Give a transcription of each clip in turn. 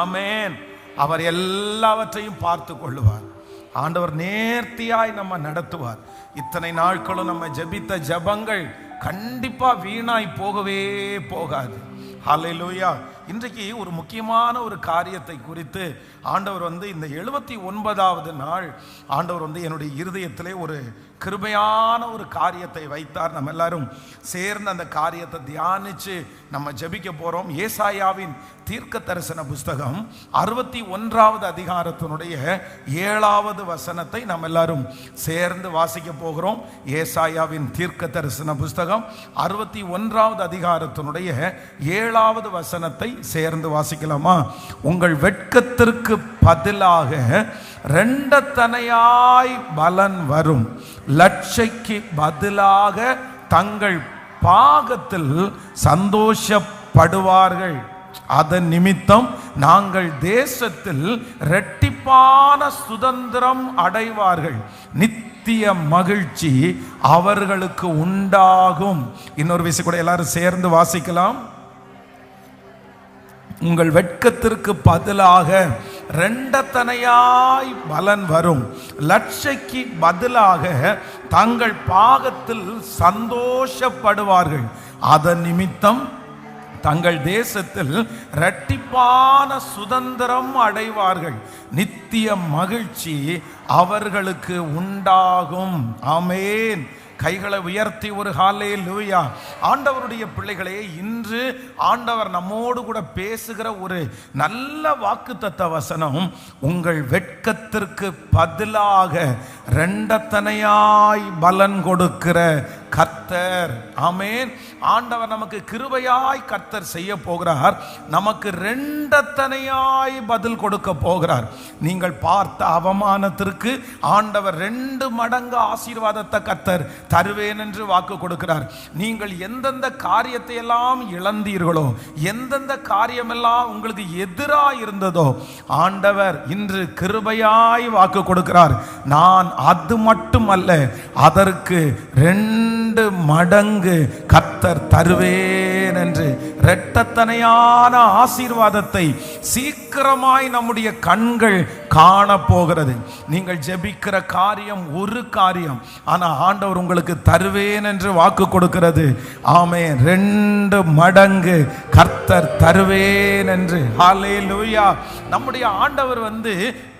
ஆமென். அவர் எல்லாவற்றையும் பார்த்து கொள்ளுவார். ஆண்டவர் நேர்த்தியாய் நம்ம நடத்துவார். இத்தனை நாட்களும் நம்ம ஜெபித்த ஜெபங்கள் கண்டிப்பா வீணாய் போகவே போகாது. ஹல்லேலூயா. இன்றைக்கு ஒரு முக்கியமான ஒரு காரியத்தை குறித்து ஆண்டவர் இந்த 79வது நாள் ஆண்டவர் என்னுடைய இருதயத்திலே ஒரு கிருபையான ஒரு காரியத்தை வைத்தார். நம்ம எல்லாரும் சேர்ந்து அந்த காரியத்தை தியானிச்சு நம்ம ஜெபிக்க போறோம். ஏசாயாவின் தீர்க்க தரிசன புஸ்தகம் 61வது அதிகாரத்தினுடைய 7வது வசனத்தை நம்ம எல்லாரும் சேர்ந்து வாசிக்க போகிறோம். ஏசாயாவின் தீர்க்க தரிசன புஸ்தகம் 61வது அதிகாரத்தினுடைய 7வது வசனத்தை சேர்ந்து வாசிக்கலாமா? உங்கள் வெட்கத்திற்கு பதிலாக இரண்டத்தனையாய் பலன் வரும், லட்சைக்கு பதிலாக தங்கள் பாகத்தில் சந்தோஷப்படுவார்கள். அதன் நிமித்தம் நாங்கள் தேசத்தில் இரட்டிப்பான சுதந்திரம் அடைவார்கள், நித்திய மகிழ்ச்சி அவர்களுக்கு உண்டாகும். இன்னொரு விஷயம் கூட எல்லாரும் சேர்ந்து வாசிக்கலாம். உங்கள் வெட்கத்திற்கு பதிலாக இரண்டத்தனையாய் பலன் வரும், லட்சைக்கு பதிலாக தங்கள் பாகத்தில் சந்தோஷப்படுவார்கள். அதன் நிமித்தம் தங்கள் தேசத்தில் இரட்டிப்பான சுதந்திரம் அடைவார்கள், நித்திய மகிழ்ச்சி அவர்களுக்கு உண்டாகும். ஆமென். கைகளை உயர்த்தி ஒரு ஹல்லேலூயா. ஆண்டவருடைய பிள்ளைகளே, இன்று ஆண்டவர் நம்மோடு கூட பேசுகிற ஒரு நல்ல வாக்குத்தத்த வசனம், உங்கள் வெட்கத்திற்கு பதிலாக இரண்டத்தனையாய் பலன் கொடுக்கிற கர்த்தர். ஆமென். ஆண்டவர் நமக்கு கிருபையாய் கர்த்தர் செய்ய போகிறார். நமக்கு இரண்டத்தனையாய் பதில் கொடுக்க போகிறார். நீங்கள் பார்த்த அவமானத்திற்கு ஆண்டவர் 2 மடங்கு ஆசீர்வாதத்தை கர்த்தர் தருவேன் என்று வாக்கு கொடுக்கிறார். நீங்கள் எந்தெந்த காரியத்தை எல்லாம் இழந்தீர்களோ, எந்தெந்த காரியமெல்லாம் உங்களுக்கு எதிராக இருந்ததோ, ஆண்டவர் இன்று கிருபையாய் வாக்கு கொடுக்கிறார். நான் அது மட்டுமல்ல, அதற்கு 2 மடங்கு கர்த்தர் தருவேன் என்று இரட்டத்தனையான ஆசீர்வாதத்தை சீக்கிரமாய் நம்முடைய கண்கள் காண போகிறது. நீங்கள் ஜெபிக்கிற காரியம் ஒரு காரியம், ஆனா ஆண்டவர் உங்களுக்கு தருவேன் என்று வாக்கு கொடுக்கிறது. ஆமென். 2 மடங்கு கர்த்தர் தருவேன் என்று. ஹல்லேலூயா. நம்முடைய ஆண்டவர்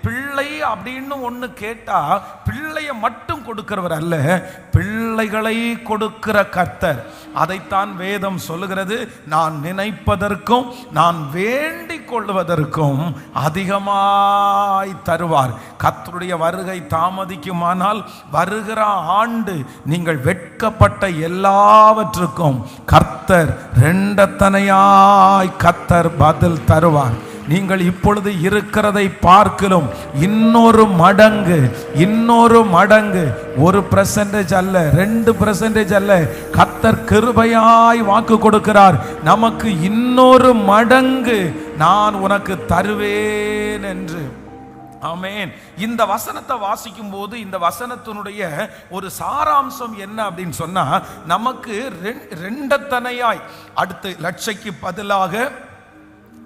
பிள்ளை அப்படின்னு ஒன்று கேட்டா பிள்ளையை மட்டும் கொடுக்கிறவர் அல்ல, பிள்ளைகளை கொடுக்கிற கர்த்தர். அதைத்தான் வேதம் சொல்லுகிறது. நான் நினைப்பதற்கும் நான் வேண்டிக் கொள்வதற்கும் அதிகமாய் தருவார். கர்த்தருடைய வருகை தாமதிக்குமானால் வருகிற ஆண்டு நீங்கள் வெட்கப்பட்ட எல்லாவற்றுக்கும் கர்த்தர் இரண்டத்தனையாய் கர்த்தர் பதில் தருவார். நீங்கள் இப்பொழுது இருக்கிறதை பார்க்கலும் இன்னொரு மடங்கு 1% அல்ல, 2% அல்ல, கர்த்தர் கிருபையாய் வாக்கு கொடுக்கிறார். நமக்கு இன்னொரு மடங்கு நான் உனக்கு தருவேன் என்று. ஆமென். இந்த வசனத்தை வாசிக்கும் போது இந்த வசனத்தினுடைய ஒரு சாராம்சம் என்ன அப்படின்னு சொன்னா, நமக்கு இரண்டத்தனையாய், அடுத்து லட்சைக்கு பதிலாக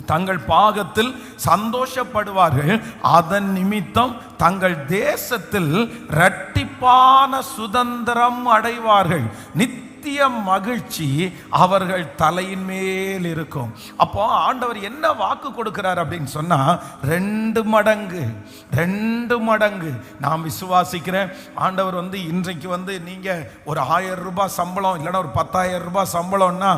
தங்கள் பாகத்தில் சந்தோஷப்படுவார்கள், அதன் நிமித்தம் தங்கள் தேசத்தில் இரட்டிப்பான சுதந்திரம் அடைவார்கள், நித்திய மகிழ்ச்சி அவர்கள் தலையின் மேல் இருக்கும். அப்போ ஆண்டவர் என்ன வாக்கு கொடுக்கிறார் அப்படின்னு சொன்னா, 2 மடங்கு. நான் விசுவாசிக்கிறேன். ஆண்டவர் இன்றைக்கு நீங்க ஒரு 1000 ரூபாய் சம்பளம் இல்லைன்னா ஒரு 10,000 ரூபாய் சம்பளம்னா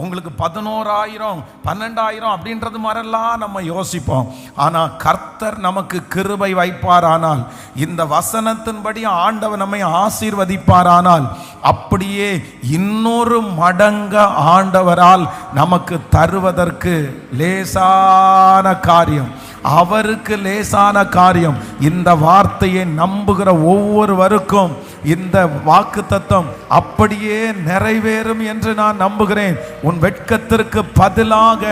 உங்களுக்கு 11,000 12,000 அப்படின்றது மாதிரிலாம் நம்ம யோசிப்போம். ஆனா கர்த்தர் நமக்கு கிருபை வைப்பாரானால், இந்த வசனத்தின்படி ஆண்டவர் நம்மை ஆசீர்வதிப்பாரானால், அப்படியே இன்னொரு மடங்கு ஆண்டவரால் நமக்கு தருவதற்கு லேசான காரியம், அவருக்கு லேசான காரியம். இந்த வார்த்தையை நம்புகிற ஒவ்வொருவருக்கும் இந்த வாக்குத்தத்தம் அப்படியே நிறைவேறும் என்று நான் நம்புகிறேன். உன் வெட்கத்திற்கு பதிலாக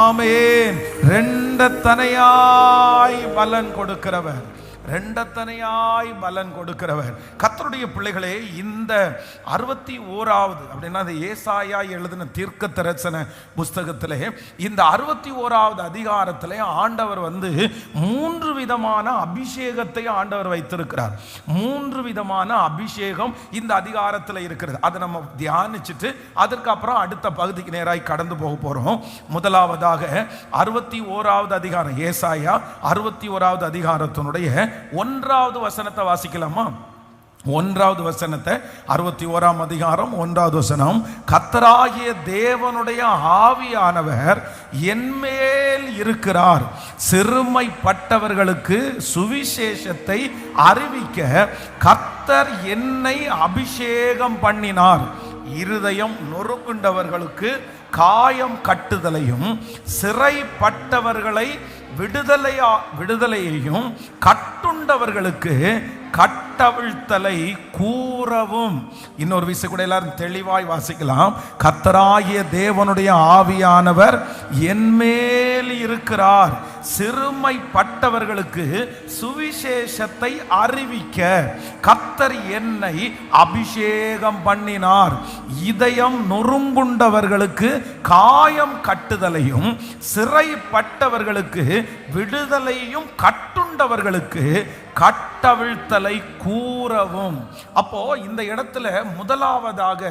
ஆமென் 2 தனையாய் பலன் கொடுக்கிறவர், ரெண்டத்தனையாய் பலன் கொடுக்கிறவர். கர்த்தருடைய பிள்ளைகளே, இந்த 61வது அப்படின்னா அந்த ஏசாயா எழுதின தீர்க்க தரிசன புஸ்தகத்திலே இந்த 61வது அதிகாரத்திலே ஆண்டவர் வந்து 3 விதமான அபிஷேகத்தை ஆண்டவர் வைத்திருக்கிறார். 3 விதமான அபிஷேகம் இந்த அதிகாரத்தில் இருக்கிறது. அதை நம்ம தியானிச்சுட்டு அதுக்கப்புறம் அடுத்த பகுதிக்கு நேராய் கடந்து போக போறோம். முதலாவதாக 61வது அதிகாரம், ஏசாயா 61வது அதிகாரத்தினுடைய 1வது வசனத்தை வாசிக்கலாமா? 1வது வசனத்தை, 61ஆம் அதிகாரம் 1வது வசனம். கர்த்தராகிய தேவனுடைய ஆவியானவர் என்மேல் இருக்கிறார், சிறுமைப்பட்டவர்களுக்கு சுவிசேஷத்தை அறிவிக்க கர்த்தர் என்னை அபிஷேகம் பண்ணினார், இருதயம் நொறுங்குண்டவர்களுக்கு காயம் கட்டுதலையும் சிறைப்பட்டவர்களை விடுதலையையும் கட்டுண்டவர்களுக்கு கட்டவிழ்த்தலை கூறவும். இன்னொரு விஷயம் கூட எல்லாரும் தெளிவாய் வாசிக்கலாம். கர்த்தராகிய தேவனுடைய ஆவியானவர் என்மேல் இருக்கிறார், சிறுமைப்பட்டவர்களுக்கு சுவிசேஷத்தை அறிவிக்க கர்த்தர் என்னை அபிஷேகம் பண்ணினார், இதயம் நொறுங்குண்டவர்களுக்கு காயம் கட்டுதலையும் சிறைப்பட்டவர்களுக்கு விடுதலையும் கட்டுண்டவர்களுக்கு கட்டவிழ்த்தலை கூறவும். அப்போ இந்த இடத்துல முதலாவதாக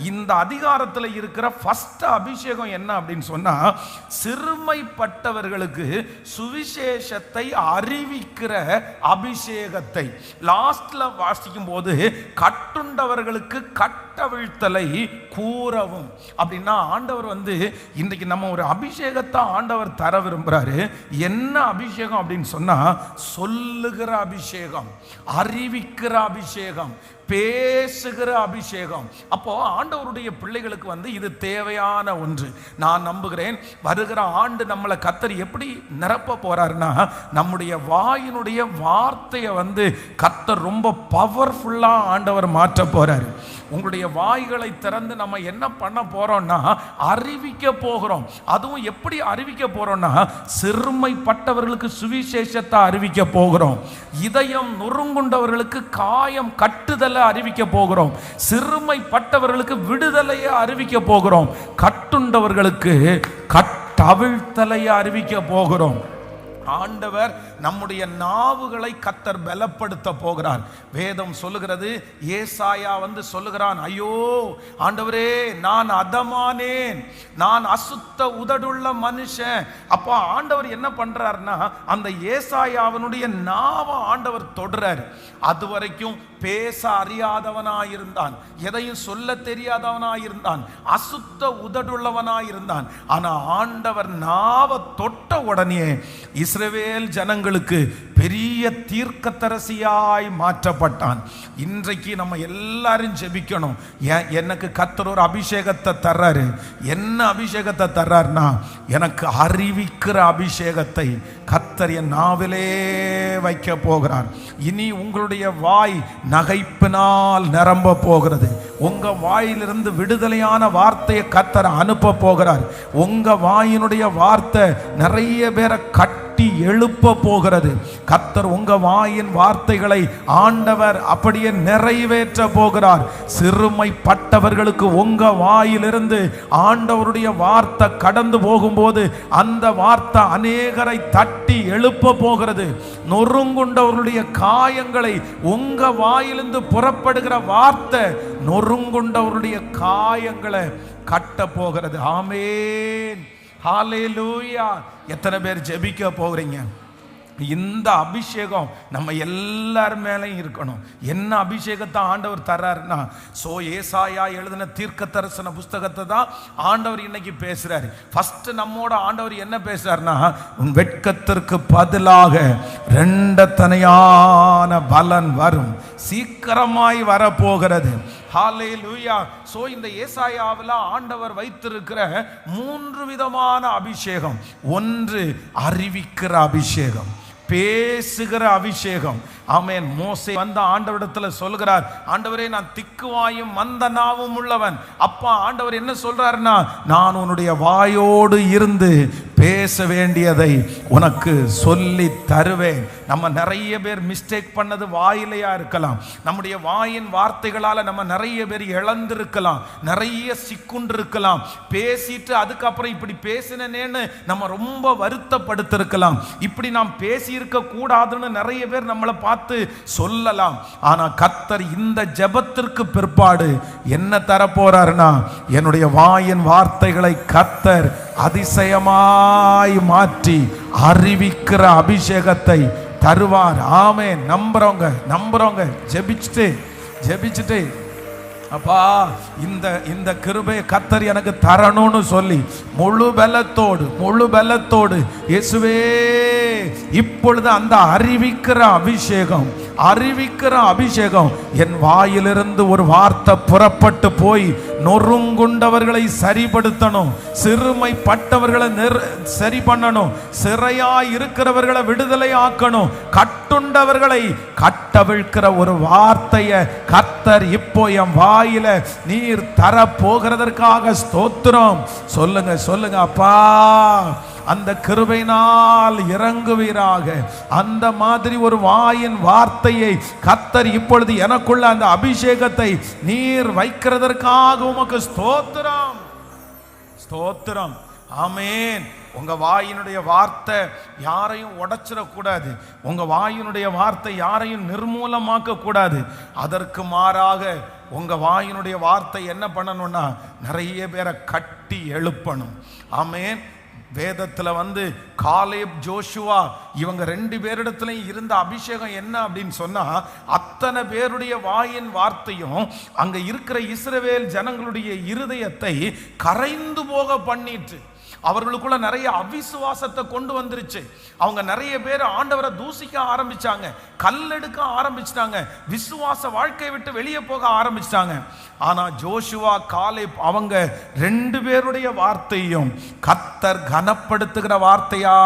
இந்த அதிகாரத்தில் இருக்கிற ஃபர்ஸ்ட் அபிஷேகம் என்ன அப்படின்னு சொன்னா, சிறுமைப்பட்டவர்களுக்கு சுவிசேஷத்தை அறிவிக்கிற அபிஷேகத்தை. லாஸ்ட்ல வாசிக்கும் போது கட்டுண்டவர்களுக்கு கட்டவிழ்த்தலை கூறவும். அப்படின்னா ஆண்டவர் வந்து இன்றைக்கு நம்ம ஒரு அபிஷேகத்தை ஆண்டவர் தர விரும்புறாரு. என்ன அபிஷேகம் அப்படின்னு சொன்னா, சொல்லுகிற அபிஷேகம், அறிவிக்கிற அபிஷேகம், பேசுகிற அபிஷேகம். அப்போ ஆண்டவருடைய பிள்ளைகளுக்கு வந்து இது தேவையான ஒன்று. நான் நம்புகிறேன் வருகிற ஆண்டு நம்மளை கர்த்தர் எப்படி நிரப்ப போறாருன்னா, நம்முடைய வாயினுடைய வார்த்தையை வந்து கர்த்தர் ரொம்ப பவர்ஃபுல்லா ஆண்டவர் மாற்ற போறாரு. உங்களுடைய வாய்களை திறந்து நம்ம என்ன பண்ண போறோம்னா, அறிவிக்க போகிறோம். அதுவும் எப்படி அறிவிக்க போறோம்னா, சிறுமைப்பட்டவர்களுக்கு சுவிசேஷத்தை அறிவிக்க போகிறோம், இதயம் நொறுங்குண்டவர்களுக்கு காயம் கட்டுதலை அறிவிக்க போகிறோம், சிறுமைப்பட்டவர்களுக்கு விடுதலையை அறிவிக்க போகிறோம், கட்டுண்டவர்களுக்கு கட்டவிழ்த்தலையை அறிவிக்க போகிறோம். ஆண்டவர் நம்முடைய நாவுகளை கர்த்தர் பலப்படுத்த போகிறார். வேதம் சொல்லுகிறது, ஏசாயா வந்து சொல்லுகிறான், ஐயோ ஆண்டவரே நான் அதமானேன், நான் அசுத்த உதடுள்ள மனுஷன். அப்போ ஆண்டவர் என்ன பண்றாருன்னா, அந்த ஏசாயாவினுடைய நாவை ஆண்டவர் தொடுறார். அது வரைக்கும் பேச அறியாதவனாயிருந்தான், எதையும் சொல்ல தெரியாதவனாயிருந்தான், அசுத்த உதடுள்ளவனாயிருந்தான். ஆனா ஆண்டவர் நாவை தொட்ட உடனே இஸ்ரவேல் ஜனங்களுக்கு பெரிய தீர்க்கதரிசியாய் மாற்றப்பட்டான். இன்றைக்கு நம்ம எல்லாரும் ஜெபிக்கணும். எனக்கு கர்த்தர் ஒரு அபிஷேகத்தை தர்றாரு. என்ன அபிஷேகத்தை தர்றாருன்னா, எனக்கு அறிவிக்கிற அபிஷேகத்தை கர்த்தர் என் நாவிலே வைக்க போகிறார். இனி உங்களுடைய வாய் நகைப்பினால் நிரம்ப போகிறது. உங்க வாயிலிருந்து விடுதலையான வார்த்தையை கர்த்தர் அனுப்ப போகிறார். உங்க வாயினுடைய வார்த்தை நிறைய பேரை கட்டி எழுப்ப போகிறது. கர்த்தர் உங்க வாயின் வார்த்தைகளை ஆண்டவர் அப்படியே நிறைவேற்ற போகிறார். சிறுமைப்பட்டவர்களுக்கு உங்க வாயிலிருந்து ஆண்டவருடைய வார்த்தை கடந்து போகும்போது அந்த வார்த்தை அநேகரை தட்டி எழுப்ப போகிறது. நொறுங்குண்டவர்களுடைய காயங்களை உங்க வாயிலிருந்து புறப்படுகிற வார்த்தை நொறுங்குண்டவருடைய காயங்களை கட்ட போகிறது. ஆமென், ஹல்லேலூயா. எத்தனை பேர் ஜெபிக்க போகிறீங்க? இந்த அபிஷேகம் நம்ம எல்லார் மேலையும் இருக்கணும். என்ன அபிஷேகத்தை ஆண்டவர் தர்றாருன்னா, ஏசாயா எழுதின தீர்க்க தரிசன புஸ்தகத்தை தான் ஆண்டவர் இன்னைக்கு பேசுறாரு. ஃபர்ஸ்ட் நம்மோட ஆண்டவர் என்ன பேசுறாருன்னா, உன் வெட்கத்திற்கு பதிலாக ரெண்டத்தனையான பலன் வரும், சீக்கிரமாய் வரப்போகிறது. ஹல்லேலூயா. இந்த ஏசாயாவில் ஆண்டவர் வைத்திருக்கிற 3 விதமான அபிஷேகம். ஒன்று அறிவிக்கிற அபிஷேகம், பேசுகிற அபிஷேகம். ஆமென். மோசே வந்த ஆண்டவரிடத்துல சொல்கிறார், ஆண்டவரே நான் திக்குவாயும் மந்த நாவும் உள்ளவன். அப்பா ஆண்டவர் என்ன சொல்றாருன்னா, நான் உன்னுடைய வாயோடு இருந்து பேச வேண்டியதை உனக்கு சொல்லி தருவேன். நம்ம நிறைய பேர் மிஸ்டேக் பண்ணது வாயிலையா இருக்கலாம். நம்முடைய வாயின் வார்த்தைகளால நம்ம நிறைய பேர் இழந்திருக்கலாம், நிறைய சிக்குண்டு இருக்கலாம். பேசிட்டு அதுக்கப்புறம் இப்படி பேசினேன்னு நம்ம ரொம்ப வருத்தப்படுத்திருக்கலாம். இப்படி நாம் பேசி இருக்க கூடாதுன்னு நிறைய பேர் நம்மளை பார்த்து சொல்லலாம். ஆனா கர்த்தர் இந்த ஜெபத்திற்கு பிற்பாடு என்ன தரப்போறாருன்னா, என்னுடைய வாயின் வார்த்தைகளை கர்த்தர் அதிசயமாய் மாற்றி அறிவிக்கிற அபிஷேகத்தை தருவார். ஆமென். நம்புறவங்க ஜெபிச்சுட்டு அப்பா இந்த கிருபையை கர்த்தர் எனக்கு தரணும்னு சொல்லி முழு பலத்தோடு இயேசுவே இப்பொழுது அந்த அறிவிக்கிற அபிஷேகம் என் வாயிலிருந்து ஒரு வார்த்தை புறப்பட்டு போய் நொறுங்குண்டவர்களை சரிப்படுத்தணும், சிறுமைப்பட்டவர்களை சரி பண்ணணும், சிறையாய் இருக்கிறவர்களை விடுதலை ஆக்கணும், கட்டுண்டவர்களை கட்டவிழ்க்கிற ஒரு வார்த்தையை கர்த்தர் இப்போ என் வாயில நீர் தர போகிறதற்காக ஸ்தோத்திரம். சொல்லுங்க அப்பா, அந்த கிருபையினால் இறங்குவீராக. அந்த மாதிரி ஒரு வாயின் வார்த்தையை கர்த்தர் இப்பொழுது எனக்குள்ள அந்த அபிஷேகத்தை நீர் வைக்கிறதற்காக உமக்கு ஸ்தோத்திரம். ஆமென். உங்க வாயினுடைய வார்த்தை யாரையும் உடைச்சிடக்கூடாது. உங்க வாயினுடைய வார்த்தை யாரையும் நிர்மூலமாக்க கூடாது. அதற்கு மாறாக உங்க வாயினுடைய வார்த்தை என்ன பண்ணணும்னா, நிறைய பேரை கட்டி எழுப்பணும். ஆமென். வேதத்தில் காலேப், ஜோஷுவா இவங்க 2 பேரிடத்துலையும் இருந்த அபிஷேகம் என்ன அப்படின்னு சொன்னா, அத்தனை பேருடைய வாயின் வார்த்தையும் அங்க இருக்கிற இஸ்ரவேல் ஜனங்களுடைய இருதயத்தை கரைந்து போக பண்ணிட்டு அவர்களுக்குள்ள நிறைய அவிசுவாசத்தை கொண்டு வந்துருச்சு. அவங்க நிறைய பேர் ஆண்டவரை தூசிக்க ஆரம்பிச்சாங்க, கல்லெடுக்க ஆரம்பிச்சிட்டாங்க, விசுவாச வாழ்க்கையை விட்டு வெளியே போக ஆரம்பிச்சிட்டாங்க. ஆனா ஜோஷுவா, காலேப் அவங்க 2 பேருடைய வார்த்தையும் கர்த்தர் கனப்படுத்துகிற வார்த்தையா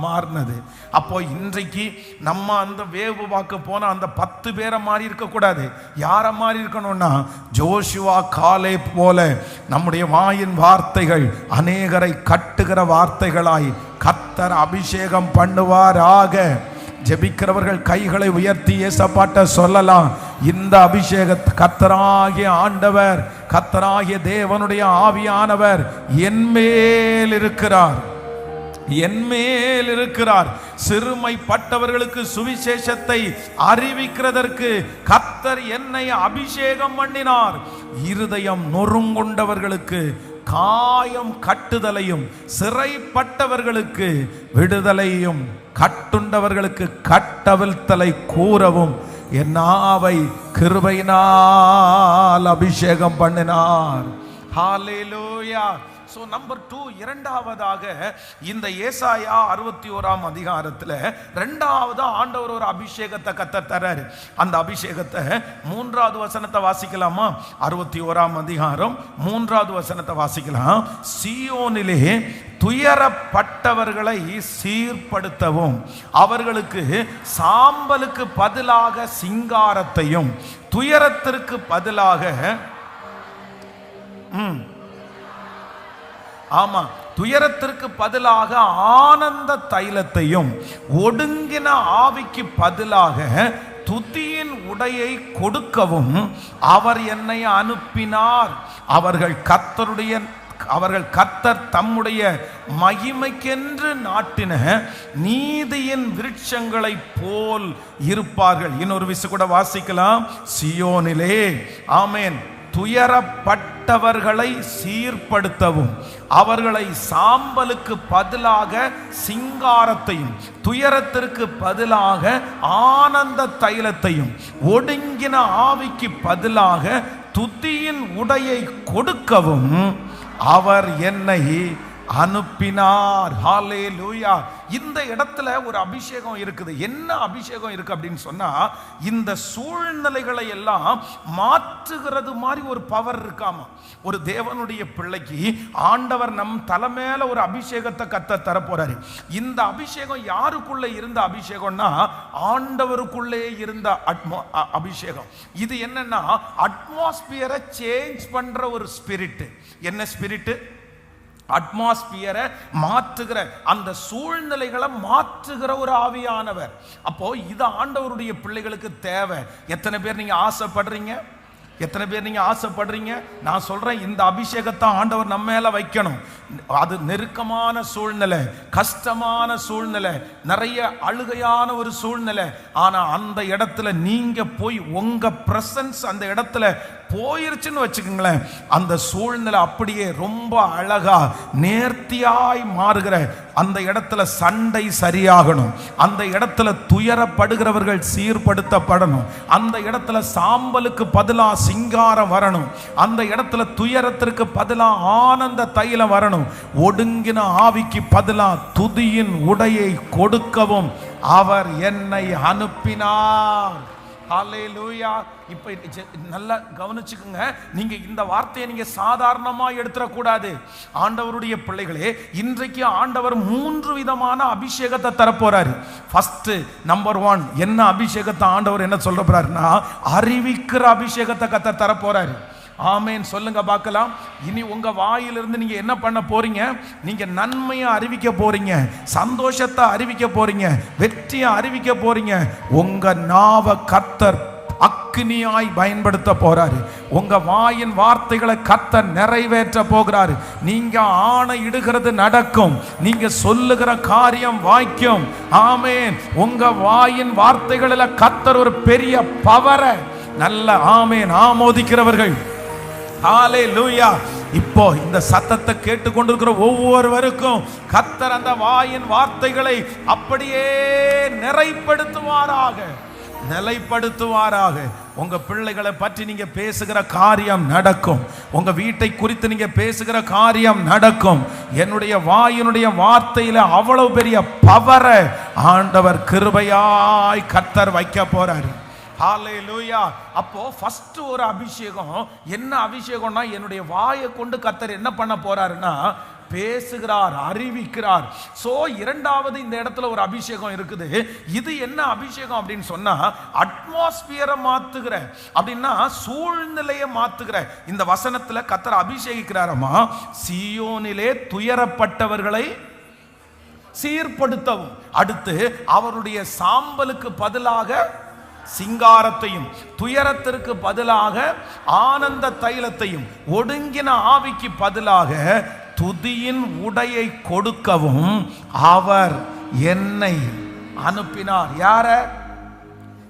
மாறினது. அப்போ இன்றைக்கு நம்ம அந்த வேவு வாக்கு போன அந்த 10 பேரை மாறி இருக்கக்கூடாது. யாரை மாறி இருக்கணும்னா, ஜோஷுவா, காலேப் போல நம்முடைய வாயின் வார்த்தைகள் அநேகரை கட்டுகிற வார்த்தைகளாய் கர்த்தர் அபிஷேகம் பண்ணுவாராக. ஜெபிக்கிறவர்கள் கைகளை உயர்த்தி ஏசப்பாட்ட சொல்லலாம், இந்த அபிஷேகத்தை கர்த்தராகிய ஆண்டவர், கர்த்தராகிய தேவனுடைய ஆவியானவர் என்மேல் இருக்கிறார். சிறுமைப்பட்டவர்களுக்கு சுவிசேஷத்தை அறிவிக்கிறதற்கு கர்த்தர் என்னை அபிஷேகம் பண்ணினார். இருதயம் நொறுங்குண்டவர்களுக்கு காயம் கட்டுதலையும், சிறைப்பட்டவர்களுக்கு விடுதலையும், கட்டுண்டவர்களுக்கு கட்டவிழ்த்தலை கூறவும் என் நாவை கிருபையினால் அபிஷேகம் பண்ணினார். ஹல்லேலூயா. So number 2, இரண்டாவதாக இந்த ஏசாயா 61ஆம் அதிகாரத்தில் இரண்டாவது ஆண்டவர் ஒரு அபிஷேகத்தை கர்த்தர் தராரு. அந்த அபிஷேகத்தை 3வது வசனத்தை வாசிக்கலாமா? 61ஆம் அதிகாரம் 3வது வசனத்தை வாசிக்கலாம். சீயோனிலே துயரப்பட்டவர்களை சீர்படுத்தவும், அவர்களுக்கு சாம்பலுக்கு பதிலாக சிங்காரத்தையும், துயரத்திற்கு பதிலாக துயரத்திற்கு பதிலாக ஆனந்த தைலத்தையும், ஒடுங்கின ஆவிக்கு பதிலாக துதியின் உடையை கொடுக்கவும் அவர் என்னை அனுப்பினார். அவர்கள் கர்த்தர் தம்முடைய மகிமைக்கென்று நாட்டின நீதியின் விருட்சங்களை போல் இருப்பார்கள். இன்னொரு விசு கூட வாசிக்கலாம். சீயோனிலே, ஆமென், துயரப்பட்டவர்களை சீர்படுத்தவும், அவர்களை சாம்பலுக்கு பதிலாக சிங்காரத்தையும், துயரத்திற்கு பதிலாக ஆனந்த தைலத்தையும், ஒடுங்கின ஆவிக்கு பதிலாக துதியின் உடையை கொடுக்கவும் அவர் என்னை அனுப்பினார். ஹல்லேலூயா. இந்த இடத்துல ஒரு அபிஷேகம் இருக்குது. என்ன அபிஷேகம் இருக்கு அப்படின்னு சொன்னா, இந்த சூழ்நிலைகளை எல்லாம் மாற்றுகிறது மாதிரி ஒரு பவர் இருக்காமா. ஒரு தேவனுடைய பிள்ளைக்கு ஆண்டவர் நம் தலைமையில ஒரு அபிஷேகத்தை கர்த்தர் தரப்போறாரு. இந்த அபிஷேகம் யாருக்குள்ள இருந்த அபிஷேகம்னா, ஆண்டவருக்குள்ளே இருந்த அபிஷேகம். இது என்னன்னா, அட்மாஸ்பியரை சேஞ்ச் பண்ற ஒரு ஸ்பிரிட். என்ன ஸ்பிரிட்? அட்மாஸ்பியரை மாற்றுகிற, அந்த சூழ்நிலைகளை மாற்றுகிற ஒரு ஆவியானவர். அப்போ இது ஆண்டவருடைய பிள்ளைகளுக்கு தேவை. எத்தனை பேர் நீங்க ஆசைப்படுறீங்க? எத்தனை பேர் நீங்க ஆசைப்படுறீங்க? நான் சொல்றேன், இந்த அபிஷேகத்தை ஆண்டவர் நம்ம மேல வைக்கணும். அது நெருக்கமான சூழ்நிலை, கஷ்டமான சூழ்நிலை, நிறைய அழுகையான ஒரு சூழ்நிலை. ஆனா அந்த இடத்துல நீங்க போய் உங்க பிரசன்ஸ் அந்த இடத்துல போயிருச்சுன்னு வச்சுக்கோங்களேன், அந்த சூழ்நிலை அப்படியே ரொம்ப அழகா நேர்த்தியாய் மாறுகிற அந்த இடத்துல சண்டை சரியாகணும், அந்த இடத்துல துயரப்படுகிறவர்கள் சீர்படுத்தப்படணும், அந்த இடத்துல சாம்பலுக்கு பதிலா சிங்காரம் வரணும், அந்த இடத்துல துயரத்திற்கு பதிலா ஆனந்த தைலம் வரணும், ஒடுங்கின ஆவிக்கு பதிலா துதியின் உடையை கொடுக்கவும் அவர் என்னை அனுப்பினார். ஹல்லேலூயா. இப்ப நல்லா கவனிச்சுக்குங்க, நீங்க இந்த வார்த்தையை நீங்க சாதாரணமா எடுத்துடக்கூடாது. ஆண்டவருடைய பிள்ளைகளே, இன்றைக்கு ஆண்டவர் 3 விதமான அபிஷேகத்தை தரப்போறாரு. ஃபர்ஸ்ட் நம்பர் 1 என்ன அபிஷேகத்தை ஆண்டவர் என்ன சொல்ல போறாருன்னா, அறிவிக்கிற அபிஷேகத்தை கர்த்தர் தரப்போறாரு. ஆமேன் சொல்லுங்க பார்க்கலாம். இனி உங்க வாயிலிருந்து நீங்க என்ன பண்ண போறீங்க? நீங்க நன்மையை அறிவிக்க போறீங்க, சந்தோஷத்தை அறிவிக்க போறீங்க, வெற்றியை அறிவிக்க போறீங்க. உங்க நாவை கர்த்தர் அக்னியாய் பயன்படுத்த போறாரு. உங்க வாயின் வார்த்தைகளை கர்த்தர் நிறைவேற்ற போகிறாரு. நீங்க ஆணை இடுகிறது நடக்கும், நீங்க சொல்லுகிற காரியம் வாய்க்கும். ஆமேன். உங்க வாயின் வார்த்தைகளில் கர்த்தர் ஒரு பெரிய பவரை நல்ல ஆமேன் ஆமோதிக்கிறவர்கள். ஹல்லேலூயா. இப்போ இந்த சத்தத்தை கேட்டுக்கொண்டிருக்கிற ஒவ்வொருவருக்கும் கர்த்தர் அந்த வாயின் வார்த்தைகளை அப்படியே நிலைப்படுத்துவாராக. உங்க பிள்ளைகளை பற்றி நீங்க பேசுகிற காரியம் நடக்கும், உங்க வீட்டை குறித்து நீங்க பேசுகிற காரியம் நடக்கும். என்னுடைய வாயினுடைய வார்த்தையில அவ்வளவு பெரிய பவரை ஆண்டவர் கிருபையாய் கர்த்தர் வைக்க போறாரு. ஹல்லேலூயா. அப்போ ஃபர்ஸ்ட் ஒரு அபிஷேகம், என்ன அபிஷேகம்னா, என்னுடைய வாயை கொண்டு கர்த்தர் என்ன பண்ண போறாருன்னா பேசுகிறார், அறிவிக்கிறார். சோ இரண்டாவது இந்த இடத்துல ஒரு அபிஷேகம் இருக்குது. இது என்ன அபிஷேகம் அப்படின்னு சொன்னா, அட்மாஸ்பியரை மாத்துகிற, அப்படின்னா சூழ்நிலையை மாத்துகிற. இந்த வசனத்துல கர்த்தர் அபிஷேகிக்கிறாரமா, சீயோனிலே துயரப்பட்டவர்களை சீர்படுத்தவும், அடுத்து அவருடைய சாம்பலுக்கு பதிலாக சிங்காரத்தையும், துயரத்திற்கு பதிலாக ஆனந்த தைலத்தையும், ஒடுங்கின ஆவிக்கு பதிலாக துதியின் உடையை கொடுக்கவும் அவர் என்னை அனுப்பினார். யார?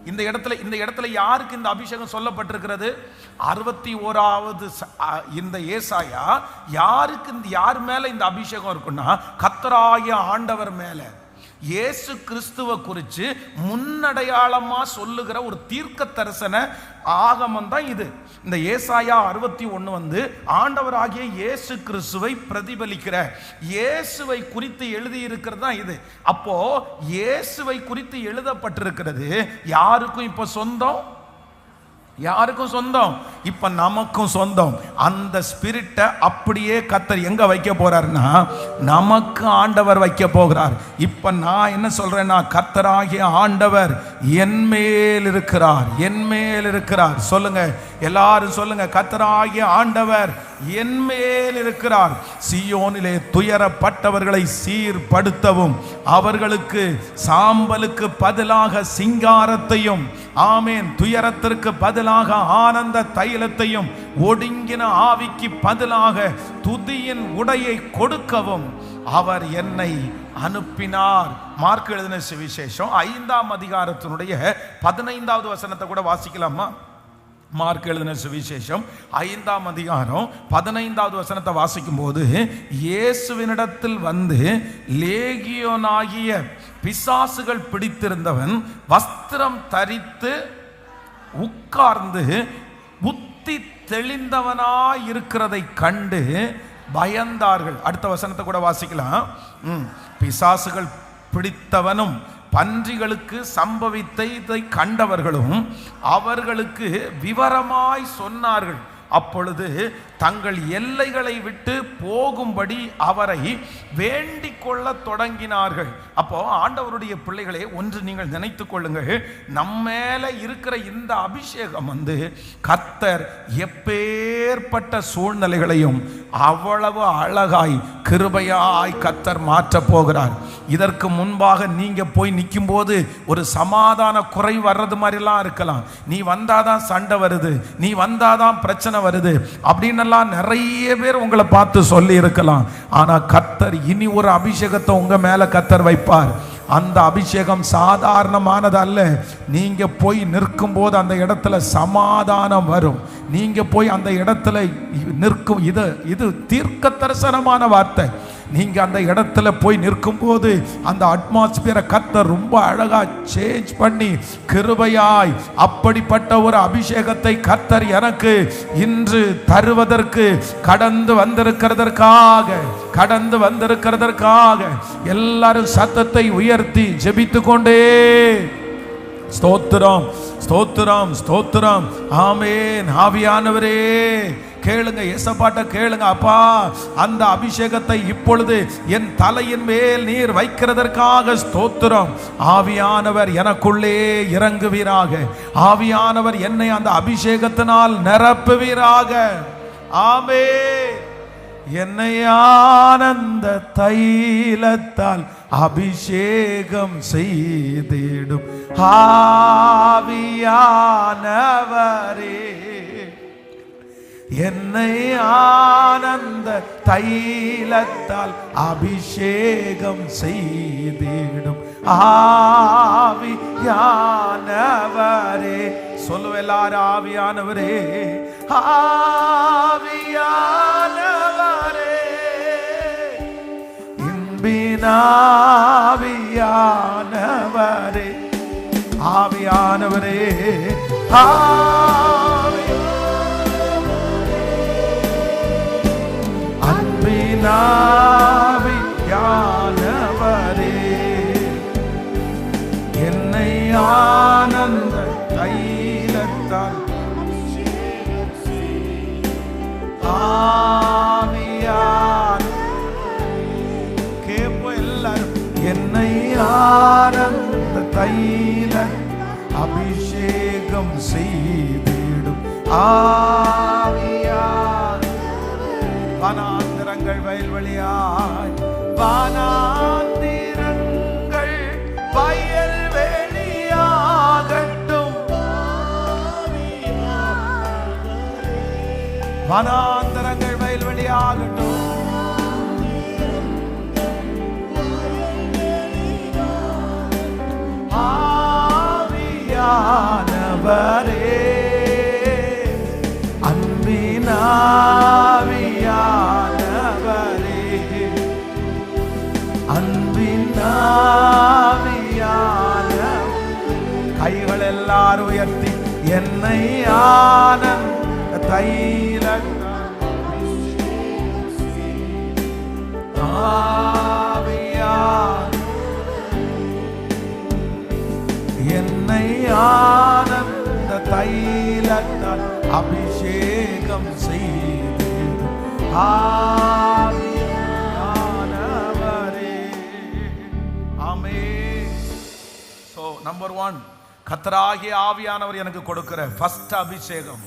இந்த இடத்துல யாருக்கு இந்த அபிஷேகம் சொல்லப்பட்டிருக்கிறது? 61வது இந்த ஏசாயா யாருக்கு, யார் மேல இந்த அபிஷேகம் இருக்குன்னா, கர்த்தராகிய ஆண்டவர் மேல. இயேசு கிறிஸ்துவை குறித்து முன்னடையாளமா சொல்லுகிற ஒரு தீர்க்க தரிசன ஆகமம் தான் இது. இந்த ஏசாயா 61 ஆண்டவராகிய இயேசு கிறிஸ்துவை பிரதிபலிக்கிற, இயேசுவை குறித்து எழுதி இருக்கிறது தான் இது. அப்போ இயேசுவை குறித்து எழுதப்பட்டிருக்கிறது யாருக்கும் இப்ப சொந்தம்? யாருக்கும் சொந்தம்? இப்ப நமக்கும் சொந்தம். அந்த ஸ்பிரிட்டை அப்படியே கர்த்தர் எங்க வைக்க போறாருன்னா, நமக்கு ஆண்டவர் வைக்க போகிறார். இப்ப நான் என்ன சொல்றேன்னா, கர்த்தராகிய ஆண்டவர் என்மேல் இருக்கிறார், என்மேல் இருக்கிறார். சொல்லுங்க, எல்லாரும் சொல்லுங்க, கர்த்தராகிய ஆண்டவர் என்மேல் இருக்கிறார். சீயோனிலே துயரப்பட்டவர்களை சீர்படுத்தவும், அவர்களுக்கு சாம்பலுக்கு பதிலாக சிங்காரத்தையும், ஆமேன், துயரத்திற்கு பதிலாக ஆனந்த தைலத்தையும், ஒடுங்கின ஆவிக்கு பதிலாக துதியின் உடையை கொடுக்கவும் அவர் என்னை அனுப்பினார். மார்க் எழுதின சுவிசேஷம் 5ஆம் அதிகாரத்தினுடைய 15வது வசனத்தை கூட வாசிக்கலாமா? மார்க் எழுதின சுவிசேஷம் 5ஆம் அதிகாரம் 15வது வசனத்தை வாசிக்கும் போது, இயேசுவினிடத்தில் வந்து லேகியோனாகிய பிசாசுகள் பிடித்திருந்தவன் வஸ்திரம் தரித்து உட்கார்ந்து புத்தி தெளிந்தவனாய் இருக்கிறதை கண்டு பயந்தார்கள். அடுத்த வசனத்தை கூட வாசிக்கலாம். பிசாசுகள் பிடித்தவனும் பன்றிகளுக்கு சம்பவித்ததை கண்டவர்களும் அவர்களுக்கு விவரமாய் சொன்னார்கள். அப்பொழுது தங்கள் எல்லைகளை விட்டு போகும்படி அவரை வேண்டிக் கொள்ள தொடங்கினார்கள். அப்போ ஆண்டவருடைய பிள்ளைகளே, ஒன்று நீங்கள் நினைத்துக் கொள்ளுங்கள், நம்மேல இருக்கிற இந்த அபிஷேகம் கர்த்தர் எப்பேற்பட்ட சூழ்நிலைகளையும் அவ்வளவு அழகாய் கிருபையாய் கர்த்தர் மாற்ற போகிறார். இதற்கு முன்பாக நீங்க போய் நிற்கும் போது ஒரு சமாதான குறை வர்றது மாதிரிலாம் இருக்கலாம். நீ வந்தாதான் சண்டை வருது, நீ வந்தாதான் பிரச்சனை வருது அப்படின்னு நிறைய பேர் உங்களை பார்த்து சொல்லி இருக்கலாம். ஆனா கர்த்தர் இனி ஒரு அபிஷேகத்தை உங்க மேல கர்த்தர் வைப்பார். அந்த அபிஷேகம் சாதாரணமானது அல்ல. நீங்க போய் நிற்கும் போது அந்த இடத்துல சமாதானம் வரும். நீங்க போய் அந்த இடத்துல நிற்கும், இது தீர்க்க தரிசனமான வார்த்தை. நீங்க அந்த இடத்துல போய் நிற்கும் போது அந்த அட்மாஸ்பியரை கர்த்தர் ரொம்ப அழகா சேஞ்ச் பண்ணி கிருபையாய் அப்படிப்பட்ட ஒரு அபிஷேகத்தை கர்த்தர் எனக்கு இன்று தருவதற்கு கடந்து வந்திருக்கிறதற்காக எல்லாரும் சத்தத்தை உயர்த்தி ஜெபித்து கொண்டே ஸ்தோத்திரம் ஸ்தோத்திரம் ஸ்தோத்திரம். ஆமென். ஆவியானவரே கேளுங்க, ஏசப்பாட்ட கேளுங்க. அப்பா, அந்த அபிஷேகத்தை இப்பொழுது என் தலையின் மேல் நீர் வைக்கிறதற்காக ஸ்தோத்திரம். ஆவியானவர் எனக்குள்ளே இறங்குவீராக. ஆவியானவர் என்னை அந்த அபிஷேகத்தினால் நிரப்புவீராக. ஆமென். என்னை ஆனந்த தைலத்தால் அபிஷேகம் செய்திடும் ஆவியானவரே, என்னை ஆனந்த தைலத்தால் அபிஷேகம் செய்திடும் ஆவியானவரே. சொல்லுவெல்லாரு ஆவியானவரே, ஆவியானவரே, இன்பினாவியானவரே, ஆவியானவரே, அன்பினாவியானவரே, என்னை ஆனந்த தைலத்தால் ஆவியான் கேப்போ எல்லாரும், என்னை ஆனந்த தைல அபிஷேகம் செய்திடும் ஆவியான். வனாந்திரங்கள் வயல்வெளியாய், வனாந்திரங்கள் வயல்வெளியாகட்டும், வனாந்திரங்கள் வயல்வெளியாகட்டும், ஆவியானவரே, அன்பினாவியானவரே, அன்பினாவியானவரே. கைகள் எல்லாரும் உயர்த்தி, என்னை ஆனந்த தைல ஆவியான், என்னை ஆனந்த தைலத்தால் அபிஷேகம் செய்திடும் ஆவியானவரே. ஆமென். சோ நம்பர் 1, கர்த்தராகிய ஆவியானவர் எனக்கு கொடுக்கிற ஃபர்ஸ்ட் அபிஷேகம்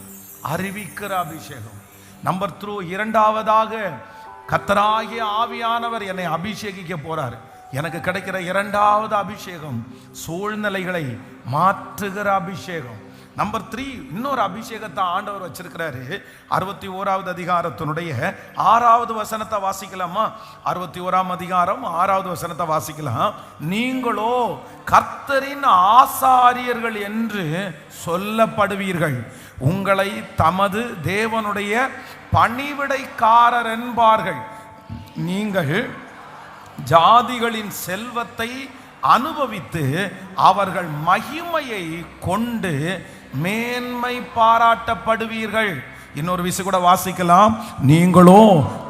அறிவிக்கிற அபிஷேகம். நம்பர் 2, இரண்டாவதாக கர்த்தராகிய ஆவியானவர் என்னை அபிஷேகிக்க போறார். எனக்கு கிடைக்கிற இரண்டாவது அபிஷேகம் சூழ்நிலைகளை மாற்றுகிற அபிஷேகம். நம்பர் 3, இன்னொரு அபிஷேகத்தை ஆண்டவர் வச்சிருக்கிறாரு. 61வது அதிகாரத்தினுடைய 6வது வசனத்தை வாசிக்கலாமா? 61ஆம் அதிகாரம் 6வது வசனத்தை வாசிக்கலாம். நீங்களோ கர்த்தரின் ஆசாரியர்கள் என்று சொல்லப்படுவீர்கள், உங்களை தமது தேவனுடைய பணிவிடைக்காரர் என்பார்கள். நீங்கள் ஜாதிகளின் செல்வத்தை அனுபவித்து அவர்கள் மகிமையை கொண்டு மேன்மை பாராட்டப்படுவீர்கள். இன்னொரு விஷயம் கூட வாசிக்கலாம். நீங்களோ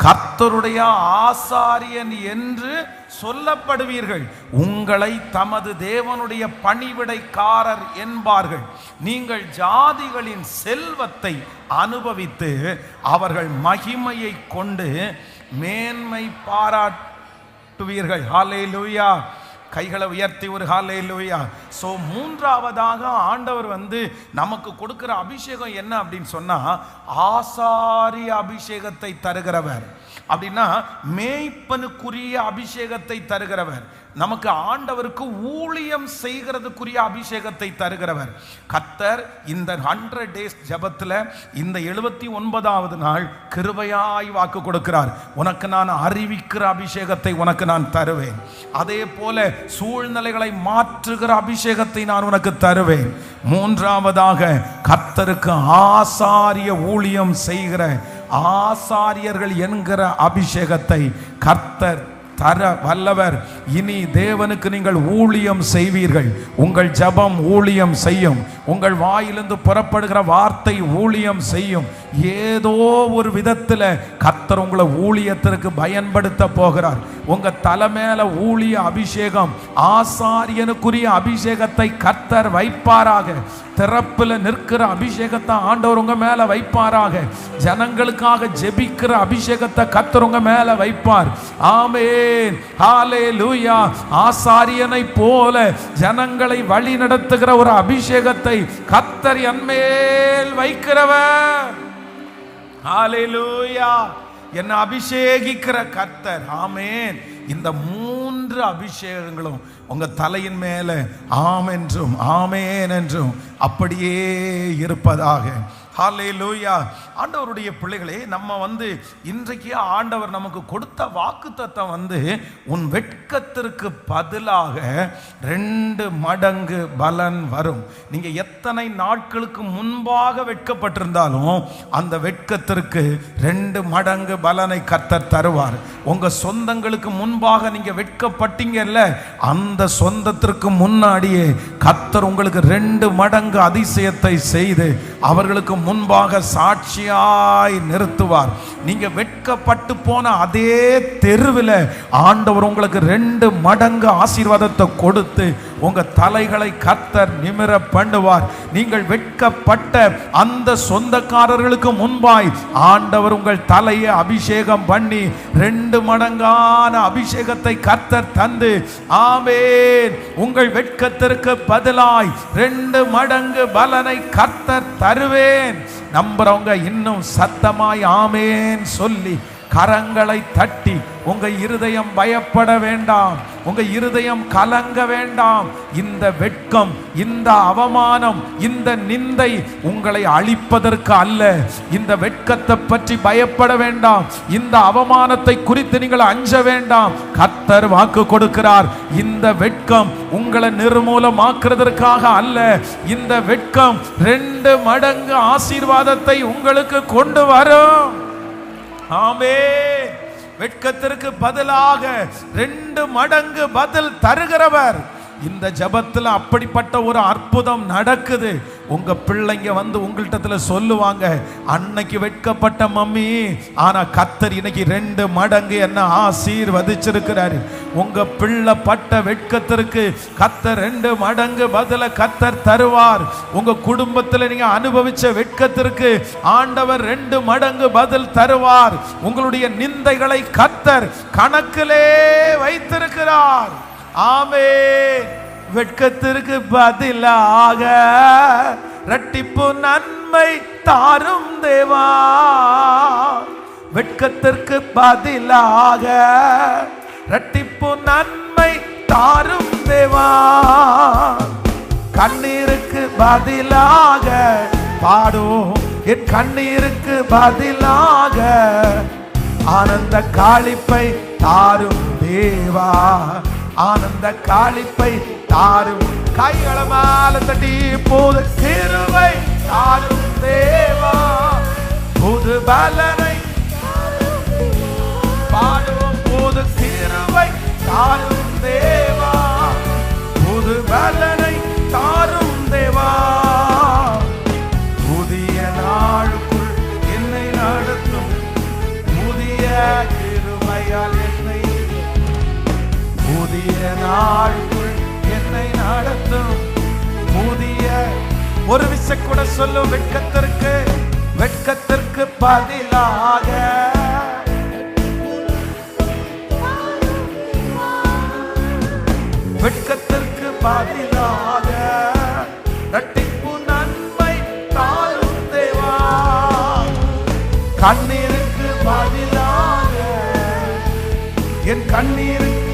கர்த்தருடைய ஆசாரியன் என்று சொல்லப்படுவீர்கள். உங்களை தமது தேவனுடைய பணிவிடைக்காரர் என்பார்கள். நீங்கள் ஜாதிகளின் செல்வத்தை அனுபவித்து அவர்கள் மகிமையை கொண்டு மேன்மை பாராட்டுவீர்கள். ஹல்லேலூயா. கைகளை உயர்த்தி ஒரு ஹல்லேலூயா. ஸோ மூன்றாவதாக ஆண்டவர் நமக்கு கொடுக்கிற அபிஷேகம் என்ன அப்படின்னு சொன்னா, ஆசாரிய அபிஷேகத்தை தருகிறவர். அப்படின்னா மேய்ப்பனுக்குரிய அபிஷேகத்தை தருகிறவர். நமக்கு ஆண்டவருக்கு ஊழியம் செய்கிறதுக்குரிய அபிஷேகத்தை தருகிறவர் கர்த்தர். இந்த 100 days ஜபத்தில் இந்த 79வது நாள் கிருபையாய் வாக்கு கொடுக்கிறார். உனக்கு நான் அறிவிக்கிற அபிஷேகத்தை உனக்கு நான் தருவேன். அதே போல சூழ்நிலைகளை மாற்றுகிற அபிஷேகத்தை நான் உனக்கு தருவேன். மூன்றாவதாக கர்த்தருக்கு ஆசாரிய ஊழியம் செய்கிற ஆசாரியர்கள் என்கிற அபிஷேகத்தை கர்த்தர் தர வல்லவர். இனி தேவனுக்கு நீங்கள் ஊழியம் செய்வீர்கள். உங்கள் ஜபம் ஊழியம் செய்யும். உங்கள் வாயிலிருந்து புறப்படுகிற வார்த்தை ஊழியம் செய்யும். ஏதோ ஒரு விதத்தில் கர்த்தர் உங்களை ஊழியத்திற்கு பயன்படுத்த போகிறார். உங்க தலை மேல ஊழிய அபிஷேகம், ஆசாரியனுக்குரிய அபிஷேகத்தை கர்த்தர் வைப்பாராக. திறப்பில் நிற்கிற அபிஷேகத்தை ஆண்டவர் உங்க மேல வைப்பாராக. ஜனங்களுக்காக ஜெபிக்கிற அபிஷேகத்தை கர்த்தர் உங்க மேல வைப்பார். ஆமென், ஹல்லேலூயா. ஆசாரியனை போல ஜனங்களை வழி நடத்துகிற ஒரு அபிஷேகத்தை கர்த்தர் என்மேல் வைக்கிறவர். ஹல்லேலூயா. என்ன அபிஷேகிக்கிற கர்த்தர். ஆமென். இந்த 3 அபிஷேகங்களும் உங்க தலையின் மேல ஆம் என்றும் ஆமென் என்றும் அப்படியே இருப்பதாக. ஹல்லேலூயா. ஆண்டவருடைய பிள்ளைகளே, நம்ம இன்றைக்கு ஆண்டவர் நமக்கு கொடுத்த வாக்குத்தத்தம் உன் வெட்கத்திற்கு பதிலாக 2 மடங்கு பலன் வரும். நீங்க எத்தனை நாட்களுக்கு முன்பாக வெட்கப்பட்டிருந்தாலும் அந்த வெட்கத்திற்கு 2 மடங்கு பலனை கர்த்தர் தருவார். உங்க சொந்தங்களுக்கு முன்பாக நீங்க வெட்கப்பட்டீங்கல்ல, அந்த சொந்தத்திற்கு முன்னாடியே கர்த்தர் உங்களுக்கு 2 மடங்கு அதிசயத்தை செய்து அவர்களுக்கு முன்பாக சாட்சியாய் நிறுத்துவார். நீங்க வெட்கப்பட்டு போன அதே தெருவில் ஆண்டவர் உங்களுக்கு 2 மடங்கு ஆசீர்வாதத்தை கொடுத்து உங்க தலைகளை கர்த்தர் நிமிர பண்ணுவார். நீங்கள் வெட்கப்பட்ட அந்த சொந்தக்காரர்களுக்கு முன்பாய் ஆண்டவர் உங்கள் தலையை அபிஷேகம் பண்ணி 2 மடங்கான அபிஷேகத்தை கர்த்தர் தந்து, ஆமென், உங்கள் வெட்கத்திற்கு பதிலாய் 2 மடங்கு பலனை கர்த்தர் தருவேன். நம்புறவங்க இன்னும் சத்தமாய் ஆமென் சொல்லி கரங்களை தட்டி, உங்க இருதயம் பயப்பட வேண்டாம், உங்க இருதயம் கலங்க வேண்டாம். இந்த வெட்கம், இந்த அவமானம், இந்த நிந்தை உங்களை அழிப்பதற்கு அல்ல. இந்த வெட்கத்தை பற்றி பயப்பட வேண்டாம். இந்த அவமானத்தை குறித்து நீங்கள் அஞ்ச வேண்டாம். கர்த்தர் வாக்கு கொடுக்கிறார், இந்த வெட்கம் உங்களை நிர்மூலமாக்குறதற்காக அல்ல. இந்த வெட்கம் 2 மடங்கு ஆசீர்வாதத்தை உங்களுக்கு கொண்டு வரும். ஆமென். வெட்கத்திற்கு பதிலாக 2 மடங்கு பதில் தருகிறவர். இந்த ஜபத்தில் அப்படிப்பட்ட ஒரு அற்புதம் நடக்குது. உங்க பிள்ளைங்க உங்கள்கிட்ட சொல்லுவாங்க, அன்னைக்கு வெட்கப்பட்ட மம்மி, ஆனா கர்த்தர் இன்னைக்கு 2 மடங்கு என்ன ஆசீர்வதிச்சிருக்கிறாரு. உங்க பிள்ளை பட்ட வெட்கத்திற்கு கர்த்தர் 2 மடங்கு பதில கர்த்தர் தருவார். உங்க குடும்பத்தில் நீங்க அனுபவிச்ச வெட்கத்திற்கு ஆண்டவர் 2 மடங்கு பதில் தருவார். உங்களுடைய நிந்தைகளை கர்த்தர் கணக்கிலே வைத்திருக்கிறார். ஆமென். வெட்கத்திற்கு பதிலாக இரட்டிப்பு நன்மை தாரும் தேவா. வெட்கத்திற்கு பதிலாக இரட்டிப்பு நன்மை தாரும் தேவா. கண்ணீருக்கு பதிலாக பாடும், என் கண்ணீருக்கு பதிலாக ஆனந்த காளிப்பை தாரும் தேவா. ஆனந்த காளிப்பை தாரும். கைகளை மேல தட்டி போது கிருபை தாரும் தேவா. புது பலனை பாடும் போது கிருபை தாரும் தேவா. புது பலனை தாரும் தேவா. புதிய நாளுக்குள் என்னை நடத்தும் புதிய கிருபையால் என்னை புதிய ஒரு விஷயம் கூட சொல்லும், வெட்கத்திற்கு வெட்கத்திற்கு பதிலாக வெட்கத்திற்கு பதிலாக இரட்டிப்பு நன்மை தாரும் தேவா. கண்ணீருக்கு பதிலாக என் கண்ணீருக்கு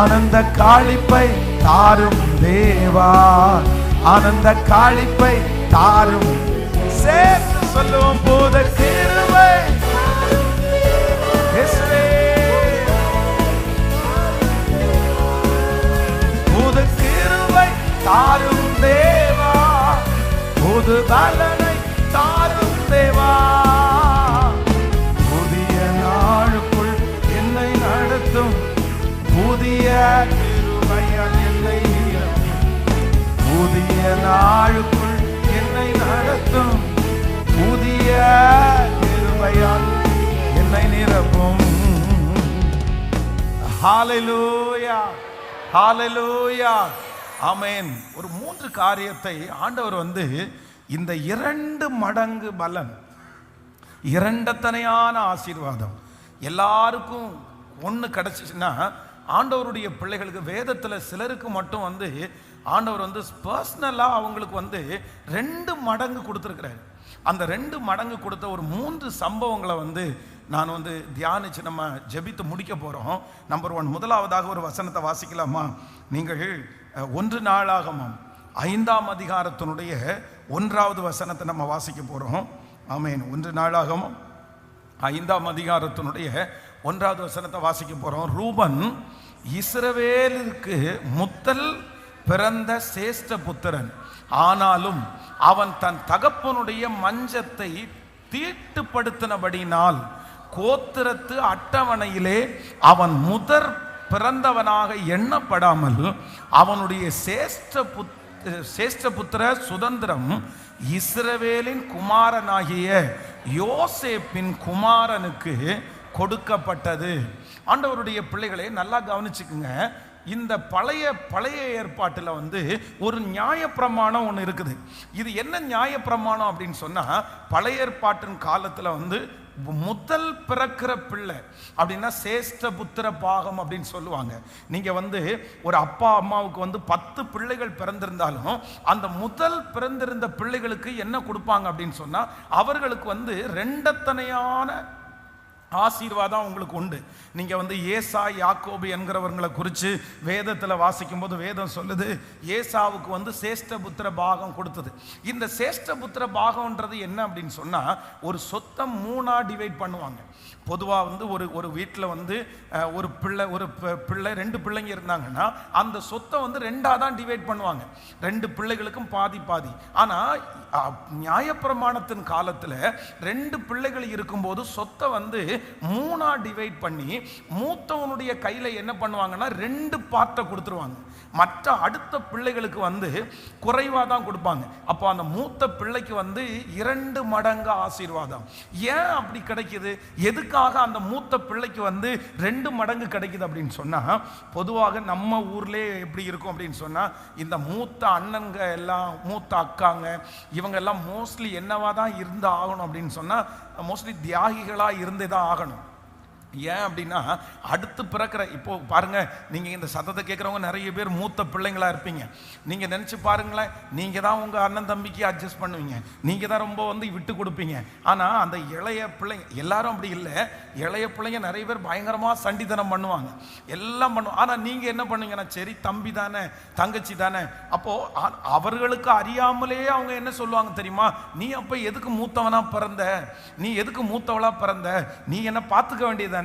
ஆனந்த காளிப்பை தாரும் தேவா. ஆனந்த காளிப்பை தாரும். சேர்த்து சொல்லுவோம், போத கிருபை தாரும் தேவா. புது பலனை தாரும் தேவா. புதிய நாளுக்குள் என்னை நடத்தும், புதிய கிருபையால் என்னை புதிய நாளுக்குள் என்னை நடத்தும், புதிய கிருபையால் என்னை நிரப்பும். ஹல்லேலூயா, ஹல்லேலூயா, ஆமென். ஒரு 3 காரியத்தை ஆண்டவர் இந்த 2 மடங்கு பலன், இரண்டத்தனையான ஆசீர்வாதம் எல்லாருக்கும் ஒன்று கிடைச்சிச்சுன்னா, ஆண்டவருடைய பிள்ளைகளுக்கு வேதத்தில் சிலருக்கு மட்டும் ஆண்டவர் பர்சனலாக அவங்களுக்கு 2 மடங்கு கொடுத்துருக்கிறாரு. அந்த 2 மடங்கு கொடுத்த ஒரு 3 சம்பவங்களை நான் தியானிச்சு நம்ம ஜெபித்து முடிக்க போகிறோம். நம்பர் 1, முதலாவதாக ஒரு வசனத்தை வாசிக்கலாமா? நீங்கள் 1 நாளாகமம் 5ஆம் அதிகாரத்தினுடைய 1வது வசனத்தை நம்ம வாசிக்க போகிறோம். ஆமென். 1 நாளாகமம் 5ஆம் அதிகாரத்தினுடைய 1வது வசனத்தை வாசிக்க போகிறோம். ரூபன் இஸ்ரவேலுக்கு முதல் பிறந்த சேஷ்ட புத்திரன், ஆனாலும் அவன் தன் தகப்பனுடைய மஞ்சத்தை தீட்டுப்படுத்தினபடினால் கோத்திரத்து அட்டவணையிலே அவன் முதற் பிறந்தவனாக எண்ணப்படாமல் அவனுடைய சேஷ்ட புத்திர சுதந்திரம் இஸ்ரவேலின் குமாரனாகிய யோசேப்பின் குமாரனுக்கு கொடுக்கப்பட்டது. ஆண்டவருடைய பிள்ளைகளே, நல்லா கவனிச்சுக்குங்க. இந்த பழைய ஏற்பாட்டில் ஒரு நியாயப்பிரமாணம் ஒன்று இருக்குது. இது என்ன நியாயப்பிரமாணம் அப்படின்னு சொன்னால், பழைய ஏற்பாட்டின் காலத்தில் முதல் பிறக்கிற பிள்ளை அப்படின்னா சேஷ்ட புத்திர பாகம் அப்படின்னு சொல்லுவாங்க. நீங்கள் ஒரு அப்பா அம்மாவுக்கு 10 பிள்ளைகள் பிறந்திருந்தாலும் அந்த முதல் பிறந்திருந்த பிள்ளைகளுக்கு என்ன கொடுப்பாங்க அப்படின்னு சொன்னால், அவர்களுக்கு ரெண்டத்தனையான ஆசீர்வாதம் உங்களுக்கு உண்டு. நீங்கள் ஏசா யாக்கோபு என்கிறவர்களை குறித்து வேதத்தில் வாசிக்கும் போது வேதம் சொல்லுது, ஏசாவுக்கு சேஷ்ட புத்திர பாகம் கொடுத்தது. இந்த சேஷ்ட புத்திர பாகம்ன்றது என்ன அப்படின்னு சொன்னால், ஒரு சொத்தை 3ஆ டிவைட் பண்ணுவாங்க. பொதுவாக ஒரு வீட்டில் ஒரு பிள்ளை 2 பிள்ளைங்க இருந்தாங்கன்னா அந்த சொத்தை 2ஆக தான் டிவைட் பண்ணுவாங்க. 2 பிள்ளைகளுக்கும் பாதி பாதி. ஆனால் நியாயப்பிரமாணத்தின் காலத்தில் 2 பிள்ளைகள் இருக்கும்போது சொத்தை 3ஆ டிவைட் பண்ணி மூத்தவனுடைய கையில் என்ன பண்ணுவாங்கன்னா 2 பார்ட்டை கொடுத்துருவாங்க. மற்ற அடுத்த பிள்ளைகளுக்கு குறைவாக தான் கொடுப்பாங்க. அப்போ அந்த மூத்த பிள்ளைக்கு 2 மடங்கு ஆசீர்வாதம். ஏன் அப்படி கிடைக்குது? எதுக்காக அந்த மூத்த பிள்ளைக்கு 2 மடங்கு கிடைக்குது அப்படின்னு சொன்னால், பொதுவாக நம்ம ஊர்லேயே எப்படி இருக்கும் அப்படின்னு சொன்னால், இந்த மூத்த அண்ணங்க எல்லாம், மூத்த அக்காங்க, இவங்க எல்லாம் மோஸ்ட்லி என்னவா தான் இருந்து ஆகணும் அப்படின்னு சொன்னால், மோஸ்ட்லி தியாகிகளாக இருந்தே தான் ஆகணும். ஏன் அப்படின்னா, அடுத்து பிறக்கிற, இப்போ பாருங்க, நீங்க இந்த சத்தத்தை கேட்குறவங்க நிறைய பேர் மூத்த பிள்ளைங்களா இருப்பீங்க. நீங்க நினைச்சு பாருங்களேன், நீங்க தான் உங்க அண்ணன் தம்பிக்கு அட்ஜஸ்ட் பண்ணுவீங்க, நீங்க தான் ரொம்ப விட்டு கொடுப்பீங்க. ஆனா அந்த இளைய பிள்ளைங்க எல்லாரும் அப்படி இல்லை. இளைய பிள்ளைங்க நிறைய பேர் பயங்கரமா சண்டித்தனம் பண்ணுவாங்க, எல்லாம் பண்ணுவாங்க. ஆனா நீங்க என்ன பண்ணுவீங்கன்னா, சரி தம்பி தானே, தங்கச்சி தானே. அப்போ அவர்களுக்கு அறியாமலே அவங்க என்ன சொல்லுவாங்க தெரியுமா? நீ அப்ப எதுக்கு மூத்தவனா பிறந்த, நீ எதுக்கு மூத்தவளா பிறந்த, நீ என்ன பார்த்துக்க வேண்டியது,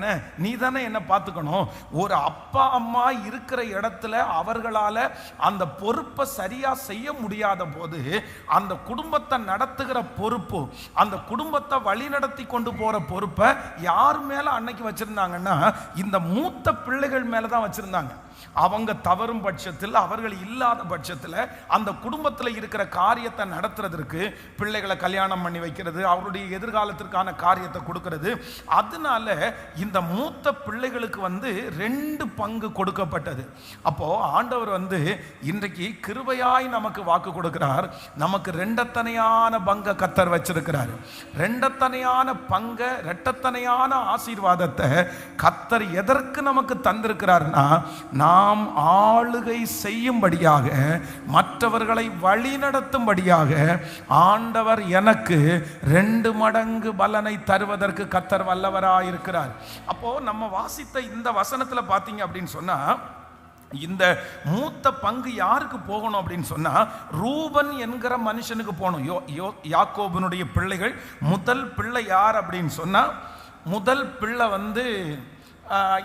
நீ தானே என்ன பார்த்துக்கணும். ஒரு அப்பா அம்மா இருக்கிற இடத்துல அவர்களால அந்த பொறுப்பை சரியா செய்ய முடியாத போது அந்த குடும்பத்தை நடத்துகிற பொறுப்பு, அந்த குடும்பத்தை வழி நடத்தி கொண்டு போற பொறுப்பை யார் மேல அன்னைக்கு வச்சிருந்தாங்கன்னா, இந்த மூத்த பிள்ளைகள் மேல தான் வச்சிருந்தாங்க. அவங்க தவறும் பட்சத்தில், அவர்கள் இல்லாத பட்சத்தில் அந்த குடும்பத்தில் இருக்கிற காரியத்தை நடத்துறதற்கு பிள்ளைகளை கல்யாணம் பண்ணி வைக்கிறது, அவருடைய எதிர்காலத்திற்கான காரியத்தை கொடுக்கிறது. அதனால இந்த மூத்த பிள்ளைகளுக்கு 2 பங்கு கொடுக்கப்பட்டது. அப்போ ஆண்டவர் இன்றைக்கு கிருபையாய் நமக்கு வாக்கு கொடுக்கிறார். நமக்கு 2 பங்கை கர்த்தர் வச்சிருக்கிறார். 2 பங்க, 2 ஆசீர்வாதத்தை கர்த்தர் எதற்கு நமக்கு தந்திருக்கிறார்னா, நாம் ஆளுகை செய்யும்படியாக, மற்றவர்களை வழி நடத்தும்படியாக ஆண்டவர் எனக்கு 2 மடங்கு பலனை தருவதற்கு கர்த்தர் வல்லவராயிருக்கிறார். அப்போ நம்ம வாசித்த இந்த வசனத்துல பாத்தீங்க அப்படின்னு சொன்னா, இந்த மூத்த பங்கு யாருக்கு போகணும் அப்படின்னு சொன்னா, ரூபன் என்கிற மனுஷனுக்கு போகணும். யாக்கோபனுடைய பிள்ளைகள் முதல் பிள்ளை யார் அப்படின்னு சொன்னா, முதல் பிள்ளை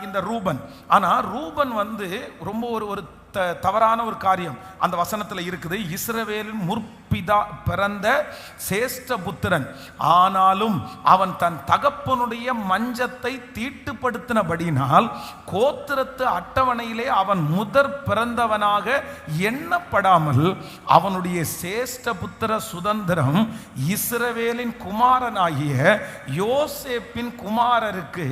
இந்த ரூபன். ஆனா ரூபன் ரொம்ப ஒரு தவறான ஒரு காரியம் அந்த வசனத்தில் இருக்குது. இஸ்ரவேலின் முற்பிதா பிறந்த சேஷ்ட புத்திரன், ஆனாலும் அவன் தன் தகப்பனுடைய மஞ்சத்தை தீட்டுப்படுத்தினபடினால் கோத்திரத்து அட்டவணையிலே அவன் முதற் பிறந்தவனாக எண்ணப்படாமல் அவனுடைய சேஷ்ட புத்திர சுதந்திரம் இஸ்ரவேலின் குமாரனாகிய யோசேப்பின் குமாரருக்கு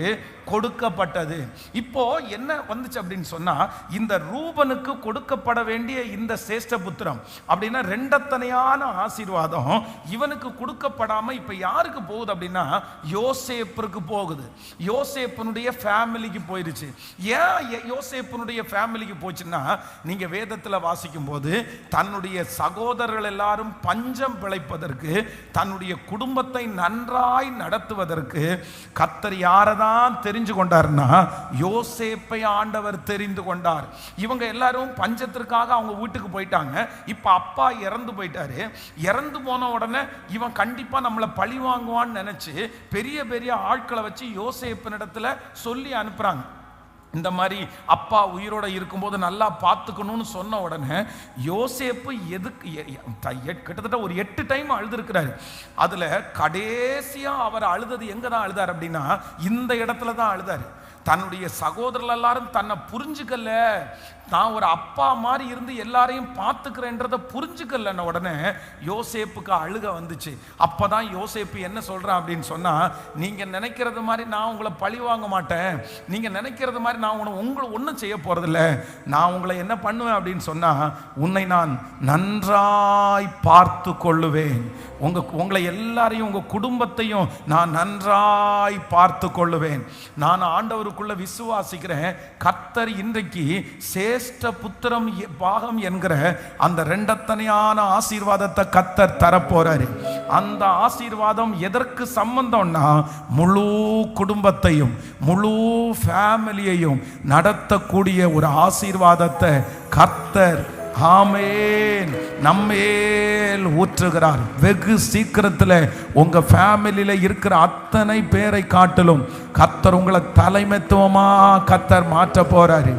கொடுக்கப்பட்டது. இப்போ என்ன வந்துச்சு அப்படின்னு சொன்னா, இந்த ரூபனுக்கு கொடுக்கப்பட வேண்டிய இந்த சேஷ்ட புத்திரம் அப்படின்னா 2 ஆசீர்வாதம் இவனுக்கு கொடுக்கப்படாம இப்ப யாருக்கு போகுது அப்படின்னா, யோசேப்புக்கு போகுது. யோசேப்பனுடைய ஃபேமிலிக்கு போயிருச்சு. ஏன் யோசேப்பனுடைய ஃபேமிலிக்கு போச்சுன்னா, நீங்க வேதத்துல வாசிக்கும் போது தன்னுடைய சகோதரர்கள் எல்லாரும் பஞ்சம் பிழைப்பதற்கு, தன்னுடைய குடும்பத்தை நன்றாய் நடத்துவதற்கு கர்த்தர் யாரதான் தெரிஞ்சு கொண்டார்னா, யோசேப்பை ஆண்டவர் தெரிந்து கொண்டார். இவங்க எல்லாரும் பஞ்சத்திற்காக அவங்க வீட்டுக்கு போயிட்டாங்க. இப்ப அப்பா இறந்து போயிட்டாரு. இறந்து போன உடனே இவன் கண்டிப்பா நம்மளை பழி வாங்குவான்னு நினைச்சு பெரிய பெரிய ஆட்களை வச்சு யோசேப்பினிடத்துல சொல்லி அனுப்புறாங்க. இந்த மாதிரி அப்பா உயிரோட இருக்கும்போது நல்லா பார்த்துக்கணும்னு சொன்ன உடனே யோசேப்பு கிட்டத்தட்ட ஒரு 8 டைம் அழுதுருக்கிறாரு. அதுல கடைசியா அவர் அழுதது எங்க தான் அழுதார் அப்படின்னா, இந்த இடத்துல தான் அழுதாரு. தன்னுடைய சகோதரர்கள் எல்லாரும் தன்னை புரிஞ்சுக்கல, நான் ஒரு அப்பா மாதிரி இருந்து எல்லாரையும் பார்த்துக்கிறேன்றத புரிஞ்சுக்கலன்ன உடனே யோசேப்புக்கு அழுக வந்துச்சு. அப்பதான் யோசேப்பு என்ன சொல்றான் அப்படின்னு சொன்னா, நீங்க நினைக்கிறது மாதிரி நான் உங்களை பழி வாங்க மாட்டேன், நீங்க நினைக்கிறது மாதிரி நான் உங்களை ஒன்றும் செய்ய போறதில்ல, நான் உங்களை என்ன பண்ணுவேன் அப்படின்னு சொன்னா, உன்னை நான் நன்றாய் பார்த்து கொள்ளுவேன், உங்களை எல்லாரையும் உங்க குடும்பத்தையும் நான் நன்றாய் பார்த்து கொள்ளுவேன். நான் ஆண்டவருக்குள்ள விசுவாசிக்கிறேன், கர்த்தர் இன்றைக்கு சேஷ்ட புத்திரம் பாகம் என்கிற அந்த 2 ஆசீர்வாதத்தை கர்த்தர் தரப்போறாரு. அந்த ஆசீர்வாதம் எதற்கு சம்பந்தம்னா, முழு குடும்பத்தையும் முழு ஃபேமிலியையும் நடத்தக்கூடிய ஒரு ஆசீர்வாதத்தை கர்த்தர் ஆமென் நம்மேல் ஊற்றுகிறார். வெகு சீக்கிரத்தில் உங்க ஃபேமிலியில இருக்கிற அத்தனை பேரை காட்டிலும் கர்த்தர் உங்களை தலைமைத்துவமா கர்த்தர் மாற்ற போறாரு.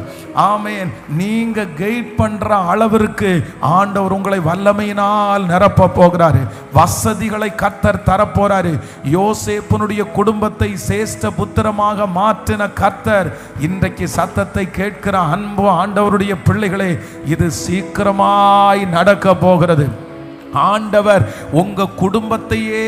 ஆமென். நீங்க கைட் பண்ற அளவிற்கு ஆண்டவர் உங்களை வல்லமையினால் நிரப்ப போகிறாரு. வசதிகளை கர்த்தர் தரப்போறாரு. யோசேப்பினுடைய குடும்பத்தை சேஷ்ட புத்திரமாக மாற்றின கர்த்தர் இன்றைக்கு சத்தத்தை கேட்கிற அன்பு ஆண்டவருடைய பிள்ளைகளே, இது சீக்கிரமாய் நடக்க போகிறது. ஆண்டவர் உங்க குடும்பத்தையே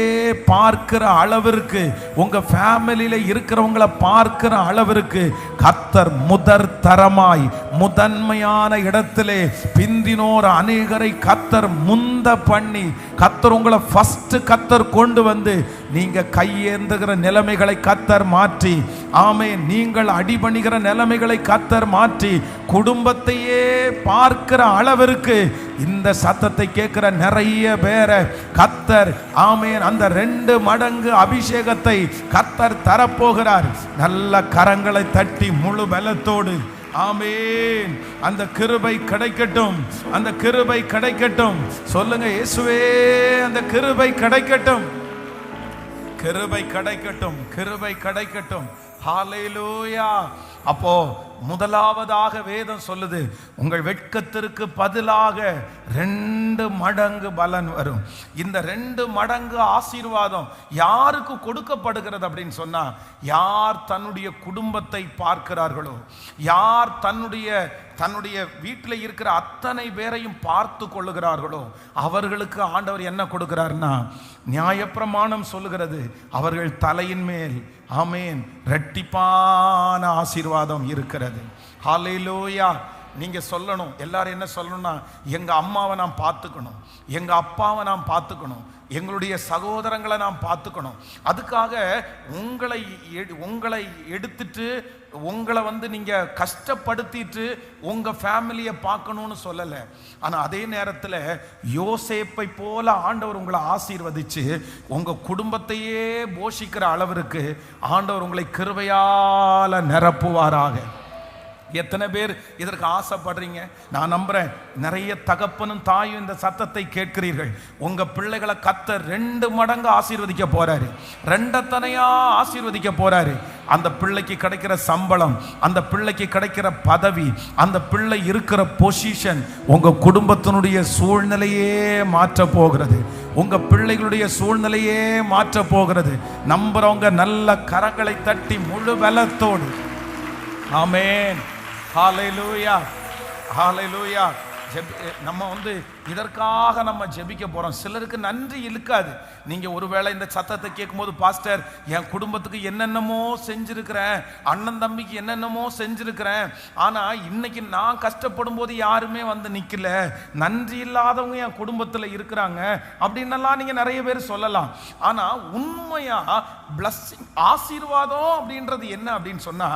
பார்க்கிற அளவிற்கு, உங்க ஃபேமிலியில இருக்கிறவங்களை பார்க்கிற அளவிற்கு கர்த்தர் முதற் தரமாய் முதன்மையான இடத்திலே பிந்தினோர் அநேகரை கர்த்தர் முந்த பண்ணி, கர்த்தர் உங்களை ஃபர்ஸ்ட் கர்த்தர் கொண்டு வந்து நீங்க கையேந்துகிற நிலைமைகளை கர்த்தர் மாற்றி, ஆமென், நீங்கள் அடிபணிகிற நிலைமைகளை கர்த்தர் மாற்றி குடும்பத்தையே பார்க்கிற அளவிற்கு இந்த சத்தத்தை கேட்கிற நிறைய பேரை கர்த்தர் ஆமென் அந்த 2 மடங்கு அபிஷேகத்தை கர்த்தர் தரப்போகிறார். நல்ல கரங்களை தட்டி முழு பலத்தோடு ஆமென் அந்த கிருபை கிடைக்கட்டும், அந்த கிருபை கிடைக்கட்டும். சொல்லுங்க, இயேசுவே அந்த கிருபை கிடைக்கட்டும், கிருபை கிடைக்கட்டும், கிருபை கிடைக்கட்டும். ஹல்லேலூயா. அப்போ முதலாவதாக வேதம் சொல்லுது, உங்கள் வெட்கத்திற்கு பதிலாக 2 மடங்கு பலன் வரும். இந்த 2 மடங்கு ஆசீர்வாதம் யாருக்கு கொடுக்கப்படுகிறது அப்படின்னு சொன்னா, யார் தன்னுடைய குடும்பத்தை பார்க்கிறார்களோ, யார் தன்னுடைய தன்னுடைய வீட்டில் இருக்கிற அத்தனை பேரையும் பார்த்து கொள்ளுகிறார்களோ அவர்களுக்கு ஆண்டவர் என்ன கொடுக்கிறார்னா, நியாயப்பிரமாணம் சொல்லுகிறது அவர்கள் தலையின் மேல் ஆமேன் இரட்டிப்பான ஆசீர்வாதம் இருக்கிறது. ஹல்லேலூயா. நீங்க சொல்லணும், எல்லாரும் என்ன சொல்லணும்னா, எங்க அம்மாவை நான் பார்த்துக்கணும், எங்க அப்பாவை நான் பார்த்துக்கணும், எங்களுடைய சகோதரங்களை நான் பார்த்துக்கணும். அதுக்காக உங்களை எடுத்துட்டு உங்களை நீங்க கஷ்டப்படுத்திட்டு உங்க ஃபேமிலியை பார்க்கணும்னு சொல்லலை. ஆனா அதே நேரத்தில் யோசேப்பை போல ஆண்டவர் உங்களை ஆசீர்வதிச்சு உங்க குடும்பத்தையே போஷிக்கிற அளவிற்கு ஆண்டவர் உங்களை கிருபையால நிரப்புவாராக. எத்தனை பேர் இதற்கு ஆசைப்படுறீங்க? நான் நம்புறேன் நிறைய தகப்பனும் தாயும் இந்த சத்தத்தை கேட்கிறீர்கள். உங்க பிள்ளைகளை கர்த்தர் 2 மடங்கு ஆசீர்வதிக்க போறாரு, 2 ஆசீர்வதிக்க போறாரு. அந்த பிள்ளைக்கு கிடைக்கிற சம்பளம், அந்த பிள்ளைக்கு கிடைக்கிற பதவி, அந்த பிள்ளை இருக்கிற பொசிஷன் உங்க குடும்பத்தினுடைய சூழ்நிலையே மாற்ற போகிறது. உங்க பிள்ளைகளுடைய சூழ்நிலையே மாற்ற போகிறது. நம்புறவங்க நல்ல கரங்களை தட்டி முழு பலத்தோடு ஆமென். ஹல்லேலூயா, ஹல்லேலூயா. நம்ம இதற்காக நம்ம ஜெபிக்க போறோம். சிலருக்கு நன்றி இழுக்காது. நீங்க ஒருவேளை இந்த சத்தத்தை கேட்கும்போது, பாஸ்டர் என் குடும்பத்துக்கு என்னென்னமோ செஞ்சிருக்கிறேன், அண்ணன் தம்பிக்கு என்னென்னமோ செஞ்சிருக்கிறேன், ஆனா இன்னைக்கு நான் கஷ்டப்படும் போது யாருமே நிக்கல, நன்றி இல்லாதவங்க என் குடும்பத்தில் இருக்கிறாங்க அப்படின்னலாம் நீங்க நிறைய பேர் சொல்லலாம். ஆனா உண்மையா பிளஸ்ஸிங் ஆசீர்வாதம் அப்படின்றது என்ன அப்படின்னு சொன்னா,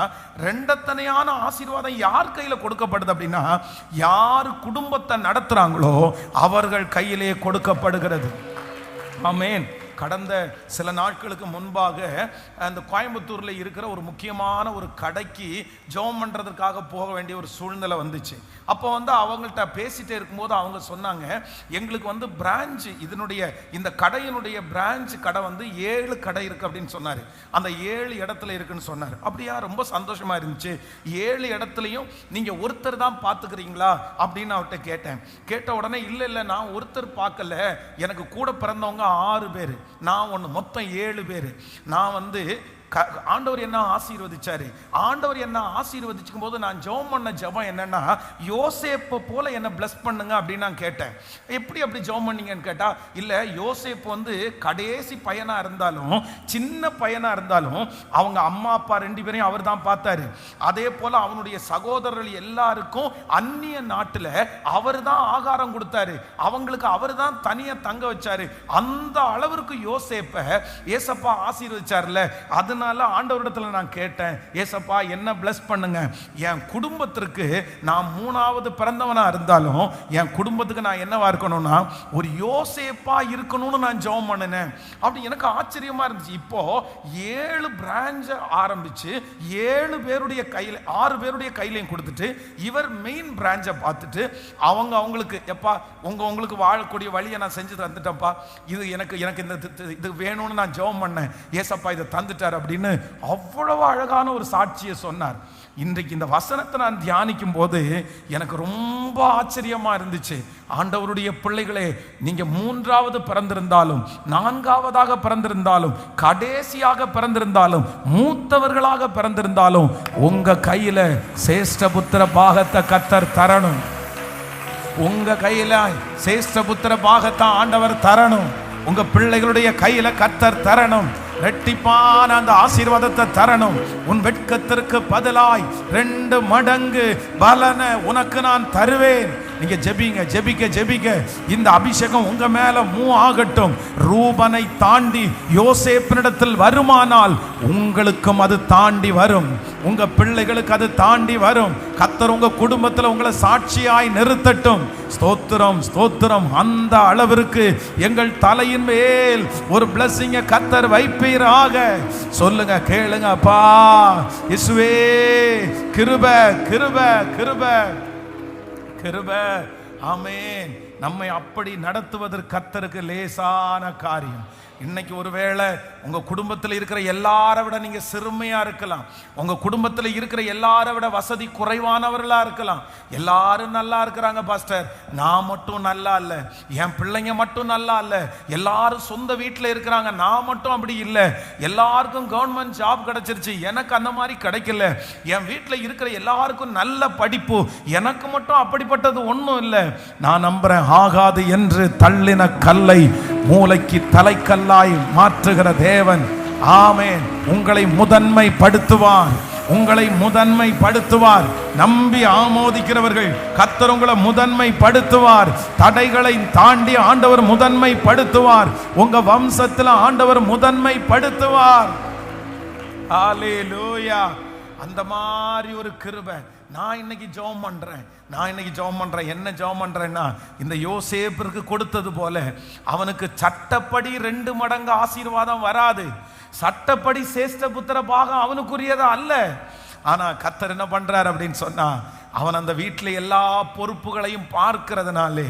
2 ஆசீர்வாதம் யார் கையில கொடுக்கப்படுது அப்படின்னா, யார் குடும்பத்தை நடத்துறாங்களோ அவர்கள் கையிலே கொடுக்கப்படுகிறது. ஆமென். கடந்த சில நாட்களுக்கு முன்பாக அந்த கோயம்புத்தூர்ல இருக்கிற ஒரு முக்கியமான ஒரு கடைக்கு ஜெபம் பண்றதுக்காக போக வேண்டிய ஒரு சூழ்நிலை வந்துச்சு. அப்போ அவங்கள்ட்ட பேசிட்டே இருக்கும்போது அவங்க சொன்னாங்க, எங்களுக்கு பிரான்ச் இந்த கடையினுடைய பிரான்ச் கடை 7 கடை இருக்கு அப்படின்னு சொன்னாரு. அந்த 7 இடத்துல இருக்குன்னு சொன்னாரு. அப்படியா? ரொம்ப சந்தோஷமா இருந்துச்சு. 7 இடத்துலையும் நீங்க ஒருத்தர் தான் பார்த்துக்கிறீங்களா அப்படின்னு அவர்கிட்ட கேட்டேன். கேட்ட உடனே இல்ல நான் ஒருத்தர் பார்க்கல, எனக்கு கூட பிறந்தவங்க 6 பேர், நான் ஒன்று, மொத்தம் 7 பேர். நான் ஆண்டவர் என்ன ஆசீர்வதிச்சாரு. ஆண்டவர் என்ன ஆசீர்வதிச்சுக்கும் போது நான் ஜெபம் பண்ண ஜெபம் என்னன்னா, யோசேப்பு போல என்ன பிளஸ் பண்ணுங்க அப்படின்னு நான் கேட்டேன். எப்படி அப்படி ஜெபம் பண்ணீங்கன்னு கேட்டா, இல்ல யோசேப்பு கடைசி பையனா இருந்தாலும் சின்ன பையனா இருந்தாலும் அவங்க அம்மா அப்பா 2 பேரையும் அவர் தான் பார்த்தாரு. அதே போல அவனுடைய சகோதரர்கள் எல்லாருக்கும் அந்நிய நாட்டுல அவர் தான் ஆகாரம் கொடுத்தாரு, அவங்களுக்கு அவர் தான் தனியா தங்க வச்சாரு. அந்த அளவிற்கு யோசேப்பை ஏசப்பா ஆசீர்வதிச்சார்ல. அதனால ஆண்டவரிடத்துல நான் கேட்டேன், ஏசப்பா என்ன பிளஸ் பண்ணுங்க, என் குடும்பத்திற்கு நான் 3வது பிறந்தவனா இருந்தாலும் என் குடும்பத்துக்கு நான் என்னவா இருக்கணும்னா ஒரு யோசேப்பா இருக்கணும்னு நான் ஜெபம் பண்ணினேன். அப்படி எனக்கு ஆச்சரியமா இருந்துச்சு. இப்போ 7 பிரான்ச் ஆரம்பிச்சு 7 பேருடைய கையில 6 பேருடைய கையிலையும் கொடுத்துட்டு இவர் மெயின் பிரான்ச்சை பார்த்துட்டு அவங்களுக்கு எப்பா உங்களுக்கு வாழக்கூடிய வழியை நான் செஞ்சு தந்துட்டேன்ப்பா, இது எனக்கு இது வேணும்னு நான் ஜெபம் பண்ணேன், ஏசப்பா இதை தந்துட்டார் அப்படின்னு அவ்வளவு அழகான ஒரு சாட்சியை சொன்னார். இன்றைக்கு இந்த வசனத்தை நான் தியானிக்கும் போது எனக்கு ரொம்ப ஆச்சரியமா இருந்துச்சு. ஆண்டவருடைய பிள்ளைகளே, நீங்க 3வது பிறந்திருந்தாலும் 4வதாக பிறந்திருந்தாலும் கடைசியாக பிறந்திருந்தாலும் மூத்தவர்களாக பிறந்திருந்தாலும் உங்க கையில சேஷ்டபுத்திர பாகத்தை கர்த்தர் தரணும். உங்க கையில சேஷ்டபுத்திர பாகத்தை ஆண்டவர் தரணும். உங்க பிள்ளைகளுடைய கையில கர்த்தர் தரணும். ரெட்டிப்பான அந்த ஆசீர்வாதத்தை தரணும். உன் வெட்கத்திற்கு பதிலாய் 2 மடங்கு பலனை உனக்கு நான் தருவேன். நீங்க ஜெபிங்க, ஜெபிக்க இந்த அபிஷேகம் உங்க மேல மூவ் ஆகட்டும். ரூபனை தாண்டி யோசேப்பினிடத்தில் வருமானால் உங்களுக்கும் அது தாண்டி வரும், உங்க பிள்ளைகளுக்கு அது தாண்டி வரும். கர்த்தர் உங்க குடும்பத்தில் உங்களை சாட்சியாய் நிறுத்தட்டும். ஸ்தோத்திரம், ஸ்தோத்திரம். அந்த அளவிற்கு எங்கள் தலையின் மேல் ஒரு பிளஸிங்க கர்த்தர் வைப்பீராக. சொல்லுங்க, கேளுங்க. அப்பா இயேசுவே, கிருபை கிருபை கிருபை கிருபை. ஆமென். நம்மை அப்படி நடத்துவதற்கு கர்த்தருக்கு லேசான காரியம். இன்னைக்கு ஒருவேளை உங்க குடும்பத்தில் இருக்கிற எல்லாரை விட நீங்க சிறுமையா இருக்கலாம், உங்க குடும்பத்தில் இருக்கிற எல்லாரை விட வசதி குறைவானவர்களா இருக்கலாம். எல்லாரும் நல்லா இருக்கிறாங்க பாஸ்டர், நான் மட்டும் நல்லா இல்ல, என் பிள்ளைங்க மட்டும் நல்லா இல்ல, எல்லாரும் சொந்த வீட்டில் இருக்கிறாங்க, நான் மட்டும் அப்படி இல்லை, எல்லாருக்கும் கவர்மெண்ட் ஜாப் கிடைச்சிருச்சு, எனக்கு அந்த மாதிரி கிடைக்கல, என் வீட்டில் இருக்கிற எல்லாருக்கும் நல்ல படிப்பு, எனக்கு மட்டும் அப்படிப்பட்டது ஒன்றும் இல்லை. நான் நம்புறேன், ஆகாது என்று தள்ளின கல்லை மூளைக்கு தலைக்கல்லாய் மாற்றுகிற தேவன், ஆமென், உங்களை முதன்மைப்படுத்துவார், உங்களை முதன்மைப்படுத்துவார். நம்பி ஆமோதிக்கிறவர்கள் கர்த்தர் உங்களை முதன்மைப்படுத்துவார். தடைகளை தாண்டி ஆண்டவர் முதன்மைப்படுத்துவார். உங்க வம்சத்தில் ஆண்டவர் முதன்மைப்படுத்துவார். ஹல்லேலூயா. அந்த மாதிரி ஒரு கிருபை நான் இன்னைக்கு ஜெபம் பண்றேன். என்ன ஜெபம் பண்றேன்னா, இந்த யோசேப்பிற்கு கொடுத்தது போல அவனுக்கு சட்டப்படி 2 மடங்கு ஆசீர்வாதம் வராது, சட்டப்படி சேஷ்ட புத்திர பாகம் அவனுக்குரியதா அல்ல. ஆனா கர்த்தர் என்ன பண்றார் அப்படின்னு சொன்னா, அவன் அந்த வீட்டில் எல்லா பொறுப்புகளையும் பார்க்கிறதுனாலே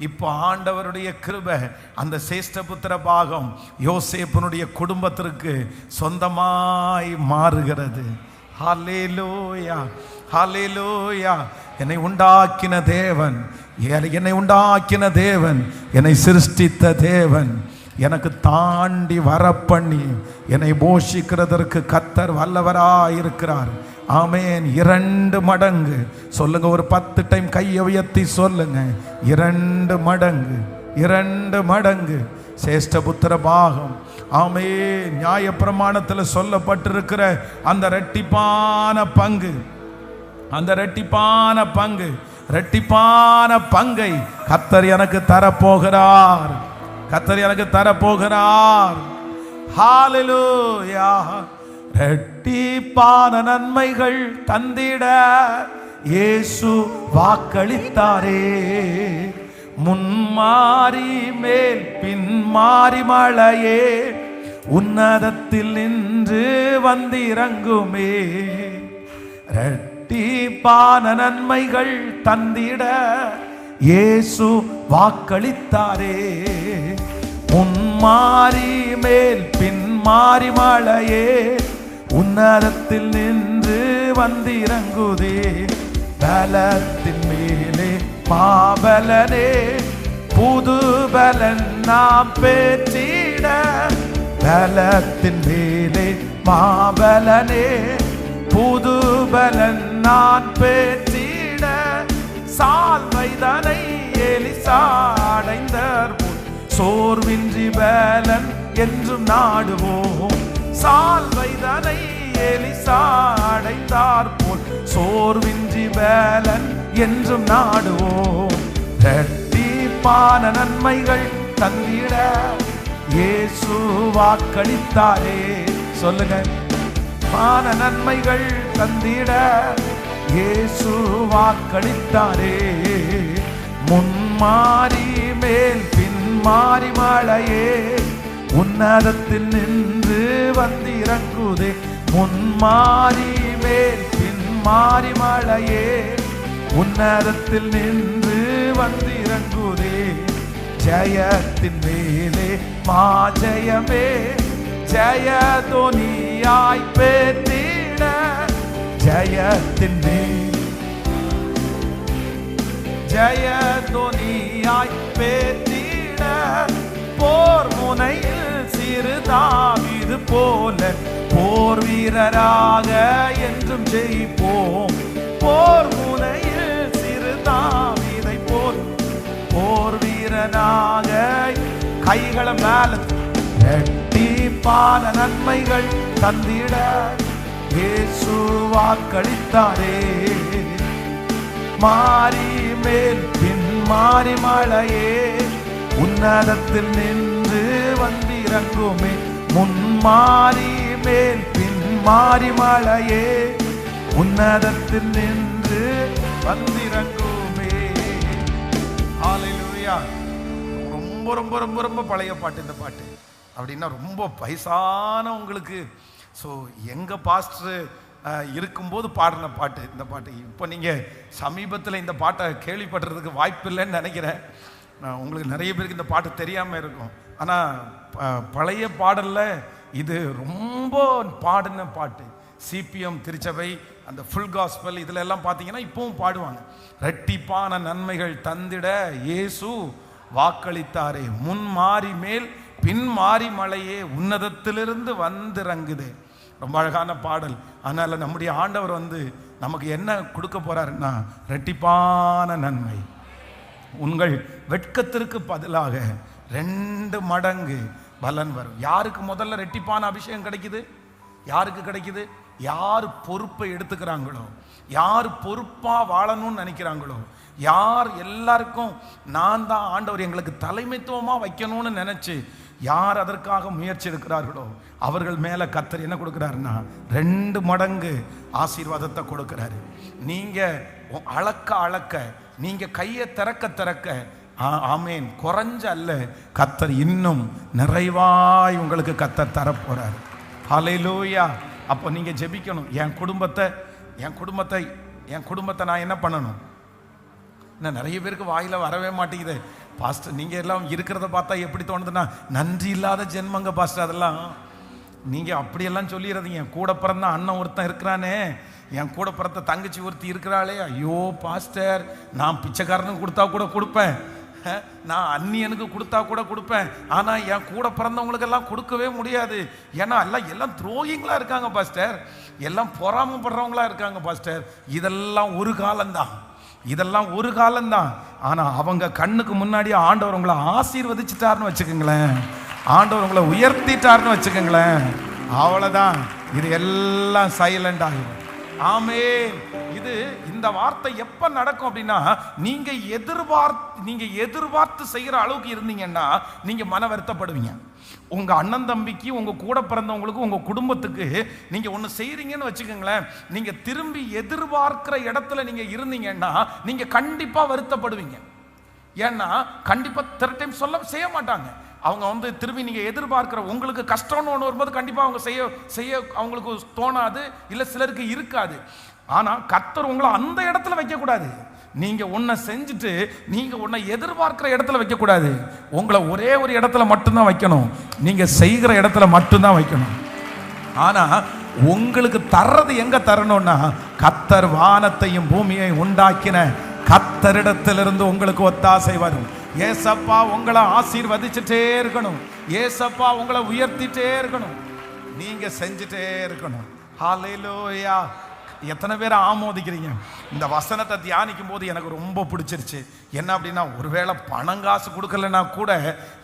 இப்போ ஆண்டவருடைய கிருபை அந்த சேஷ்ட புத்திர பாகம் யோசேப்பினுடைய குடும்பத்திற்கு சொந்தமாய் மாறுகிறது. ஹல்லேலூயா, ஹல்லேலூயா. என்னை உண்டாக்கின தேவன், என்னை சிருஷ்டித்த தேவன், எனக்கு தாண்டி வரப்பண்ணி என்னை போஷிக்கிறதற்கு கர்த்தர் வல்லவராயிருக்கிறார். ஆமென். 2 மடங்கு சொல்லுங்க, ஒரு 10 டைம் கையை உயர்த்தி சொல்லுங்க, 2 மடங்கு, 2 மடங்கு சேஷ்ட புத்திர பாகம். ஆமென். நியாயப்பிரமாணத்தில் சொல்லப்பட்டிருக்கிற அந்த இரட்டிப்பான பங்கு, அந்த இரட்டிப்பான பங்கை கர்த்தர் எனக்கு தரப்போகிறார், கர்த்தர் எனக்கு தரப்போகிறார். ஹல்லேலூயா. இரட்டிப்பான நன்மைகள் தந்திட இயேசு வாக்களித்தாரே, முன்மாறி மேல் பின்மாறி மழையே உன்னதத்தில் நின்று வந்திறங்குமே. இரட்டிப்பான நன்மைகள் தந்திட இயேசு வாக்களித்தாரே, முன்மாறி மேல் பின்மாறி மழையே உன்னதத்தில் நின்று வந்திறங்குதே. பலத்தின் மேலே மாபலனே புது பலன் நாம் பெற்றிட, பலத்தின் மேலே மாபலனே புது பலன் நான் பெற்றிட, சால்வைதனை எலிசா அடைந்தார் போல் சோர்வின்றி பலன் என்றும் நாடுவோம். சால்வைதனை எலிசா அடைந்தார் போல் சோர்வின்றி பலன் என்றும் நாடுவோம். இரட்டிப்பான நன்மைகள் தந்திட இயேசு வாக்களித்தாரே. சொல்லுங்க, மான நன்மைகள் தந்திட இயேசு வாக்களித்தாரே, முன்மாறி மேல் பின்மாறி மழையே உன்னதத்தில் நின்று வந்திறங்குதே. முன்மாறி மேல் பின்மாறி மழையே உன்னதத்தில் நின்று வந்திறங்குதே. ஜெயத்தின் மேலே மாஜயமே ஜெயதொனியாய் பெற்றிட, ஜெயத்தின் மேல் ஜெயதொனியாய் பெற்றிட, போர் முனையில் சிறு தாவீது போல போர் வீரராக என்றும் ஜெயிப்போம். போர் முனையில் சிறு தாவீதை போல் போர் வீரனாக கைகளை மேல. இரட்டிப்பான நன்மைகள் தந்திட இயேசு வாக்களித்தாரே, மாறி மேல் பின் மாறி மழையே உன்னதத்தில் நின்று வந்திறங்குமே. முன்மாறி மேல் பின் மாறி மழையே உன்னதத்தில் நின்று வந்திறங்குமே. ஹல்லேலூயா. ரொம்ப ரொம்ப ரொம்ப ரொம்ப பழைய பாட்டு இந்த பாட்டு. அப்படின்னா ரொம்ப வயசானவங்களுக்கு, ஸோ எங்கள் பாஸ்டர் இருக்கும்போது பாடின பாட்டு இந்த பாட்டு. இப்போ நீங்கள் சமீபத்தில் இந்த பாட்டை கேள்விப்படுறதுக்கு வாய்ப்பு இல்லைன்னு நினைக்கிறேன். உங்களுக்கு நிறைய பேருக்கு இந்த பாட்டு தெரியாமல் இருக்கும். ஆனால் பழைய பாடல்ல இது ரொம்ப பாடின பாட்டு. சிபிஎம் திருச்சபை அந்த ஃபுல் காஸ்பல் இதில் எல்லாம் பார்த்தீங்கன்னா இப்பவும் பாடுவாங்க. ரெட்டிப்பான நன்மைகள் தந்திட இயேசு வாக்களித்தாரே, முன் மாறி மேல் பின் மாறி மழையே உன்னதத்திலிருந்து வந்திறங்குதே. ரொம்ப அழகான பாடல். அதனால நம்முடைய ஆண்டவர் நமக்கு என்ன கொடுக்க போறாருன்னா, ரெட்டிப்பான நன்மை. உங்கள் வெட்கத்திற்கு பதிலாக 2 மடங்கு பலன் வரும். யாருக்கு முதல்ல ரெட்டிப்பான அபிஷேகம் கிடைக்குது? யாருக்கு கிடைக்குது? யார் பொறுப்பை எடுத்துக்கிறாங்களோ, யார் பொறுப்பா வாழணும்னு நினைக்கிறாங்களோ, யார் எல்லாருக்கும் நான் தான் ஆண்டவர் எங்களுக்கு தலைமைத்துவமா வைக்கணும்னு நினைச்சு யார் அதற்காக முயற்சி எடுக்கிறார்களோ அவர்கள் மேல கர்த்தர் என்ன கொடுக்கிறாருன்னா 2 மடங்கு ஆசீர்வாதத்தை கொடுக்கிறாரு. நீங்க அளக்க அளக்க, நீங்க கையை திறக்க திறக்க, ஆமேன், குறைஞ்ச அல்ல, கர்த்தர் இன்னும் நிறைவாய் உங்களுக்கு கர்த்தர் தரப்போறாரு. ஹல்லேலூயா. அப்போ நீங்க ஜெபிக்கணும், என் குடும்பத்தை நான் என்ன பண்ணணும்? நிறைய பேருக்கு வாயில வரவே மாட்டேங்குது. பாஸ்டர் நீங்க எல்லாம் இருக்கிறத பார்த்தா எப்படி தோணுதுன்னா, நன்றி இல்லாத ஜென்மங்க பாஸ்டர். அதெல்லாம் நீங்க அப்படியெல்லாம் சொல்லிடுறீங்க. கூட பிறந்த அண்ணன் ஒருத்தன் இருக்கிறானே, என் கூட பிறந்த தங்கச்சி ஒருத்தி இருக்கிறாளே, ஐயோ பாஸ்டர் நான் பிச்சைக்காரனுக்கு கொடுத்தா கூட கொடுப்பேன், நான் அந்நியனுக்கு கொடுத்தா கூட கொடுப்பேன், ஆனா என் கூட பிறந்தவங்களுக்கெல்லாம் கொடுக்கவே முடியாது. ஏன்னா எல்லாம் துரோகிங்களா இருக்காங்க பாஸ்டர், எல்லாம் பொறாமப்படுறவங்களா இருக்காங்க பாஸ்டர். இதெல்லாம் ஒரு காலம்தான். ஆனா அவங்க கண்ணுக்கு முன்னாடி ஆண்டவர் உங்களை ஆசீர்வதிச்சுட்டாருன்னு வச்சுக்கோங்களேன், ஆண்டவர் உங்களை உயர்த்திட்டாருன்னு வச்சுக்கோங்களேன், அவ்வளவுதான். இது எல்லாம் சைலண்ட் ஆகும். ஆமென். இந்த வார்த்தை எப்ப நடக்கும் அப்படின்னா, நீங்க எதிர்பார்த்து செய்யற அளவுக்கு இருந்தீங்கன்னா நீங்க மன வருத்தப்படுவீங்க. உங்க அண்ணன் தம்பிக்கு, உங்க கூட பிறந்தவங்களுக்கு, உங்க குடும்பத்துக்கு நீங்க ஒண்ணு செய்யறீங்கன்னு வச்சுக்கோங்களேன், நீங்க திரும்பி எதிர்பார்க்கிற இடத்துல நீங்க இருந்தீங்கன்னா நீங்க கண்டிப்பா வருத்தப்படுவீங்க. ஏன்னா கண்டிப்பா டைம் செய்ய மாட்டாங்க அவங்க. திரும்பி நீங்க எதிர்பார்க்கிற, உங்களுக்கு கஷ்டம்னு ஒன்று வரும்போது கண்டிப்பா அவங்க செய்ய அவங்களுக்கு தோணாது, இல்ல சிலருக்கு இருக்காது. ஆனா கர்த்தர் உங்களை அந்த இடத்துல வைக்க கூடாது. நீங்க ஒன்ன செஞ்சுட்டு நீங்க ஒன்ன எதிர்பார்க்கிற இடத்துல வைக்க கூடாது. உங்களை ஒரே ஒரு இடத்துல மட்டும்தான் வைக்கணும், நீங்க செய்கிற இடத்துல மட்டும்தான் வைக்கணும். ஆனா உங்களுக்கு தர்றது எங்க தரணும்னா, கர்த்தர் வானத்தையும் பூமியை உண்டாக்கின கர்த்தரிடத்திலிருந்து உங்களுக்கு ஒத்தாசை வரும். ஏசப்பா உங்களை ஆசீர்வதிச்சுட்டே இருக்கணும், ஏசப்பா உங்களை உயர்த்திட்டே இருக்கணும், நீங்க செஞ்சுட்டே இருக்கணும். ஹல்லேலூயா. எத்தனை பேர் ஆமோதிக்கிறீங்க? இந்த வசனத்தை தியானிக்கும் போது எனக்கு ரொம்ப பிடிச்சிருச்சு. என்ன அப்படின்னா, ஒருவேளை பணங்காசு கொடுக்கலன்னா கூட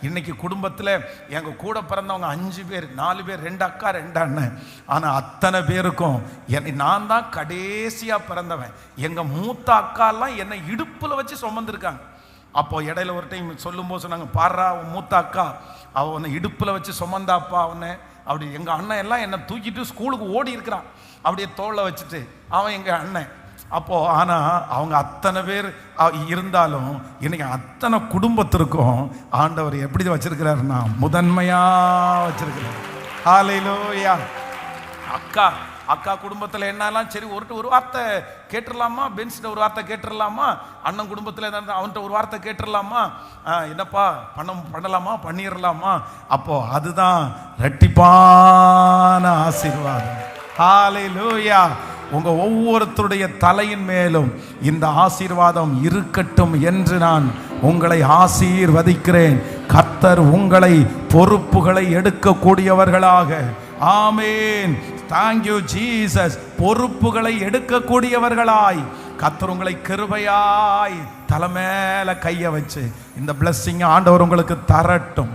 இன்னைக்கு குடும்பத்தில் எங்கள் கூட பிறந்தவங்க 5 பேர், 4 பேர், 2 அக்கா 2 அண்ணன். ஆனால் அத்தனை பேருக்கும் நான் தான் கடைசியாக பிறந்தவன். எங்கள் மூத்த அக்காலாம் என்னை இடுப்பில் வச்சு சுமந்துருக்காங்க. அப்போ இடையில ஒரு டைம் சொல்லும்போது சொன்னாங்க, பாரா உன் மூத்த அக்கா அவ உன்னை இடுப்பில் வச்சு சுமந்தாப்பா அவனை அப்படி. எங்கள் அண்ணன் எல்லாம் என்னை தூக்கிட்டு ஸ்கூலுக்கு ஓடி இருக்கிறான், அப்படியே தோளில் வச்சுட்டு அவன் எங்கள் அண்ணன். அப்போ ஆனால் அவங்க அத்தனை பேர் இருந்தாலும் இன்னைக்கு அத்தனை குடும்பத்திற்கும் ஆண்டவர் எப்படி வச்சிருக்கிறாருன்னா முதன்மையா வச்சிருக்கிறார். ஹல்லேலூயா. அக்கா குடும்பத்தில் என்னெல்லாம் சரி, ஒரு வார்த்தை கேட்டுடலாமா, பென்ஸ்ட ஒரு வார்த்தை கேட்டுடலாமா, அண்ணன் குடும்பத்தில் அவன்கிட்ட ஒரு வார்த்தை கேட்டுடலாமா, என்னப்பா பண்ணலாமா, பண்ணிடலாமா. அப்போ அதுதான் ரெட்டிப்பான ஆசீர்வாதம். ஹல்லேலூயா. உங்க ஒவ்வொருத்தருடைய தலையின் மேலும் இந்த ஆசீர்வாதம் இருக்கட்டும் என்று நான் உங்களை ஆசீர்வதிக்கிறேன். கர்த்தர் உங்களை பொறுப்புகளை எடுக்கக்கூடியவர்களாக, ஆமென், தேங்க்யூ ஜீசஸ், பொறுப்புகளை எடுக்கக்கூடியவர்களாய் கர்த்தர் உங்களை கிருபையாய் தலைமையில கைய வச்சு இந்த பிளஸ்ஸிங் ஆண்டவர் உங்களுக்கு தரட்டும்.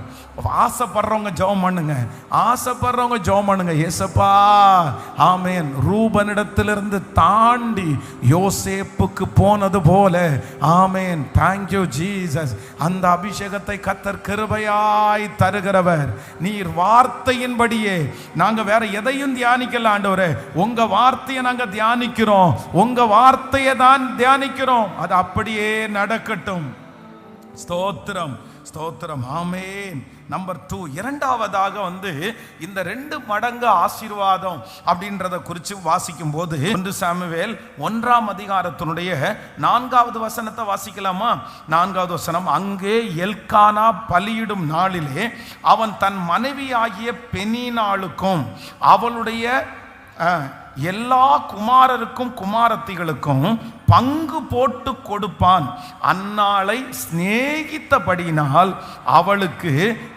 ஆசைப்படுறவங்க ஜெபம் பண்ணுங்க, ஆசைப்படுறவங்க ஜெபம் பண்ணுங்க. ஏசப்பா, ஆமென், ரூபனிடத்திலிருந்து தாண்டி யோசேப்புக்கு போனது போல, ஆமென், தேங்க்யூ ஜீசஸ், அந்த அபிஷேகத்தை கர்த்தர் கிருபையாய் தருகிறவர். நீர் வார்த்தையின்படியே, நாங்க வேற எதையும் தியானிக்கல ஆண்டவரே, உங்க வார்த்தையை நாங்க தியானிக்கிறோம், உங்க வார்த்தையை தான் தியானிக்கிறோம். அது அப்படியே நடக்கட்டும். ஸ்தோத்திரம், ஸ்தோத்திரம், ஆமென். நம்பர் 2, இரண்டாவதாக இந்த 2 மடங்கு ஆசீர்வாதம் அப்படின்றத குறித்து வாசிக்கும் போது 1 சாமுவேல் 1ஆம் அதிகாரத்தினுடைய 4வது வசனத்தை வாசிக்கலாமா? 4வது வசனம், அங்கே எல்கானா பலியிடும் நாளிலே அவன் தன் மனைவி ஆகிய பெனினாளுக்கும் அவளுடைய எல்லா குமாரருக்கும் குமாரத்திகளுக்கும் பங்கு போட்டு கொடுப்பான். அன்னாளை சிநேகித்தபடியினால் அவளுக்கு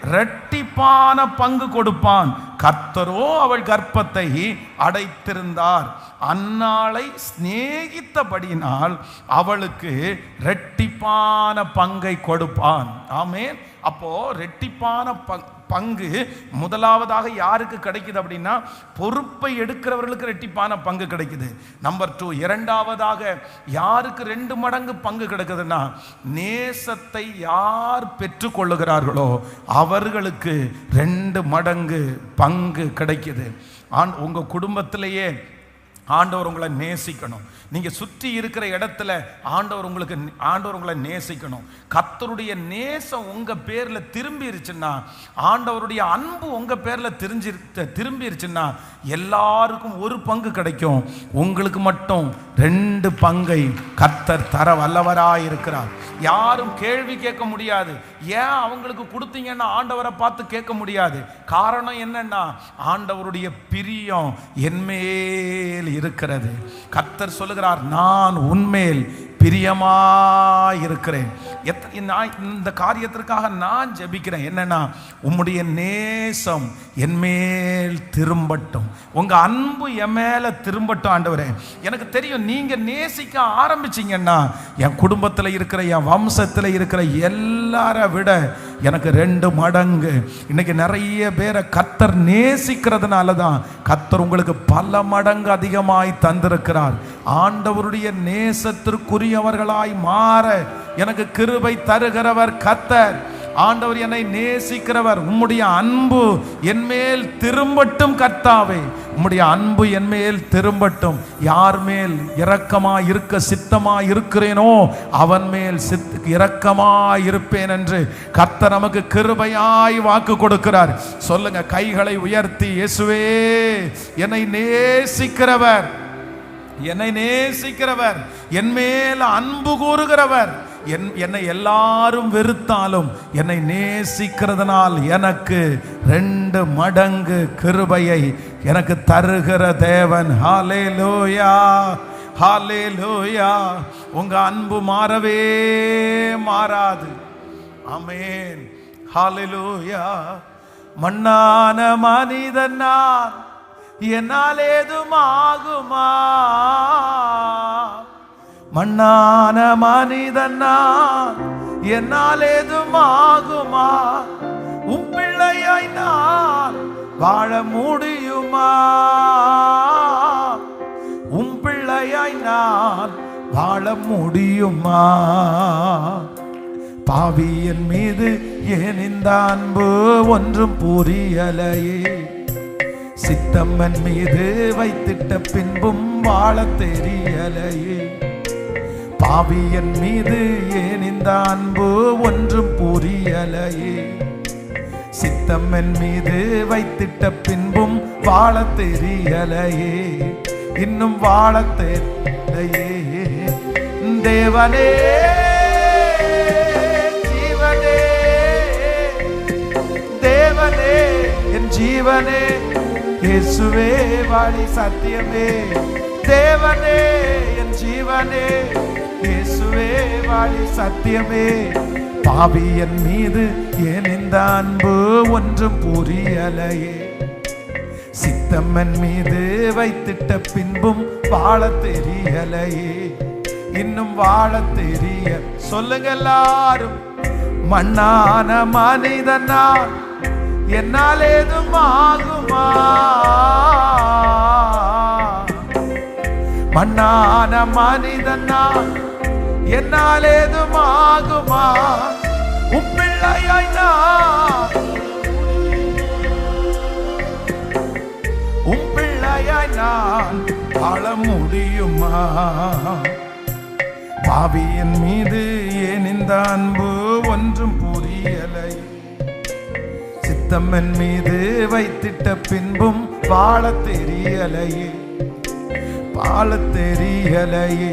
இரட்டிப்பான பங்கு கொடுப்பான். கர்த்தரோ அவள் கர்ப்பத்தை அடைத்திருந்தார். அன்னாளை சிநேகித்தபடியினால் அவளுக்கு இரட்டிப்பான பங்கை கொடுப்பான். ஆமென். அப்போ இரட்டிப்பான பங்கு முதலாவதாக யாருக்கு கிடைக்குது அப்படின்னா, பொறுப்பை எடுக்கிறவர்களுக்கு இரட்டிப்பான பங்கு கிடைக்குது. நம்பர் 2, இரண்டாவதாக யாருக்கு 2 மடங்கு பங்கு கிடைக்குதுன்னா, நேசத்தை யார் பெற்றுக்கொள்ளுகிறார்களோ அவர்களுக்கு 2 மடங்கு பங்கு கிடைக்குது. உங்க குடும்பத்திலேயே ஆண்டவர் உங்களை நேசிக்கணும். நீங்க சுற்றி இருக்கிற இடத்துல ஆண்டவர் உங்களை நேசிக்கணும். கர்த்தருடைய நேசம் உங்க பேர்ல திரும்பிருச்சுன்னா, ஆண்டவருடைய அன்பு உங்க பேர்ல திரும்பிருச்சுன்னா எல்லாருக்கும் 1 பங்கு கிடைக்கும். உங்களுக்கு மட்டும் 2 பங்கை கர்த்தர் தர வல்லவராய் இருக்கிறார். யாரும் கேள்வி கேட்க முடியாது. ஏன் அவங்களுக்கு கொடுத்தீங்கன்னா ஆண்டவரை பார்த்து கேட்க முடியாது. காரணம் என்னன்னா, ஆண்டவருடைய பிரியம் என்மேல் இருக்கிறது. கர்த்தர் சொல்லுகிறார், நான் உன்மேல் பிரியமாயிருக்கிறேன். இந்த காரியத்திற்காக நான் ஜெபிக்கிறேன். என்னன்னா, உம்முடைய நேசம் என்மேல் திரும்பட்டும், உங்க அன்பு என் மேல திரும்பட்டும். ஆண்டவரே, எனக்கு தெரியும் நீங்க நேசிக்க ஆரம்பிச்சீங்கன்னா என் குடும்பத்தில் இருக்கிற, என் வம்சத்தில் இருக்கிற எல்லாரை விட எனக்கு 2 மடங்கு. இன்னைக்கு நிறைய பேரை கர்த்தர் நேசிக்கிறதுனால தான் கர்த்தர் உங்களுக்கு பல மடங்கு அதிகமாய் தந்திருக்கிறார். ஆண்டவருடைய நேசத்திற்குரியவர்களாய் மாற எனக்கு கிருபை தருகிறவர் கர்த்தர். ஆண்டவர் என்னை நேசிக்கிறவர். உம்முடைய அன்பு என்மேல் திரும்பட்டும் கர்த்தாவே, உம்முடைய அன்பு என்மேல் திரும்பட்டும். யார் மேல் இரக்கமா இருக்க சித்தமா இருக்கிறேனோ அவன் மேல் இரக்கமா இருப்பேன் என்று கர்த்தர் நமக்கு கிருபையாய் வாக்கு கொடுக்கிறார். சொல்லுங்க, கைகளை உயர்த்தி, இயேசுவே என்னை நேசிக்கிறவர், என்னை நேசிக்கிறவர், என் மேல் அன்பு கூறுகிறவர், என்னை எல்லாரும் வெறுத்தாலும் என்னை நேசிக்கிறதுனால் எனக்கு 2 மடங்கு கிருபையை எனக்கு தருகிற தேவன். ஹல்லேலூயா, ஹல்லேலூயா. உங்க அன்பு மாறவே மாறாது. ஆமென், ஹல்லேலூயா. மண்ணான மனிதன் நான், என்னால் ஏதும் ஆகுமா? மண்ணான மனிதன் நான், என்னால் ஏதும் ஆகுமா? உம் பிள்ளையாய் நான் வாழ முடியுமா? உம் பிள்ளையாய் நான் வாழ முடியுமா? பாவியின் மீது ஏன் இந்த அன்பு ஒன்றும் புரியலையே. சித்தம்மன் மீது வைத்திட்ட பின்பும் வாழ தெரியலையே. பாவியன் மீது ஏன் இந்த அன்பு ஒன்றும் புரியலையே. சித்தம்மன் மீது வைத்திட்ட பின்பும் வாழ தெரியலையே. இன்னும் வாழ தெரியலையே. தேவனே ஜீவனே, தேவனே என் ஜீவனே, இயேசுவே வழி சத்தியமே. தேவனே என் ஜீவனே, இயேசுவே வழி சத்தியமே. பாவியன் மீது ஏன் இந்த அன்பு ஒன்றும் புரியலையே. சித்தம்மன் மீது வைத்திட்ட பின்பும் வாழ தெரியலையே. இன்னும் வாழ தெரிய. சொல்லுங்க எல்லாரும், மண்ணான மனிதன் நான், என்னால் ஏதும் ஆகுமா? மண்ணான மனிதன் நான், என்னால் ஏதும் ஆகுமா? உம் பிள்ளையாய் நான், உம் பிள்ளையாய் நான் வாழ முடியுமா? பாவியின் மீது ஏன் இந்த அன்பு ஒன்றும் புரியலை. சித்தம் என் மீது வைத்திட்ட பின்பும் வாழ தெரியலையே, வாழ தெரியலையே.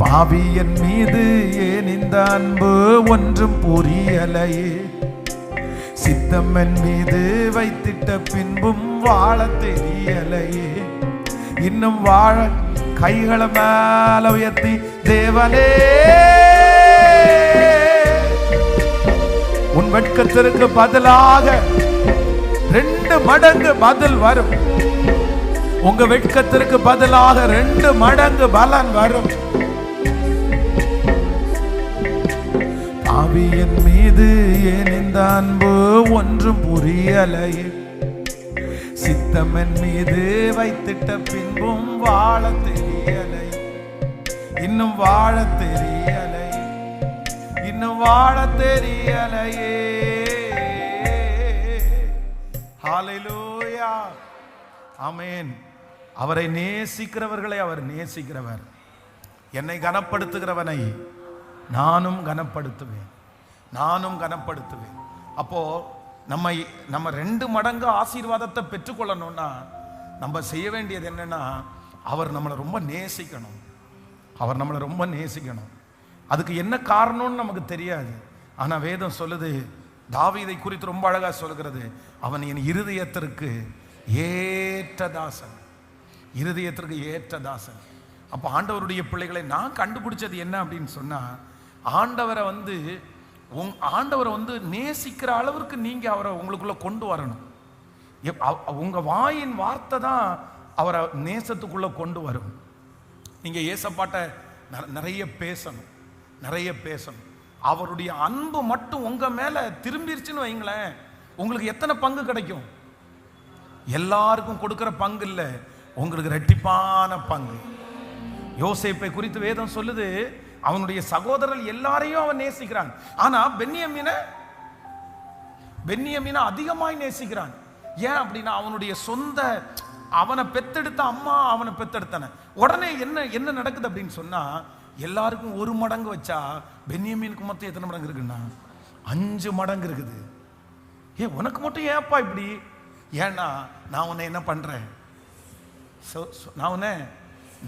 பாவியின் மீது ஏன் இந்த அன்பு ஒன்றும் புரியலையே. சித்தம் என் மீது வைத்திட்ட பின்பும் வாழ தெரியலையே. இன்னும் வாழ கைகளை மேல உயர்த்தி தேவனே உன் வெட்கத்திற்கு பதிலாக 2 மடங்கு பதில் வரும். உங்க வெட்கத்திற்கு பதிலாக 2 மடங்கு பலன் வரும். பாவியின் மீது ஏன் இந்த அன்பு ஒன்றும் புரியலையே. சித்தம் என் மீது வைத்திட்ட பின்பும் வாழ தெரியலை. இன்னும் வாழ தெரியலை, இன்னும் வாழ தெரியலையே. ஹல்லேலூயா, ஆமென். அவரை நேசிக்கிறவர்களை அவர் நேசிக்கிறவர். என்னை கனப்படுத்துகிறவனை நானும் கனப்படுத்துவேன், நானும் கனப்படுத்துவேன். அப்போ நம்ம 2 மடங்கு ஆசீர்வாதத்தை பெற்றுக்கொள்ளணும்னா நம்ம செய்ய வேண்டியது என்னன்னா, அவர் நம்மளை ரொம்ப நேசிக்கணும். அவர் நம்மளை ரொம்ப நேசிக்கணும். அதுக்கு என்ன காரணம்னு நமக்கு தெரியாது. ஆனா வேதம் சொல்லுது, தாவீதை குறித்து ரொம்ப அழகா சொல்லுகிறது, அவன் என் இருதயத்திற்கு ஏற்ற தாசன், இருதயத்திற்கு ஏற்ற தாசன். அப்போ ஆண்டவருடைய பிள்ளைகளை நான் கண்டுபிடிச்சது என்ன அப்படின்னு சொன்னா, ஆண்டவரை நேசிக்கிற அளவிற்கு நீங்க அவரை உங்களுக்குள்ள கொண்டு வரணும். உங்க வாயின் வார்த்தை தான் அவரை நேசத்துக்குள்ள கொண்டு வரும். நீங்க ஏசப்பாட்ட நிறைய பேசணும், நிறைய பேசணும். அவருடைய அன்பு மட்டும் உங்க மேல திரும்பிருச்சுன்னு வைங்களேன், உங்களுக்கு எத்தனை பங்கு கிடைக்கும்? எல்லாருக்கும் கொடுக்கிற பங்கு இல்லை, உங்களுக்கு இரட்டிப்பான பங்கு. யோசேப்பை குறித்து வேதம் சொல்லுது, அவனுடைய சகோதரர்கள் எல்லாரையும் அவன் நேசிக்கிறான். ஆனா பென்யமீனை அதிகமாய் நேசிக்கிறான். ஏன் அப்படின்னா அவனுடைய சொந்த, அவனை பெத்தெடுத்த அம்மா அவனை பெத்தெடுத்தான. உடனே என்ன நடக்குது அப்படின்னு சொன்னா, எல்லாருக்கும் 1 மடங்கு வச்சா பென்யமீனுக்கு மொத்தம் எத்தனை மடங்கு இருக்குன்னா 5 மடங்கு இருக்குது. உனக்கு மட்டும் ஏப்பா இப்படி? ஏன்னா நான் உன்னை என்ன பண்றேன், நான் உன்னை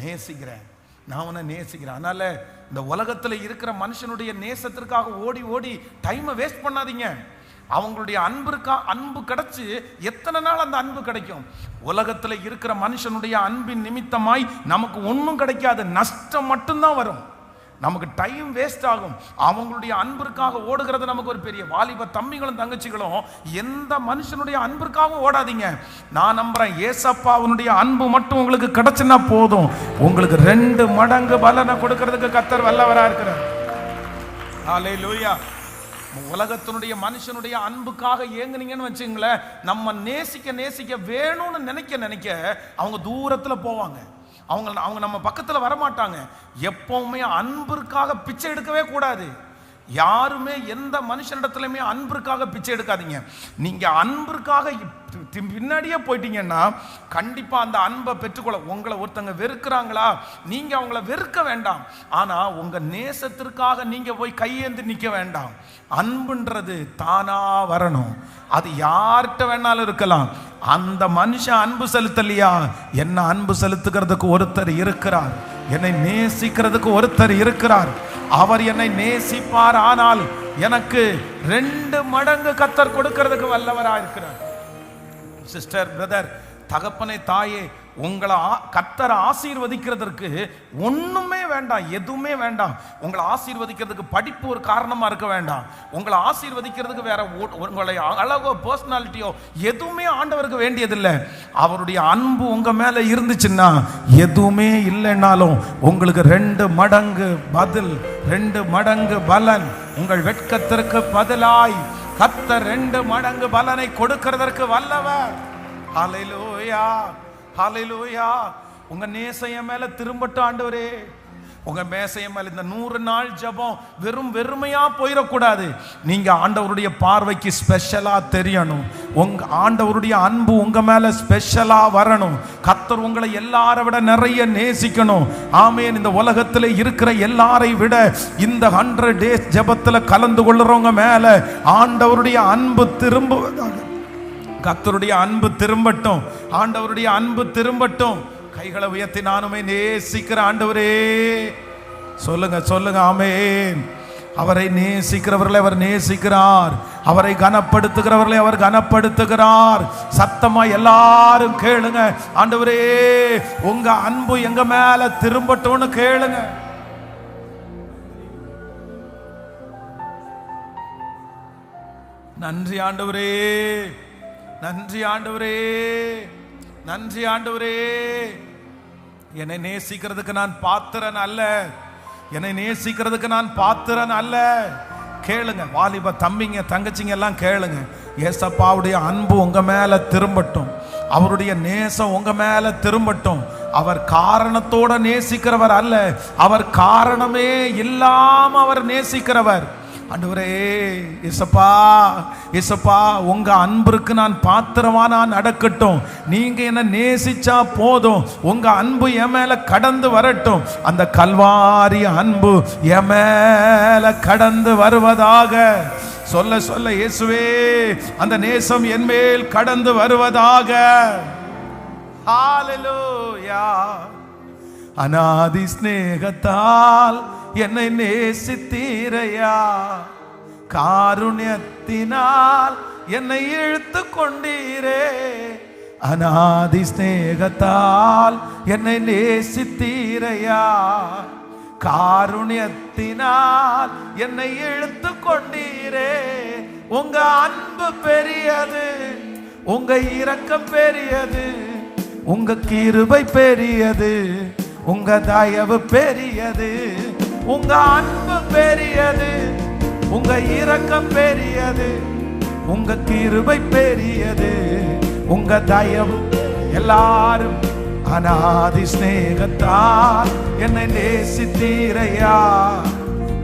நேசிக்கிறேன், நான் உன்னை நேசிக்கிறேன். அதனால இந்த உலகத்துல இருக்கிற மனுஷனுடைய நேசத்திற்காக ஓடி ஓடி டைமை வேஸ்ட் பண்ணாதீங்க. அவங்களுடைய அன்பு கிடைச்சு எத்தனை நாள் அந்த அன்பு கிடைக்கும்? உலகத்துல இருக்கிற மனுஷனுடைய அன்பின் நிமித்தமாய் நமக்கு ஒன்றும் கிடைக்காது, நஷ்டம் மட்டும்தான் வரும். நமக்கு டைம் வேஸ்ட் ஆகும். அவங்களுடைய அன்பிற்காக ஓடுகிறது நமக்கு ஒரு பெரிய. வாலிப தம்பிகளும் தங்கச்சிகளும் எந்த மனுஷனுடைய அன்பிற்காக ஓடாதீங்க. நான் நம்புறேன், ஏசப்பாவுடைய அன்பு மட்டும் உங்களுக்கு கிடைச்சுன்னா போதும், உங்களுக்கு 2 மடங்கு பலனை கொடுக்கிறதுக்கு கர்த்தர் வல்லவரா இருக்கிறார். ஹல்லேலூயா. உலகத்தினுடைய மனுஷனுடைய அன்புக்காக ஏங்குனீங்கன்னு வச்சுங்களேன், நம்ம நேசிக்க வேணும்னு நினைக்க அவங்க தூரத்துல போவாங்க. அவங்க நம்ம பக்கத்துல வரமாட்டாங்க. எப்பவுமே அன்பிற்காக பிச்சை எடுக்கவே கூடாது. யாருமே எந்த மனுஷனிடத்துலயுமே அன்பிற்காக பிச்சை எடுக்காதீங்க. நீங்க அன்பிற்காக பின்னாடியே போயிட்டீங்கன்னா கண்டிப்பா அந்த அன்பை பெற்றுக்கொள்ள. உங்களை ஒருத்தங்க வெறுக்கிறாங்களா, நீங்க அவங்கள வெறுக்க வேண்டாம். ஆனா உங்க நேசத்திற்காக நீங்க போய் கையேந்து நிக்க வேண்டாம். அன்புன்றது தானா வரணும். அது யார்கிட்ட வேணாலும் இருக்கலாம். அந்த மனுஷன் அன்பு செலுத்தலையா, என்ன அன்பு செலுத்துகிறதுக்கு ஒருத்தர் இருக்கிறார், என்னை நேசிக்கிறதுக்கு ஒருத்தர் இருக்கிறார். அவர் என்னை நேசிப்பார், ஆனால் எனக்கு 2 மடங்கு கர்த்தர் கொடுக்கிறதுக்கு வல்லவராக இருக்கிறார். சிஸ்டர், பிரதர், தகப்பனை, தாயே, உங்களை கர்த்தர் ஆசீர்வதிக்கிறதுக்கு ஒண்ணுமே வேண்டாம், எதுவுமே வேண்டாம். உங்களை ஆசீர்வதிக்கிறதுக்கு படிப்பு ஒரு காரணமா இருக்க வேண்டாம். உங்களை ஆசீர்வதிக்கிறதுக்கு வேற உங்களை அழகோ பர்சனாலிட்டியோ எதுவுமே ஆண்டவருக்கு வேண்டியதில்லை. அவருடைய அன்பு உங்க மேல இருந்துச்சுன்னா, எதுவுமே இல்லைன்னாலும் உங்களுக்கு 2 மடங்கு பதில், 2 மடங்கு பலன். உங்கள் வெட்கத்திற்கு பதிலாய் கர்த்தர் 2 மடங்கு பலனை கொடுக்கிறதற்கு வல்லவர். ஹல்லேலூயா, ஹல்லேலூயா. உங்க நேசம் என் மேல திரும்பட்டும் ஆண்டவரே, உங்க மேசைய மேல இந்த 100 நாள் ஜெபம் வெறும் வெறுமையா போயிடக்கூடாது. நீங்க ஆண்டவருடைய பார்வைக்கு ஸ்பெஷலா தெரியணும். உங்க ஆண்டவருடைய அன்பு உங்க மேல ஸ்பெஷலா வரணும். கர்த்தர் உங்களை எல்லாரை விட நிறைய நேசிக்கணும். ஆமென். இந்த உலகத்தில் இருக்கிற எல்லாரை விட இந்த 100 டேஸ் ஜெபத்துல கலந்து கொள்றவங்க மேல ஆண்டவருடைய அன்பு திரும்புவதாக. கர்த்தருடைய அன்பு திரும்பட்டும். ஆண்டவருடைய அன்பு திரும்பட்டும். கைகளை உயர்த்தி நானுமே நேசிக்கிற ஆண்டவரே சொல்லுங்க, சொல்லுங்க. ஆமென். அவரை நேசிக்கிறவர்களை அவர் நேசிக்கிறார். அவரை கனப்படுத்துகிறவர்களை அவர் கனப்படுத்துகிறார். சத்தமா எல்லாரும் கேளுங்க, ஆண்டவரே உங்க அன்பு எங்க மேல திரும்பட்டும்னு கேளுங்க. நன்றி ஆண்டவரே, நன்றி ஆண்டவரே, நன்றி ஆண்டவரே. என்னை நேசிக்கிறதுக்கு நான் பாத்திரன் அல்ல, என்னை நேசிக்கிறதுக்கு நான் பாத்திரன் அல்ல. கேளுங்க வாலிப தம்பிங்க தங்கச்சிங்க எல்லாம் கேளுங்க. ஏசப்பாவுடைய அன்பு உங்க மேல திரும்பட்டும். அவருடைய நேசம் உங்க மேல திரும்பட்டும். அவர் காரணத்தோட நேசிக்கிறவர் அல்ல, அவர் காரணமே இல்லாம அவர் நேசிக்கிறவர். ஆண்டவரே இயேசப்பா, இயேசப்பா உங்க அன்பிற்கு நான் பாத்திரமா நான் நடக்கட்டும். நீங்க என்ன நேசிச்சா போதும். உங்க அன்பு என் மேல கடந்து வரட்டும். அந்த கல்வாரி அன்பு என் மேல கடந்து வருவதாக. சொல்ல சொல்ல இயேசுவே அந்த நேசம் என் மேல் கடந்து வருவதாக. ஹalleluya. அநாதி ஸ்நேகத்தால் என்னை நேசித்தீரையா, காருண்யத்தினால் என்னை இழுத்து கொண்டீரே. அநாதி ஸ்நேகத்தால் என்னை நேசித்தீரையா, காருண்யத்தினால் என்னை இழுத்து கொண்டீரே. உங்க அன்பு பெரியது, உங்க இரக்கம் பெரியது, உங்க கிருபை பெரியது, உங்க தயவு பெரியது. உங்க அன்பு பெரியது, உங்க இரக்கம் பெரியது, உங்க கிருபை பெரியது, உங்க தயவு. எல்லாரும் அநாதி ஸ்நேகத்தால் என்னை நேசித்தீரையா,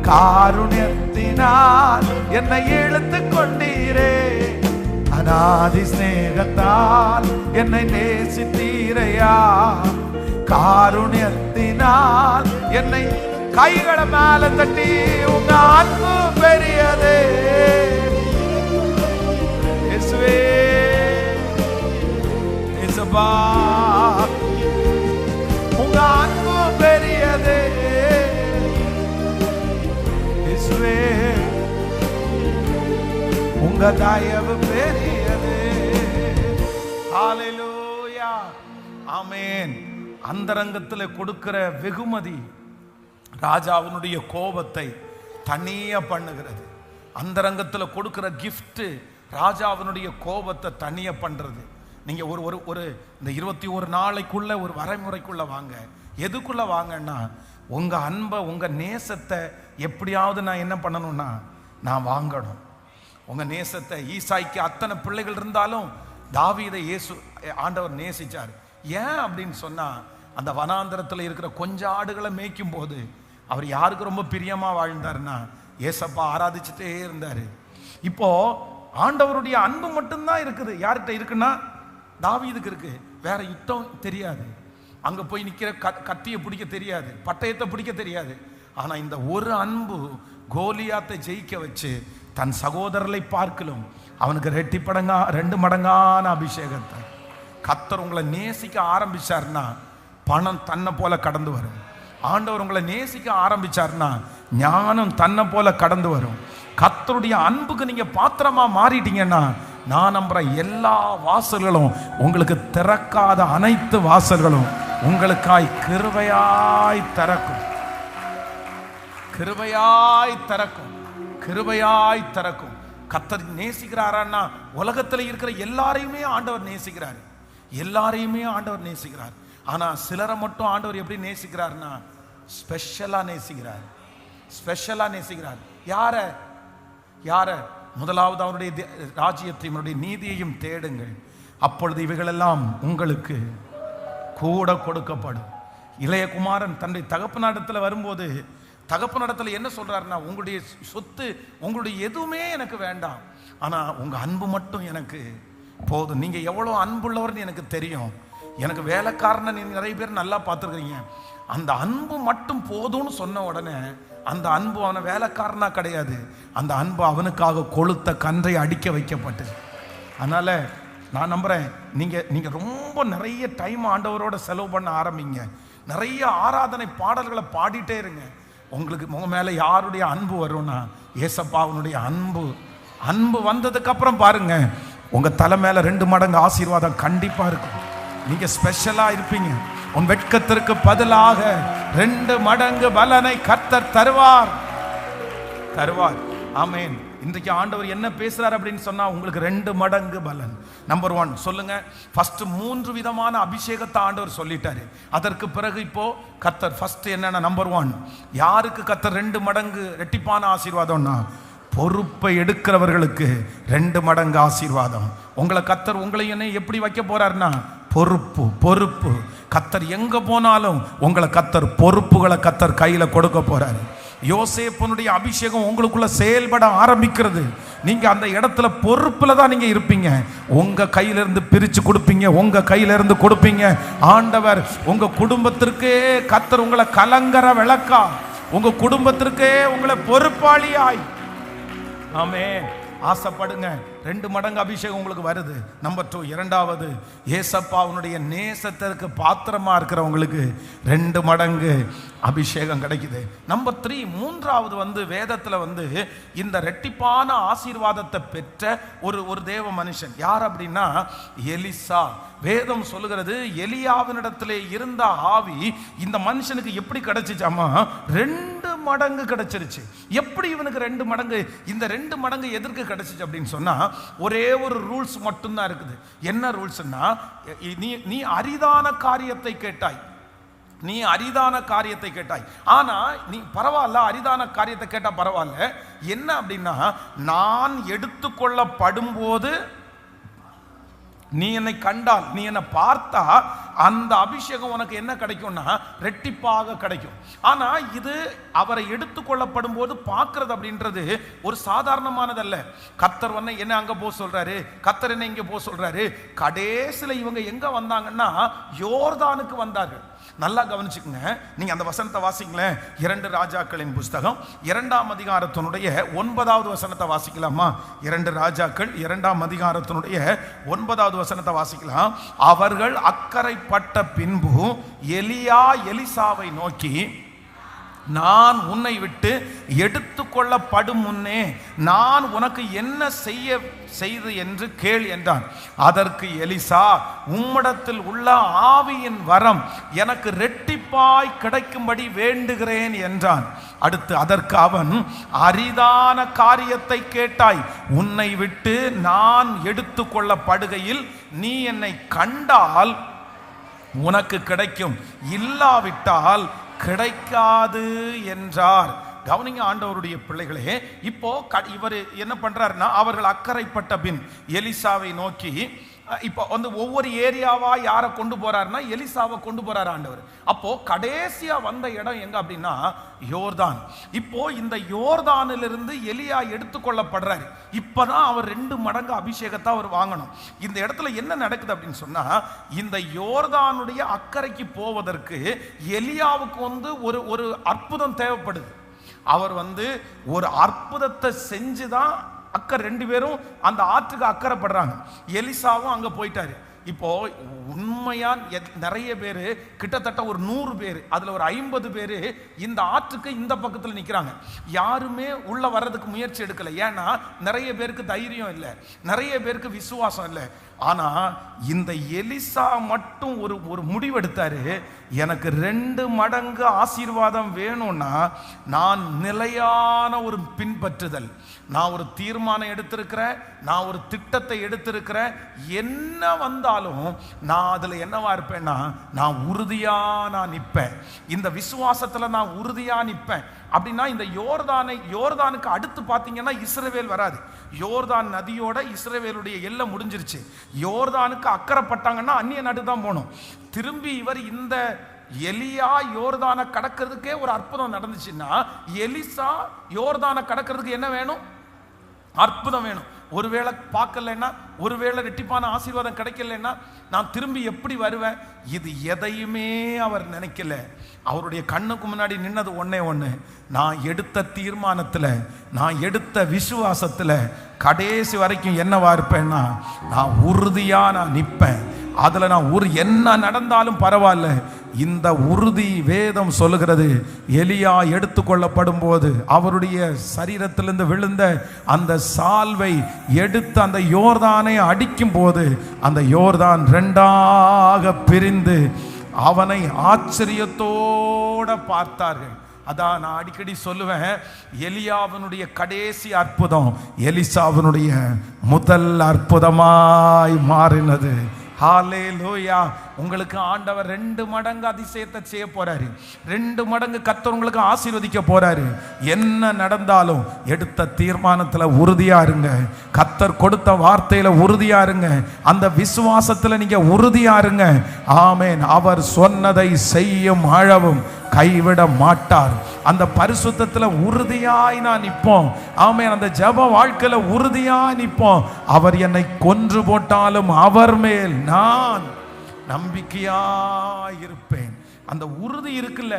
காருண்யத்தினால் என்னை இழுத்து கொண்டீரே. அநாதி ஸ்நேகத்தால் என்னை நேசித்தீரையா, காருண்யத்தினால் என்னை. கைகளை மேல தட்டி உங்க அன்பு பெரியது இயேசுவே. இயேசுவா உங்க அன்பு பெரியது இயேசுவே, உங்க தயவு பெரியது. ஹalleluya. ஆமென். அந்தரங்கத்தில் கொடுக்கிற வெகுமதி ராஜாவினுடைய கோபத்தை தனியா பண்ணுகிறது. அந்தரங்கத்தில் கொடுக்கிற கிஃப்ட் ராஜாவினுடைய கோபத்தை தனியா பண்றது. நீங்க ஒரு ஒரு ஒரு இந்த 21 நாளைக்குள்ள ஒரு வரைமுறைக்குள்ள வாங்க. எதுக்குள்ள வாங்கன்னா, உங்க அன்பை உங்க நேசத்தை எப்படியாவது நான் என்ன பண்ணணும்னா நான் வாங்கணும். உங்க நேசத்தை. ஈசாய்க்கு அத்தனை பிள்ளைகள் இருந்தாலும் தாவீதை இயேசு ஆண்டவர் நேசிச்சார். ஏன் அப்படின்னு சொன்னா, அந்த வனாந்தரத்தில் இருக்கிற கொஞ்சம் ஆடுகளை மேய்க்கும் போது அவர் யாருக்கு ரொம்ப பிரியமா வாழ்ந்தாருன்னா ஏசப்பா ஆராதிச்சுட்டே இருந்தாரு. இப்போ ஆண்டவருடைய அன்பு மட்டும்தான் இருக்குது. யார்கிட்ட இருக்குன்னா தாவீதுக்கு இருக்கு. வேற யுத்தம் தெரியாது, அங்க போய் நிக்கிற கத்தியை பிடிக்க தெரியாது, பட்டயத்தை பிடிக்க தெரியாது. ஆனா இந்த ஒரு அன்பு கோலியாத்தை ஜெயிக்க வச்சு தன் சகோதரரை பார்க்கலும் அவனுக்கு 2 மடங்கான அபிஷேகத்தை. கர்த்தர் உங்களை நேசிக்க ஆரம்பிச்சார்னா பணம் தன்னை போல கடந்து வரும். ஆண்டவர் உங்களை நேசிக்க ஆரம்பிச்சார்னா ஞானம் தன்னை போல கடந்து வரும். கர்த்தருடைய அன்புக்கு நீங்க பாத்திரமா மாறிட்டீங்கன்னா நான் நம்புற எல்லா வாசல்களும் உங்களுக்கு திறக்காத அனைத்து வாசல்களும் உங்களுக்காய் கிருபையாய் திறக்கும், கிருபையாய் திறக்கும், கிருபையாய் திறக்கும். கர்த்தர் நேசிக்கிறாரான்னா உலகத்தில் இருக்கிற எல்லாரையுமே ஆண்டவர் நேசிக்கிறார், எல்லாரையுமே ஆண்டவர் நேசிக்கிறார். ஆனா சிலரை மட்டும் ஆண்டவர் எப்படி நேசிக்கிறார்னா ஸ்பெஷலா நேசிக்கிறார், ஸ்பெஷலா நேசிக்கிறார். யார யார? முதலாவது அவருடைய ராஜ்யத்தையும் அவருடைய நீதியையும் தேடுங்கள், அப்பொழுது இவைகளெல்லாம் உங்களுக்கு கூட கொடுக்கப்படும். இளைய குமாரன் தன்னுடைய தகப்பனிடத்தில் வரும்போது தகப்பனிடத்தில் என்ன சொல்றாருன்னா, உங்களுடைய சொத்து உங்களுடைய எதுவுமே எனக்கு வேண்டாம், ஆனா உங்க அன்பு மட்டும் எனக்கு போதும். நீங்க எவ்வளவு அன்புள்ளவர்னு எனக்கு தெரியும். எனக்கு வேலைக்காரனை நீங்க நிறைய பேர் நல்லா பார்த்துருக்கீங்க. அந்த அன்பு மட்டும் போதும்னு சொன்ன உடனே அந்த அன்பு அவனை வேலைக்காரனா கிடையாது, அந்த அன்பு அவனுக்காக கொளுத்த கன்றை அடிக்க வைக்கப்பட்டு. அதனால நான் நம்புறேன், நீங்க ரொம்ப நிறைய டைம் ஆண்டவரோட செலவு பண்ண ஆரம்பிங்க. நிறைய ஆராதனை பாடல்களை பாடிட்டே இருங்க. உங்களுக்கு உங்க மேல யாருடைய அன்பு வரும்னா ஏசப்பாவுடைய அன்பு வந்ததுக்கு அப்புறம் பாருங்க, உங்க தலை மேல 2 மடங்கு ஆசீர்வாதம் கண்டிப்பா இருக்கும். நீங்க ஸ்பெஷலா இருப்பீங்க. உன் வெட்கத்திற்கு பதிலாக 2 மடங்கு பலனை கர்த்தர் தருவார். ஆமென். இன்றைக்கு ஆண்டவர் என்ன பேசுறார் அப்படின்னு சொன்னா, உங்களுக்கு 2 மடங்கு பலன். நம்பர் 1 சொல்லுங்க. ஃபர்ஸ்ட் 3 விதமான அபிஷேகத்தை ஆண்டவர் சொல்லிட்டாரு. அதற்கு பிறகு இப்போ கர்த்தர் ஃபர்ஸ்ட் என்னன்னா, நம்பர் 1 யாருக்கு கர்த்தர் 2 மடங்கு ரெட்டிப்பான ஆசீர்வாதம்னா, பொறுப்பை எடுக்கிறவர்களுக்கு 2 மடங்கு ஆசீர்வாதம். உங்களை என்ன எப்படி வைக்க போறாருன்னா, பொறுப்பு. கர்த்தர் எங்க போனாலும் உங்களை கர்த்தர் பொறுப்புகளை கர்த்தர் கையில கொடுக்க போறாரு. யோசேப்புனுடைய அபிஷேகம் உங்களுக்குள்ள செயல்பட ஆரம்பிக்கிறது. நீங்க அந்த இடத்துல பொறுப்புல தான் நீங்க இருப்பீங்க. உங்க கையிலிருந்து பிரிச்சு கொடுப்பீங்க, உங்க கையிலிருந்து கொடுப்பீங்க. ஆண்டவர் உங்க குடும்பத்திற்கே கர்த்தர் உங்களை கலங்கர விளக்கா, உங்க குடும்பத்திற்கே உங்களை பொறுப்பாளியாய். ஆமென். ஆசைப்படுங்க. 2 மடங்கு அபிஷேகம் உங்களுக்கு வருது. நம்பர் 2 இரண்டாவது, ஏசப்பாவுடைய நேசத்திற்கு பாத்திரமா இருக்கிறவங்களுக்கு 2 மடங்கு அபிஷேகம் கிடைக்குது. நம்பர் 3 மூன்றாவது வேதத்துல இந்த ரெட்டிப்பான ஆசீர்வாதத்தை பெற்ற ஒரு தேவ மனுஷன் யார் அப்படின்னா, எலிசா. வேதம் சொல்லுகிறது, எலியாவினிடத்திலே இருந்த ஆவி இந்த மனுஷனுக்கு எப்படி கிடைச்சிச்சாமா, 2 மடங்கு கிடைச்சிருச்சு. எப்படி இவனுக்கு 2 மடங்கு? இந்த 2 மடங்கு எதற்கு கிடைச்சிச்சு அப்படின்னு சொன்னா, ஒரே ஒரு ரூல்ஸ் மட்டும்தான் இருக்குது. என்ன ரூல்ஸ்னா, நீ அரிதான காரியத்தை கேட்டாய், ஆனா நீ பரவாயில்ல, அரிதான காரியத்தை கேட்டா பரவாயில்ல. என்ன அப்படின்னா, நான் எடுத்துக்கொள்ளப்படும் போது நீ என்னை கண்டால், நீ என்னை பார்த்தா அந்த அபிஷேகம் உனக்கு என்ன கிடைக்கும்னா ரெட்டிப்பாக கிடைக்கும். ஆனா இது அவரை எடுத்துக்கொள்ளப்படும் போது பார்க்கிறது அப்படின்றது ஒரு சாதாரணமானதல்ல. கர்த்தர் என்ன அங்க போக சொல்றாரு, கர்த்தர் என்ன இங்க போக சொல்றாரு. கடைசியில இவங்க எங்க வந்தாங்கன்னா யோர்தானுக்கு வந்தார்கள். நல்லா கவனிச்சுக்குங்க. நீங்க அந்த வசனத்தை வாசிங்களேன். 2 ராஜாக்களின் புஸ்தகம் 2ஆம் அதிகாரத்தினுடைய 9வது வசனத்தை வாசிக்கலாமா? 2 ராஜாக்கள் 2ஆம் அதிகாரத்தினுடைய 9வது வசனத்தை வாசிக்கலாம். அவர்கள் அக்கறைப்பட்ட பின்பு எலியா எலிசாவை நோக்கி, நான் உன்னை விட்டு எடுத்துக்கொள்ளப்படும் முன்னே நான் உனக்கு என்ன செய்து என்று கேள் என்றான். அதற்கு எலிசா, உம்மிடத்தில் உள்ள ஆவியின் வரம் எனக்கு ரெட்டிப்பாய் கிடைக்கும்படி வேண்டுகிறேன் என்றான். அடுத்து அதற்கு அவன், அரிதான காரியத்தை கேட்டாய், உன்னை விட்டு நான் எடுத்துக்கொள்ளப்படுகையில் நீ என்னை கண்டால் உனக்கு கிடைக்கும், இல்லாவிட்டால் கிடைக்காது என்றார். கவனிங்க ஆண்டவருடைய பிள்ளைகளே. இப்போ இவர் என்ன பண்றாருன்னா, அவர்கள் அக்கறைப்பட்ட பின் எலிசாவை நோக்கி, இப்போ ஒவ்வொரு ஏரியாவா யாரை கொண்டு போறாருன்னா எலிசாவை கொண்டு போறாரு ஆண்டவர். அப்போ கடைசியா வந்த இடம் எங்க அப்படின்னா யோர்தான். இப்போ இந்த யோர்தானிலிருந்து எலியா எடுத்துக்கொள்ளப்படுறாரு. இப்பதான் அவர் 2 மடங்கு அபிஷேகத்தை அவர் வாங்கணும். இந்த இடத்துல என்ன நடக்குது அப்படின்னு சொன்னா, இந்த யோர்தானுடைய அக்கறைக்கு போவதற்கு எலியாவுக்கு ஒரு அற்புதம் தேவைப்படுது. அவர் ஒரு அற்புதத்தை செஞ்சுதான் 2 பேரும் அந்த ஆற்றுக்கு அக்கறைப்படுறாங்க. எலிசாவும் அங்க போயிட்டாரு. இப்போ உண்மையா நிறைய பேர், கிட்டத்தட்ட ஒரு 100 பேர், அதுல ஒரு 50 பேர் இந்த ஆற்றுக்கு இந்த பக்கத்தில் நிற்கிறாங்க. யாருமே உள்ள வர்றதுக்கு முயற்சி எடுக்கல. ஏன்னா நிறைய பேருக்கு தைரியம் இல்லை, நிறைய பேருக்கு விசுவாசம் இல்லை. ஆனா இந்த எலிசா மட்டும் ஒரு முடிவெடுத்தாரு. எனக்கு 2 மடங்கு ஆசீர்வாதம் வேணும்னா நான் நிலையான ஒரு பின்பற்றுதல், நான் ஒரு தீர்மானம் எடுத்திருக்கிறேன், நான் ஒரு திட்டத்தை எடுத்திருக்கிறேன். என்ன வந்தாலும் நான் அதுல என்னவா இருப்பேன்னா, நான் உறுதியா நான் நிற்பேன். இந்த விசுவாசத்துல நான் உறுதியா நிற்பேன். அப்படின்னா இந்த யோர்தானுக்கு அடுத்து பார்த்தீங்கன்னா இஸ்ரவேல் வராது. யோர்தான் நதியோட இஸ்ரவேலுடைய எல்லை முடிஞ்சிருச்சு. யோர்தானுக்கு அக்கறைப்பட்டாங்கன்னா அந்நிய நாடு தான் போகணும். திரும்பி இவர் இந்த எலியா யோர்தானை கடக்கிறதுக்கே ஒரு அற்புதம் நடந்துச்சுன்னா, எலிசா யோர்தானை கடக்கிறதுக்கு என்ன வேணும்? அற்புதம் வேணும். ஒருவேளை பார்க்கலன்னா, ஒருவேளை ரெட்டிப்பான ஆசீர்வாதம் கிடைக்கலன்னா நான் திரும்பி எப்படி வருவேன்? இது எதையுமே அவர் நினைக்கல. அவருடைய கண்ணுக்கு முன்னாடி நின்னது ஒன்னே ஒன்று, நான் எடுத்த தீர்மானத்தில், நான் எடுத்த விசுவாசத்தில் கடைசி வரைக்கும் என்னவா இருப்பேன்னா, நான் உறுதியாக நான் நிற்பேன். அதில் நான் என்ன நடந்தாலும் பரவாயில்ல. இந்த உறுதி வேதம் சொல்லுகிறது. எலியா எடுத்துக்கொள்ளப்படும் போது அவருடைய சரீரத்திலிருந்து விழுந்த அந்த சால்வை எடுத்து அந்த யோர்தானை அடிக்கும் போது அந்த யோர்தான் ரெண்டாக பிரிந்து அவனை ஆச்சரியத்தோட பார்த்தார்கள். அதான் நான் அடிக்கடி சொல்லுவேன், எலியாவினுடைய கடைசி அற்புதம் எலிசாவினுடைய முதல் அற்புதமாய் மாறினது. ஹல்லேலூயா. உங்களுக்கு ஆண்டவர் 2 மடங்கு அதிசயத்தை செய்ய போறாரு. 2 மடங்கு கர்த்தர் உங்களுக்கு ஆசீர்வதிக்க போறாரு. என்ன நடந்தாலும் எடுத்த தீர்மானத்துல உறுதியா இருங்க. கர்த்தர் கொடுத்த வார்த்தையில உறுதியா இருங்க. அந்த விசுவாசத்துல நீங்க உறுதியா இருங்க. ஆமென். அவர் சொன்னதை செய்யும் அளவும் கைவிட மாட்டார். அந்த பரிசுத்தத்துல உறுதியாய் நான் நிற்போம். ஆமென். அந்த ஜெப வாழ்க்கையில உறுதியாய் நிற்போம். அவர் என்னை கொன்று போட்டாலும் அவர் மேல் நான் நம்பிக்கையாய் இருப்பேன். அந்த உறுதி இருக்குல்ல,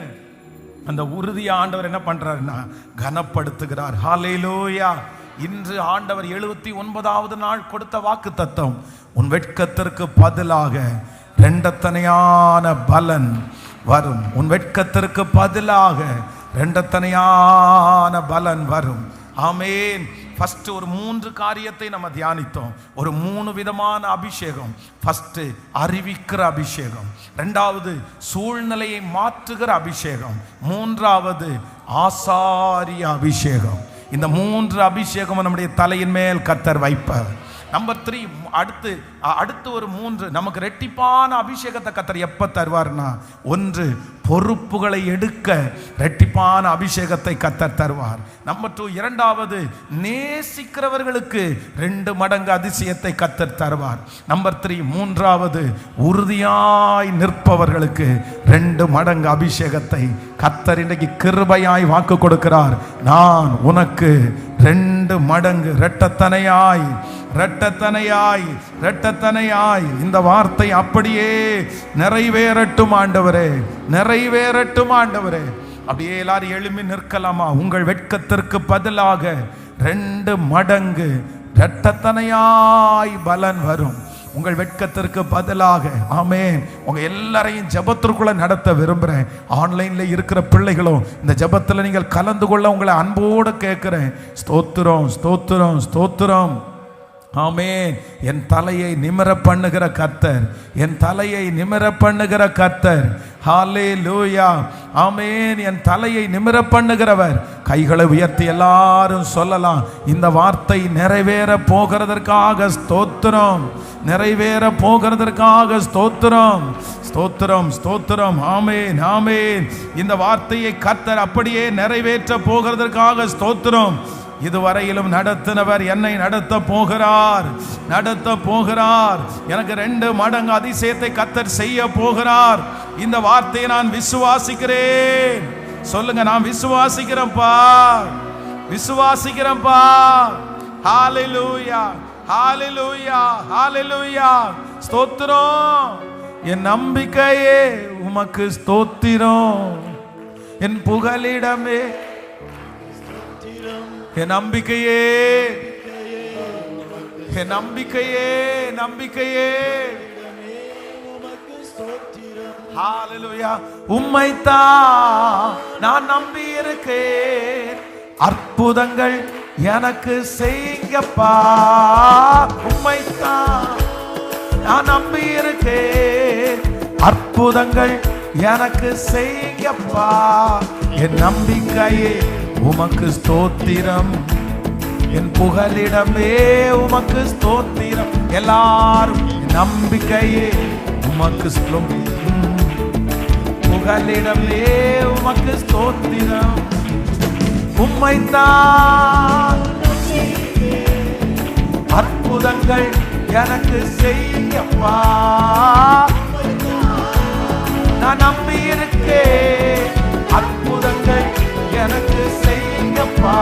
அந்த உறுதியை ஆண்டவர் என்ன பண்றாருன்னா கனப்படுத்துகிறார். ஹல்லேலூயா. இன்று ஆண்டவர் 79வது நாள் கொடுத்த வாக்கு தத்தம், உன் வெட்கத்திற்கு பதிலாக 2 பலன் வரும். உன் வெட்கத்திற்கு பதிலாக 2 பலன் வரும். ஆமென். ஃபர்ஸ்ட் ஒரு 3 காரியத்தை நம்ம தியானித்தோம். ஒரு 3 விதமான அபிஷேகம். ஃபர்ஸ்ட் அறிவிக்கிற அபிஷேகம், 2வது சூழ்நிலையை மாற்றுகிற அபிஷேகம், 3வது ஆசாரிய அபிஷேகம். இந்த 3 அபிஷேகம் நம்முடைய தலையின் மேல் கர்த்தர் வைப்பார். நம்பர் 3, அடுத்து ஒரு 3 நமக்கு ரெட்டிப்பான அபிஷேகத்தை கர்த்தர் எப்ப தருவார்னா, 1 பொறுப்புகளை எடுக்க ரெட்டிப்பான அபிஷேகத்தை கர்த்தர் தருவார். நம்பர் 2, 2வது நேசிக்கிறவர்களுக்கு 2 மடங்கு அதிசயத்தை கர்த்தர் தருவார். நம்பர் 3, 3வது உறுதியாய் நிற்பவர்களுக்கு 2 மடங்கு அபிஷேகத்தை கர்த்தர் இன்றைக்கு கிருபையாய் வாக்கு கொடுக்கிறார். நான் உனக்கு 2 மடங்கு இரட்டத்தனையாய் இந்த வார்த்தை அப்படியே நிறைவேறட்டும் ஆண்டவரே, நிறைவேறட்டும் ஆண்டவரே. அப்படியே எல்லாரும் எழும்பி நிற்கலாமா? உங்கள் வெட்கத்திற்கு பதிலாக 2 மடங்கு இரட்டத்தனையாய் பலன் வரும். உங்கள் வெட்கத்திற்கு பதிலாக. ஆமென். உங்க எல்லாரையும் ஜெபத்திற்குள்ள நடத்த விரும்புகிறேன். ஆன்லைன்ல இருக்கிற பிள்ளைகளும் இந்த ஜெபத்தில் நீங்கள் கலந்து கொள்ள உங்களை அன்போடு கேட்கிறேன். ஸ்தோத்திரம், ஸ்தோத்திரம், ஸ்தோத்திரம். ஆமென். என் தலையை நிமிர பண்ணுகிற கர்த்தர், என் தலையை நிமிர பண்ணுகிற கர்த்தர். ஹல்லேலூயா. ஆமென். என் தலையை நிமிர பண்ணுகிறவர். கைகளை உயர்த்தி எல்லாரும் சொல்லலாம், இந்த வார்த்தை நிறைவேற போகிறதற்காக ஸ்தோத்திரம், நிறைவேற போகிறதற்காக ஸ்தோத்திரம், ஸ்தோத்திரம், ஸ்தோத்திரம். ஆமென், ஆமென். இந்த வார்த்தையை கர்த்தர் அப்படியே நிறைவேற்ற போகிறதற்காக ஸ்தோத்திரம். இதுவரையிலும் நடத்தினவர் என்னை நடத்த போகிறார், நடத்த போகிறார். எனக்கு 2 மடங்கு அதிசயத்தை கர்த்தர் செய்ய போகிறார். இந்த வார்த்தையை நான் விசுவாசிக்கிறேன். சொல்லுங்க, நான் விசுவாசிக்கிறேன்ப்பா, விசுவாசிக்கிறேன்ப்பா. ஹல்லேலூயா, ஹல்லேலூயா, ஹல்லேலூயா. ஸ்தோத்திரம். என் நம்பிக்கையே உமக்கு ஸ்தோத்திரம், என் புகலிடமே என் நம்பிக்கையே, என் நம்பிக்கையே, நம்பிக்கையே. ஹல்லேலூயா. உம்மைத்தான் நான் நம்பி இருக்கேன், அற்புதங்கள் எனக்கு செய்யுங்கப்பா. உம்மைத்தான் நான் நம்பி இருக்கேன், அற்புதங்கள் எனக்கு செய்யுங்கப்பா. என் நம்பிக்கையே உமக்கு ஸ்தோத்திரம், என் புகலிடமே உமக்கு ஸ்தோத்திரம். எல்லாரும் நம்பிக்கையே உமக்கு புகலிடமே உமக்கு ஸ்தோத்திரம். உம்மைத்தான் அற்புதங்கள் எனக்கு செய்யப்பா. நான் நம்பி இருக்கேன். அற்புதங்கள் எனக்கு செய்யப்பா.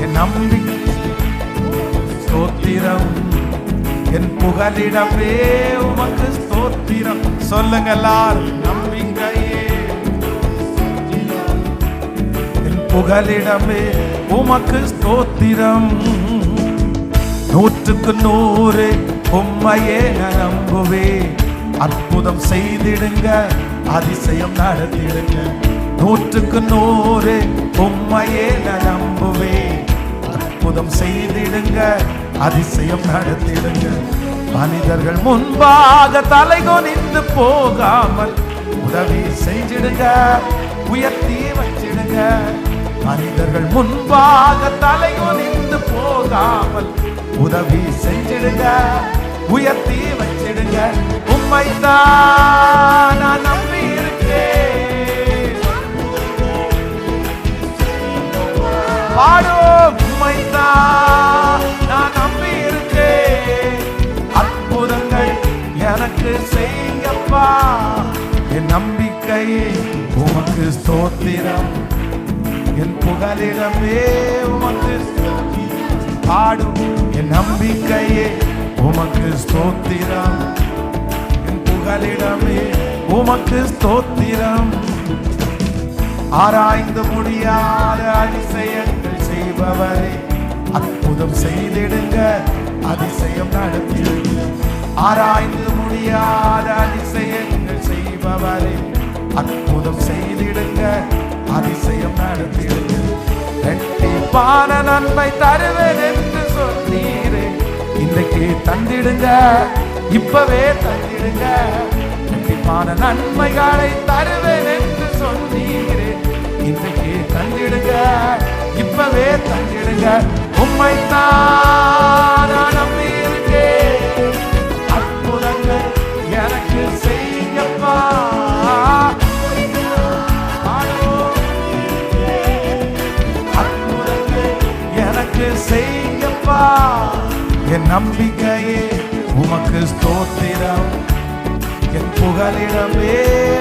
என் நம்பிக்கை ஸ்தோத்திரம், என் புகலிடமே உமக்கு ஸ்தோத்திரம். சொல்லுங்க எல்லாரும், நம்பிக்கையே என் புகலிடமே உமக்கு ஸ்தோத்திரம். 100க்கு 100 உம்மையே நான் நம்புவேன். அற்புதம் செய்திடுங்க, அதிசயம் நடத்திடுங்க. 100க்கு 100 உம்மையே நான் நம்புவேன். அற்புதம் செய்திடுங்க, அதிசயம் நடத்திடுங்க. மனிதர்கள் முன்பாக தலைகுனிந்து போகாமல் உதவி செஞ்சிடுங்க, உயர்த்தி வச்சிடுங்க. மனிதர்கள் முன்பாக தலைகுனிந்து போகாமல் உதவி செஞ்சிடுங்க, உயர்த்தி வச்சிடுங்க. உம்மைத்தான் நான் நம்பி இருக்கேன். பாடோ, உம்மைத்தான் நான் நம்பி இருக்கேன். அற்புதங்கள் எனக்கு செய்யப்பா. என் நம்பிக்கையே உமக்கு ஸ்தோத்திரம், என் புகலிடமே உமக்கு பாடும். என் நம்பிக்கையே உமக்கு ஸ்தோத்திரம், என் புகலிடமே உமக்கு ஸ்தோத்திரம். ஆராய்ந்து முடியாத அதிசயங்கள் செய்பவரே, அற்புதம் செய்திடுங்க, அதிசயம் நடத்திடுங்க. ஆராய்ந்து முடியாத அதிசயங்கள் செய்பவரே, அற்புதம் செய்திடுங்க, அதிசயம் நடத்திடுங்க. இரட்டிப்பான நன்மை தருவேன் என்று சொன்னீரே, இன்றைக்கு தந்திடுங்க, இப்பவே தந்திடுங்க. இரட்டிப்பான நன்மைகளை தருவேன் என்று சொன்னீரே, இன்றைக்கு தந்திடுங்க, இப்பவே தந்திடுங்க. உம்மைத்தான் நான் நம்பி இருக்கேன். அற்புதங்கள் எனக்கு செய்யப்பா. அற்புதங்கள் எனக்கு செய்யப்பா. என் நம்பிக்கையே உமக்கு ஸ்தோத்திரம், என் புகலிடமே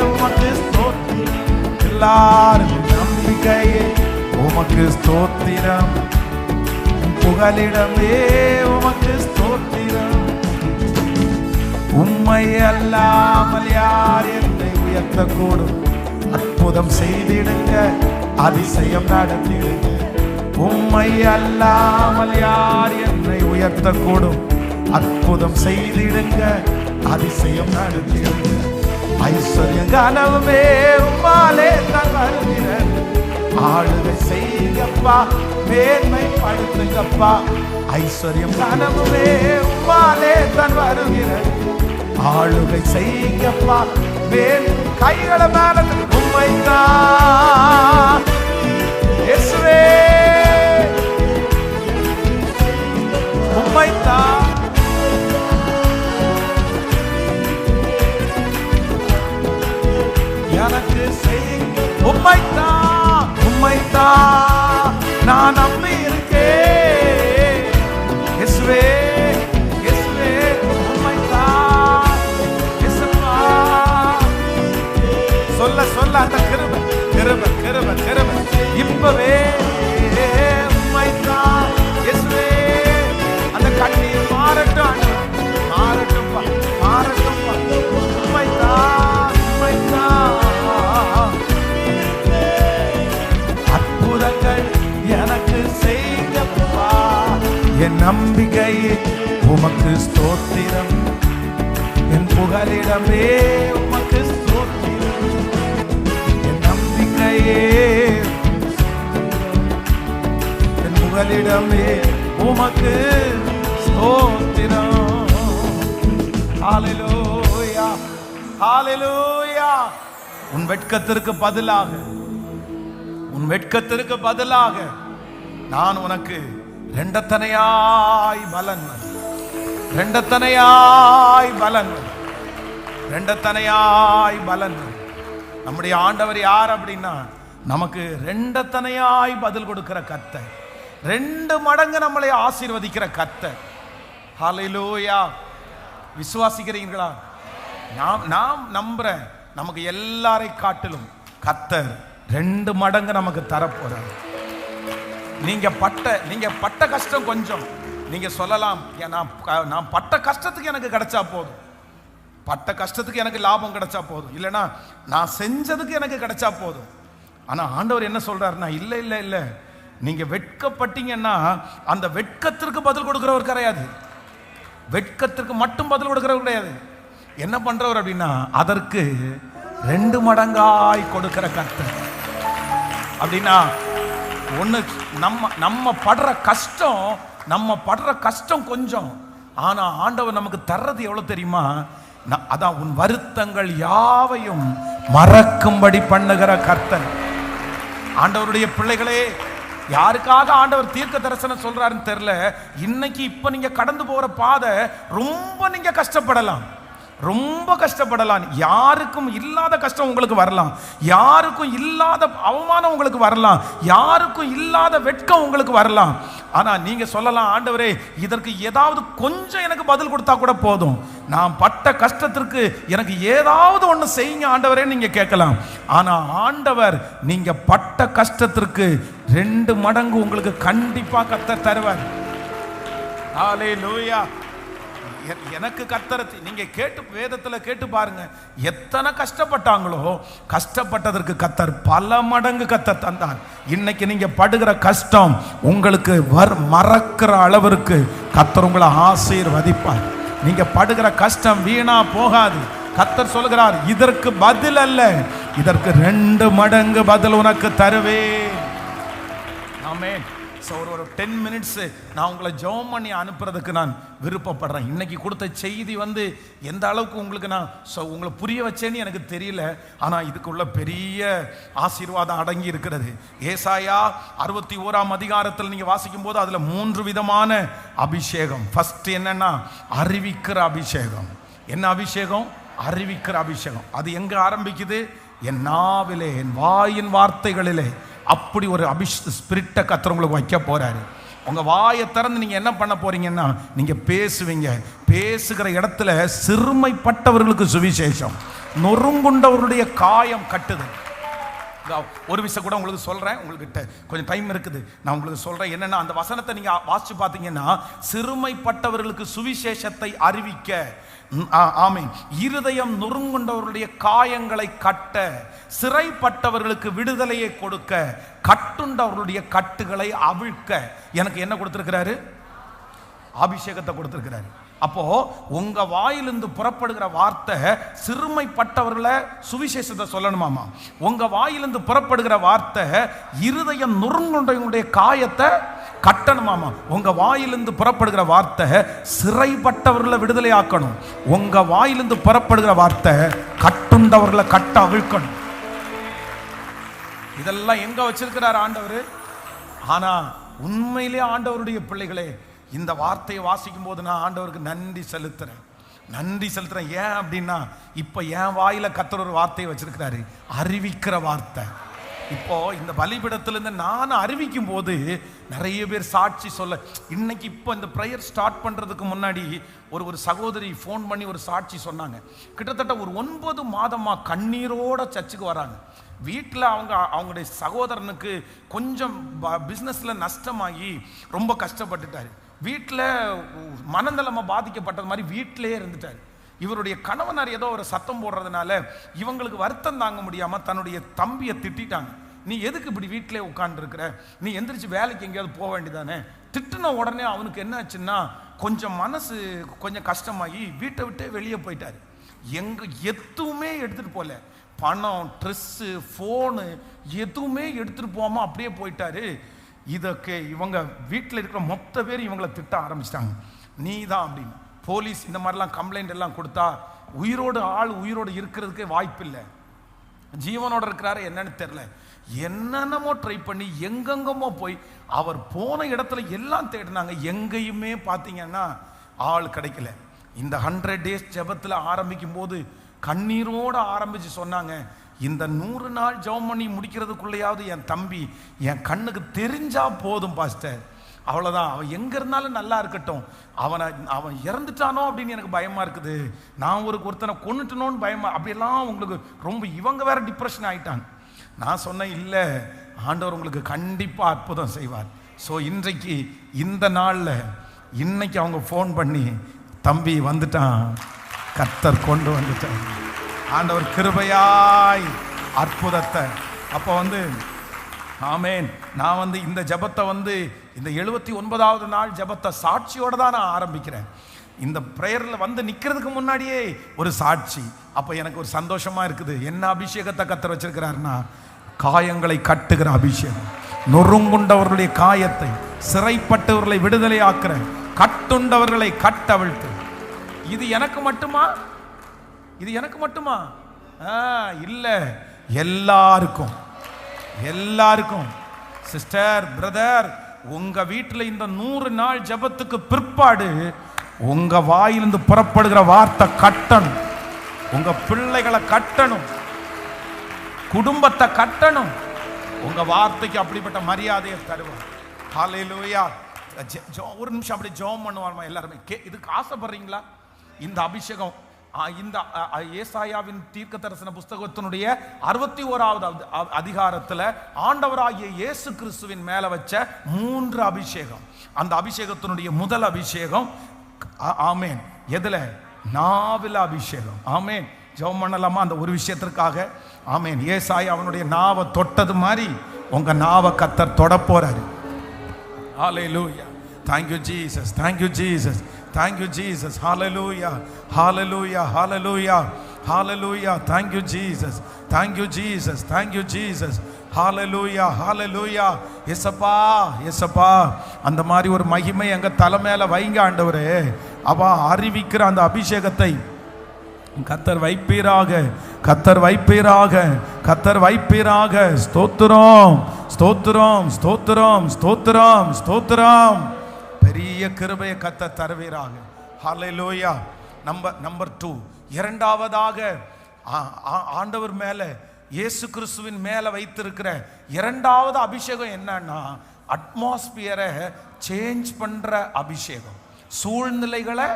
உமக்கு ஸ்தோத்திரம். எல்லாரும் நம்பிக்கையே உமக்கு ஸ்தோத்திரம், என் புகலிடமே உமக்கு ஸ்தோத்திரம். உம்மை அல்லாமல் யார் என்னை உயர்த்தக்கூடும்? அற்புதம் செய்திடுங்க, அதிசயம் நடத்திடுங்க. உம்மை அல்லாமல் யார் என்னை உயர்த்தக்கூடும்? அற்புதம் செய்திடுங்க, அதிசயம் நடத்திடுங்க. ஐஸ்வர்யம் கனவுமே உம்மாலே தான் வருகிறது. ஆளுகை செய்யுங்கப்பா, மேன்மைப்படுத்துங்கப்பா. ஐஸ்வர்யம் கனவுமே உம்மாலே தான் வருகிறது. ஆளுகை செய்யுங்கப்பா, கைகளை மேல உம்மைத்தான் இயேசுவே, உம்மைத்தான் எனக்கு செய்யுங்க. உம்மைத்தான், உம்மைத்தான் நான் நம்பி இருக்கேன். இயேசுவே, இயேசுவே, உம்மைத்தான். இயேசுப்பா, சொல்ல சொல்ல அந்த கிருபை கிருபை கிருபை கிருபை இப்பவே. உம்மைத்தான் இயேசுவே, அந்த கண்ணீர் மாறட்டும், மாறட்டும், மாறட்டும். உம்மைத்தான், உம்மைத்தான். அற்புதங்கள் எனக்கு செய்யப்பா. என் நம்பிக்கையே உமக்கு ஸ்தோத்திரம், என் புகலிடமே உமக்கு ஸ்தோத்திரம். என் நம்பிக்கையே, என் புகலிடமே உமக்கு ஸ்தோத்திரம். ஹல்லேலூயா, ஹல்லேலூயா. உன் வெட்கத்திற்கு பதிலாக, உன் வெட்கத்திற்கு பதிலாக நான் உனக்கு ரெண்டத்தனையாய் பலன், ரெண்டத்தனையாய் பலன், ரெண்டத்தனையாய் பலன். நம்முடைய ஆண்டவர் யார் அப்படின்னா, நமக்கு ரெண்டத்தனையாய் பதில் கொடுக்கிற கர்த்தர், 2 மடங்கு நம்மளை ஆசீர்வதிக்கிற கர்த்தர். ஹல்லேலூயா. விசுவாசிக்கிறீங்களா? நான் நம்புறேன், நமக்கு எல்லாரை காட்டிலும் கர்த்தர் 2 மடங்கு நமக்கு தரப்போறார். நீங்க பட்ட கஷ்டம் கொஞ்சம். நீங்க சொல்லலாம், நான் பட்ட கஷ்டத்துக்கு எனக்கு கிடைச்சா போதும், பட்ட கஷ்டத்துக்கு எனக்கு லாபம் கிடைச்சா போதும், இல்லைன்னா நான் செஞ்சதுக்கு எனக்கு கிடைச்சா போதும். ஆனா ஆண்டவர் என்ன சொல்றாருன்னா, இல்ல இல்ல இல்ல, நீங்க வெட்கப்பட்டீங்கன்னா அந்த வெட்கத்திற்கு பதில் கொடுக்கிறவர் கிடையாது. வெட்கத்திற்கு மட்டும் பதில் கொடுக்கிறவர் கிடையாது. என்ன பண்றவர் அப்படின்னா, அதற்கு 2 மடங்காய் கொடுக்கிற கர்த்தர். அப்படின்னா ஒண்ணு, நம்ம படுற கஷ்டம் கொஞ்சம். ஆனா ஆண்டவர் நமக்கு தர்றது எவ்வளவு தெரியுமா? அதான் உன் வருத்தங்கள் யாவையும் மறக்கும்படி பண்ணுகிற கர்த்தர். ஆண்டவருடைய பிள்ளைகளே, யாருக்காக ஆண்டவர் தீர்க்க தரிசனம் சொல்றாருன்னு தெரியல. இன்னைக்கு இப்ப நீங்க கடந்து போற பாதை ரொம்ப நீங்க கஷ்டப்படலாம், ரொம்ப கஷ்டப்படலாம். யாருக்கும் இல்லாத கஷ்டம் உங்களுக்கு வரலாம், யாருக்கும் இல்லாத அவமானம் உங்களுக்கு வரலாம், யாருக்கும் இல்லாத வெட்கம் உங்களுக்கு வரலாம். ஆனா நீங்க சொல்லலாம், ஆண்டவரே இதற்கு ஏதாவது கொஞ்சம் எனக்கு பதில் கொடுத்தா கூட போதும், நான் பட்ட கஷ்டத்திற்கு எனக்கு ஏதாவது ஒண்ணு செய்யுங்க ஆண்டவரே நீங்க கேட்கலாம். ஆனா ஆண்டவர் நீங்க பட்ட கஷ்டத்திற்கு 2 மடங்கு உங்களுக்கு கண்டிப்பா கர்த்தர் தருவார். ஹல்லேலூயா. எனக்கு கர்த்தரை நீங்க கேட்டு வேதத்துல கேட்டு பாருங்க, எத்தனை கஷ்டப்பட்டாங்களோ கஷ்டப்பட்டதற்கு கர்த்தர் பல மடங்கு கர்த்தர் தந்தார். இன்னைக்கு நீங்க படுகிற கஷ்டம் உங்களுக்கு மறக்கிற அளவிற்கு கர்த்தர் உங்களை ஆசீர்வதிப்பார். நீங்க படுகிற கஷ்டம் வீணா போகாது. கர்த்தர் சொல்கிறார், இதற்கு பதில் அல்ல, இதற்கு 2 மடங்கு பதில் உனக்கு தருவேன். ஆமென். ஒரு 10 மினிட்ஸ் நான் உங்களை ஜெபம் பண்ணி அனுப்புறதுக்கு நான் விருப்பப்படுறேன். இன்னைக்கு கொடுத்த செய்தி எந்த அளவுக்கு உங்களுக்கு நான் உங்களை புரிய வச்சேன்னு எனக்கு தெரியல. ஆனால் இதுக்குள்ள பெரிய ஆசீர்வாதம் அடங்கி இருக்கிறது. ஏசாயா 61ஆம் அதிகாரத்தில் நீங்கள் வாசிக்கும் போது அதில் 3 விதமான அபிஷேகம். ஃபர்ஸ்ட் என்னன்னா அறிவிக்கிற அபிஷேகம். என்ன அபிஷேகம்? அறிவிக்கிற அபிஷேகம். அது எங்க ஆரம்பிக்குது? என் நாவிலே, என் வாயின் வார்த்தைகளிலே அப்படி ஒரு ஸ்பிரிட்டை கர்த்தர் உங்களுக்கு வைக்க போறாரு. உங்க வாயை திறந்து நீங்க என்ன பண்ண போறீங்கன்னா, நீங்க பேசுவீங்க. பேசுகிற இடத்துல சிறுமைப்பட்டவர்களுக்கு சுவிசேஷம், நொறுங்குண்டவர்களுடைய காயம் கட்டுது. ஒரு விஷயம் கூட உங்களுக்கு சொல்றேன், உங்ககிட்ட கொஞ்சம் டைம் இருக்குது, நான் உங்களுக்கு சொல்றேன். என்னன்னா, அந்த வசனத்தை நீங்க வாசிச்சு பார்த்தீங்கன்னா, சிறுமைப்பட்டவர்களுக்கு சுவிசேஷத்தை அறிவிக்க, ஆமென், இருதயம் நொறுங்குண்டவர்களுடைய காயங்களை கட்ட, சிறைப்பட்டவர்களுக்கு விடுதலையை கொடுக்க, கட்டுண்டவர்களுடைய கட்டுகளை அவிழ்க்க எனக்கு என்ன கொடுத்திருக்கிறாரு? அபிஷேகத்தை கொடுத்திருக்கிறாரு. அப்போ உங்க வாயிலிருந்து புறப்படுகிற வார்த்தை சிறுமைப்பட்டவர்களை சுவிசேஷத்தை சொல்லணுமாமா. உங்க வாயிலிருந்து புறப்படுகிற வார்த்தை இருதயம் நொறுங்குண்டவங்களுடைய காயத்தை கட்டணுமாமா. உங்க வாயிலிருந்து புறப்படுகிற வார்த்தை சிறைப்பட்டவர்களை விடுதலை ஆக்கணும். உங்க வாயிலிருந்து புறப்படுகிற வார்த்தை கட்டுண்டவர்களை கட்ட அவிழ்க்கணும். இதெல்லாம் எங்க வச்சிருக்கிறார் ஆண்டவர்? ஆனா உண்மையிலே ஆண்டவருடைய பிள்ளைகளே, இந்த வார்த்தையை வாசிக்கும் போது நான் ஆண்டவருக்கு நன்றி செலுத்துறேன். ஏன் அப்படின்னா, இப்ப என் வாயில கர்த்தர் ஒரு வார்த்தையை வச்சிருக்கிறாரு, அறிவிக்கிற வார்த்தை. இப்போ இந்த பலிபீடத்திலிருந்து நான் அறிவிக்கும் போது நிறைய பேர் சாட்சி சொல்ல. இன்னைக்கு இப்போ இந்த ப்ரேயர் ஸ்டார்ட் பண்றதுக்கு முன்னாடி ஒரு சகோதரி ஃபோன் பண்ணி ஒரு சாட்சி சொன்னாங்க. கிட்டத்தட்ட ஒரு 9 மாதமா கண்ணீரோட சர்ச்சுக்கு வராங்க. வீட்டில் அவங்களுடைய சகோதரனுக்கு கொஞ்சம் பிஸ்னஸில் நஷ்டமாகி ரொம்ப கஷ்டப்பட்டுட்டாரு. வீட்டில் மனநலமாக பாதிக்கப்பட்டது மாதிரி வீட்டிலே இருந்துட்டார். இவருடைய கணவனார் ஏதோ ஒரு சத்தம் போடுறதுனால இவங்களுக்கு வருத்தம் தாங்க முடியாமல் தன்னுடைய தம்பியை திட்டாங்க. நீ எதுக்கு இப்படி வீட்டிலே உட்காந்துருக்கிற, நீ எந்திரிச்சு வேலைக்கு எங்கேயாவது போக வேண்டியதானே. திட்டின உடனே அவனுக்கு என்ன ஆச்சுன்னா, கொஞ்சம் மனசு கொஞ்சம் கஷ்டமாகி வீட்டை விட்டே வெளியே போயிட்டார். எதுவுமே எடுத்துகிட்டு போகல, பணம், ட்ரெஸ்ஸு, ஃபோனு எதுவுமே எடுத்துகிட்டு போகாமல் அப்படியே போயிட்டாரு. இதற்கு இவங்க வீட்டில் இருக்கிற மொத்த பேர் இவங்களை திட்ட ஆரம்பிச்சிட்டாங்க. நீ தான் அப்படின்னு போலீஸ் இந்த மாதிரிலாம் கம்ப்ளைண்ட் எல்லாம் கொடுத்தா உயிரோடு இருக்கிறதுக்கே வாய்ப்பு இல்லை. ஜீவனோட இருக்கிறாரு என்னன்னு தெரியல. என்னென்னமோ ட்ரை பண்ணி எங்கெங்கமோ போய் அவர் போன இடத்துல எல்லாம் தேடினாங்க. எங்கேயுமே பார்த்தீங்கன்னா ஆள் கிடைக்கல. இந்த 100 days ஜெபத்தில் ஆரம்பிக்கும் போது கண்ணீரோடு ஆரம்பிச்சு சொன்னாங்க, இந்த 100 நாள் ஜெபம் பண்ணி முடிக்கிறதுக்குள்ளேயாவது என் தம்பி என் கண்ணுக்கு தெரிஞ்சா போதும் பாஸ்டர், அவ்வளோதான். அவன் எங்கே இருந்தாலும் நல்லா இருக்கட்டும், அவன் இறந்துட்டானோ அப்படின்னு எனக்கு பயமாக இருக்குது, நான் ஒருத்தனை கொன்னுட்டனோன்னு பயமாக, அப்படியெல்லாம் உங்களுக்கு ரொம்ப இவங்க வேற டிப்ரெஷன் ஆகிட்டாங்க. நான் சொன்னேன், இல்லை, ஆண்டவர் உங்களுக்கு கண்டிப்பாக அற்புதம் செய்வார். ஸோ இன்றைக்கு இந்த நாளில் இன்னைக்கு அவங்க ஃபோன் பண்ணி, தம்பி வந்துட்டான், கர்த்தர் கொண்டு வந்துட்டான், ஆண்டவர் கிருபையாய் அற்புதத்தை. அப்போ ஆமேன். நான் இந்த ஜபத்தை இந்த 79வது நாள் ஜபத்தை சாட்சியோடு தான் நான் ஆரம்பிக்கிறேன். இந்த ப்ரேயரில் நிற்கிறதுக்கு முன்னாடியே ஒரு சாட்சி. அப்போ எனக்கு ஒரு சந்தோஷமாக இருக்குது. என்ன அபிஷேகத்தை கர்த்தர் வச்சிருக்கிறாருன்னா, காயங்களை கட்டுகிற அபிஷேகம், நொறுங்குண்டவர்களுடைய காயத்தை, சிறைப்பட்டவர்களை விடுதலை ஆக்குற, கட்டுண்டவர்களை கட்டவிழ்த்து. இது எனக்கு மட்டுமா? இது எனக்கு மட்டுமா? இல்லை, எல்லாருக்கும். எல்லாருக்கும். சிஸ்டர், பிரதர், உங்க வீட்டில் இந்த 100 நாள் ஜபத்துக்கு பிற்பாடு உங்க வாயிலிருந்து புறப்படுகிற வார்த்தை கட்டணும். உங்க பிள்ளைகளை கட்டணும், குடும்பத்தை கட்டணும். உங்க வார்த்தைக்கு அப்படிப்பட்ட மரியாதையை தருவார். ஹல்லேலூயா. ஒரு நிமிஷம் அப்படி ஜெபம் பண்ணுவாங்க எல்லாருமே. இதுக்கு ஆசைப்படுறீங்களா? இந்த அபிஷேகம் இந்த ஏசாயாவின் தீர்க்க தரிசன புஸ்தகத்தினுடைய 61வது அதிகாரத்தில் ஆண்டவராகிய இயேசு கிறிஸ்துவின் மேல வச்ச 3 அபிஷேகம். அந்த அபிஷேகத்தினுடைய முதல் அபிஷேகம், ஆமேன், எதுல? நாவில அபிஷேகம். ஆமேன். ஜெபம் பண்ணலாமா அந்த ஒரு விஷயத்திற்காக? ஆமேன். ஏசாயா அவனுடைய நாவை தொட்டது மாதிரி உங்க நாவை கர்த்தர் தொட போறாரு. ஹல்லேலூயா. Thank you Jesus, thank you Jesus, thank you Jesus, hallelujah, hallelujah, hallelujah, hallelujah, thank you Jesus, thank you Jesus, thank you Jesus, hallelujah, hallelujah. எசப்பா, எசப்பா, அந்த மாதிரி ஒரு மகிமை எங்க தலை மேல வைங்க ஆண்டவரே. அவா அறிவிக்கிற அந்த அபிஷேகத்தை கர்த்தர் வைப்பீராக, கர்த்தர் வைப்பீராக, கர்த்தர் வைப்பீராக. ஸ்தோத்திரம், ஸ்தோத்திரம், ஸ்தோத்திரம், ஸ்தோத்திரம், ஸ்தோத்திரம். பெரிய கிருபையை கர்த்தர் தருவீராக. ஹல்லேலூயா. நம்பர் 2, இரண்டாவதாக ஆண்டவர் மேல, இயேசு கிறிஸ்துவின் மேல வைத்திருக்கிற இரண்டாவது அபிஷேகம் என்னன்னா, அட்மாஸ்பியரை சேஞ்ச் பண்ற அபிஷேகம். சூழ்நிலைகளை,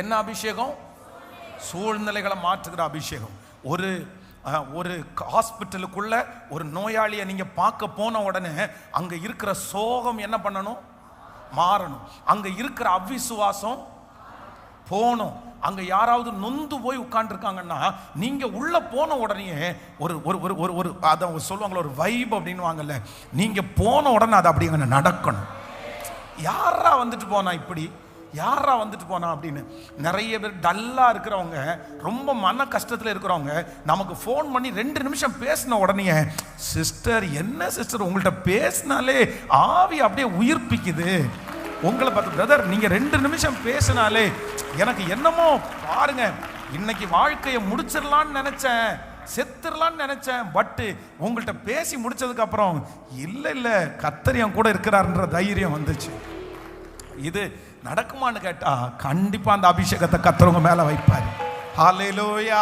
என்ன அபிஷேகம்? சூழ்நிலைகளை மாற்றுகிற அபிஷேகம். ஒரு ஹாஸ்பிட்டலுக்குள்ள ஒரு நோயாளியை நீங்க பார்க்க போன உடனே அங்க இருக்கிற சோகம் என்ன பண்ணணும்? மாறணும். அங்க இருக்கிற அவிசுவாசம் போகணும். அங்க யாராவது நொந்து போய் உட்கார்ந்துருக்காங்கன்னா நீங்க உள்ள போன உடனே ஒரு ஒரு ஒரு ஒரு அதை சொல்லுவாங்களே, ஒரு வைப் அப்படின்வாங்கல்ல, நீங்க போன உடனே அது அப்படி அங்க நடக்கணும். யாரா வந்துட்டு போனா இப்படி, யாரா வந்துட்டு போனா அப்படின்னு. நிறைய பேர் டல்லா இருக்கிறவங்க, ரொம்ப மன கஷ்டத்தில் இருக்கிறவங்க நமக்கு ஃபோன் பண்ணி 2 நிமிஷம் பேசின உடனே, சிஸ்டர் என்ன சிஸ்டர் உங்கள்கிட்ட பேசினாலே ஆவி அப்படியே உயிர்ப்பிக்குது. உங்களை பார்த்து, பிரதர் நீங்க 2 நிமிஷம் பேசினாலே எனக்கு என்னமோ பாருங்க, இன்னைக்கு வாழ்க்கையை முடிச்சிடலான்னு நினைச்சேன், செத்துடலான்னு நினைச்சேன், பட்டு உங்கள்கிட்ட பேசி முடிச்சதுக்கு அப்புறம் இல்லை இல்லை கர்த்தர் என் கூட இருக்கிறாருன்ற தைரியம் வந்துச்சு. இது நடக்குமான்னு கேட்டா கண்டிப்பா அந்த அபிஷேகத்தை கர்த்தர் மேல வைப்பாரு. ஹல்லேலூயா.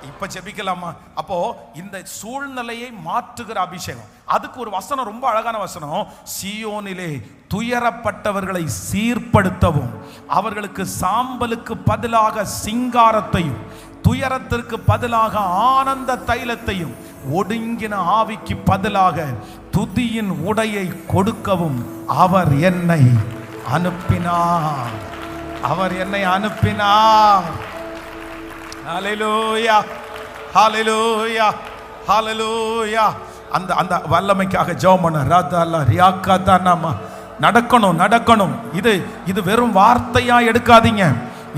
இப்ப ஜெபிக்கலாமா? அப்போ இந்த சூழ்நிலையை மாற்றுகிற அபிஷேகம், அதுக்கு ஒரு வசனம், ரொம்ப அழகான வசனம். சீயோனிலே துயரப்பட்டவர்களை சீர்படுத்தவும், அவர்களுக்கு சாம்பலுக்கு பதிலாக சிங்காரத்தையும், துயரத்திற்கு பதிலாக ஆனந்த தைலத்தையும், ஒடுங்கின ஆவிக்கு பதிலாக துதியின் உடையை கொடுக்கவும் அவர் என்னை அனுப்பினார். அவர் என்னை அனுப்பினார். ஹல்லேலூயா, ஹல்லேலூயா, ஹல்லேலூயா. அந்த அந்த வல்லமைக்காக ஜெபம் பண்ண. ராதா ரியாக்காதானாமா. நடக்கணும், நடக்கணும். இது வெறும் வார்த்தையா எடுக்காதீங்க,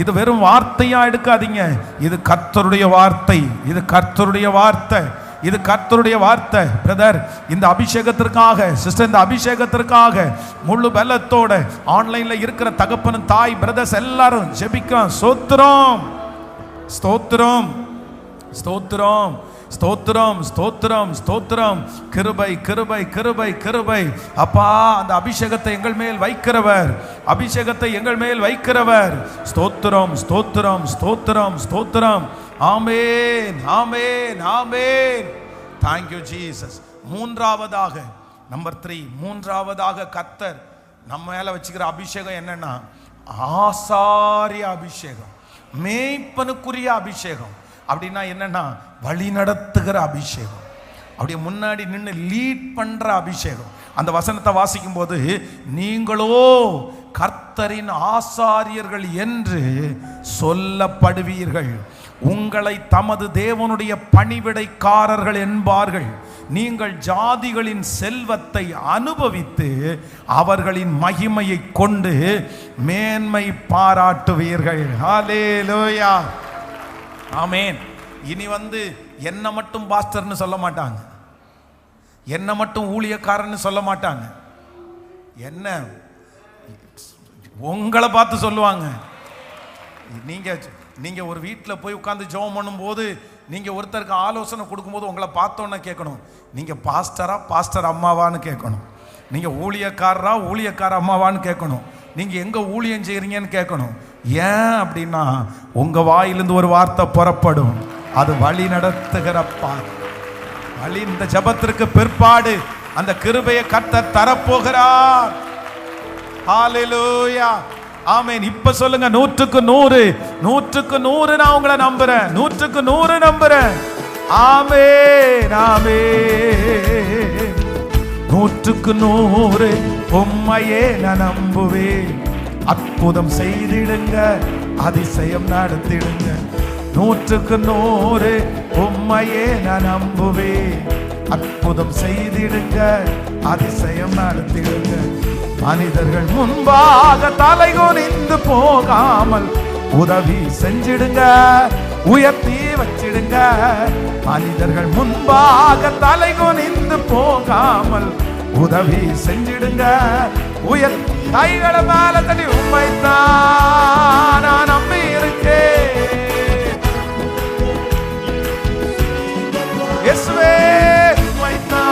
இது வெறும் வார்த்தையா எடுக்காதீங்க. இது கர்த்தருடைய வார்த்தை, இது கர்த்தருடைய வார்த்தை, இது கர்த்தருடைய வார்த்தை. பிரதர், இந்த அபிஷேகத்திற்காக, சிஸ்டர், இந்த அபிஷேகத்திற்காக முழு பலத்தோட ஆன்லைன்ல இருக்கிற தகப்பனும் தாய் பிரதர்ஸ் எல்லாரும் ஜெபிக்கலாம். ஸ்தோத்திரம், ஸ்தோத்திரம், ஸ்தோத்திரம், ஸ்தோத்திரம், ஸ்தோத்திரம், ஸ்தோத்திரம். கிருபை, கிருபை, கிருபை, கிருபை. அப்பா, அந்த அபிஷேகத்தை எங்கள் மேல் வைக்கிறவர், அபிஷேகத்தை எங்கள் மேல் வைக்கிறவர். ஸ்தோத்திரம், ஸ்தோத்திரம், ஸ்தோத்திரம், ஸ்தோத்திரம். ஆமென், ஆமென், ஆமென். Thank you Jesus. மூன்றாவதாக நம்பர் 3, மூன்றாவதாக கர்த்தர் நம்ம மேல வச்சுக்கிற அபிஷேகம் என்னன்னா ஆசாரிய அபிஷேகம், மேய்ப்பனுக்குரிய அபிஷேகம். அப்படின்னா என்னன்னா வழி நடத்துகிற அபிஷேகம், அப்படியே முன்னாடி நின்று லீட் பண்ற அபிஷேகம். அந்த வசனத்தை வாசிக்கும் போது நீங்களோ கர்த்தரின் ஆசாரியர்கள் என்று சொல்லப்படுவீர்கள், உங்களை தமது தேவனுடைய பணிவிடைக்காரர்கள் என்பார்கள், நீங்கள் ஜாதிகளின் செல்வத்தை அனுபவித்து அவர்களின் மகிமையை கொண்டு மேன்மை பாராட்டுவீர்கள். ஹல்லேலூயா, ஆமென். இனி என்ன மட்டும் பாஸ்டர்னு சொல்ல மாட்டாங்க, என்ன மட்டும் ஊழியக்காரன்னு சொல்ல மாட்டாங்க, என்ன உங்களை பார்த்து சொல்லுவாங்க. நீங்க ஒரு வீட்டில் போய் உட்கார்ந்து ஜெபம் பண்ணும்போது நீங்க ஒருத்தருக்கு ஆலோசனை கொடுக்கும்போது உங்களை பார்த்தோன்னு கேட்கணும், நீங்க பாஸ்டரா பாஸ்டர் அம்மாவான்னு கேட்கணும், நீங்க ஊழியக்காரரா ஊழியக்கார அம்மாவான்னு கேட்கணும், நீங்க எங்க ஊழியம் செய்யறீங்கன்னு கேட்கணும். ஏன் அப்படின்னா உங்க வாயிலிருந்து ஒரு வார்த்தை புறப்படும், அது வழி நடத்துகிறப்பா வழி. இந்த ஜெபத்திற்கு பிற்பாடு அந்த கிருபையை கர்த்தர் தரப்போகிறார். ஹல்லேலூயா, ஆமென். இப்ப சொல்லுங்க 100க்கு 100, 100க்கு 100 நான் உங்களை நம்புறேன், 100க்கு 100 நம்புறேன். ஆமென், ஆமென். 100க்கு 100 உம்மையே நான் நம்புவேன், அற்புதம் செய்திடுங்க, அதிசயம் நடத்திடுங்க. 100க்கு 100 உம்மையே நான் நம்புவேன், அற்புதம் செய்திடுங்க, அதிசயம் நடத்திடுங்க. மனிதர்கள் முன்பாக தலைகுனிந்து போகாமல் உதவி செஞ்சிடுங்க, உயர்த்தி வச்சிடுங்க. மனிதர்கள் முன்பாக தலைகுனிந்து போகாமல் உதவி செஞ்சிடுங்க, உயர்த்தி கைகளை மேல தட்டி உம்மைத்தான் நான் நம்பி இருக்கேன். இயேசுவே உம்மைத்தான்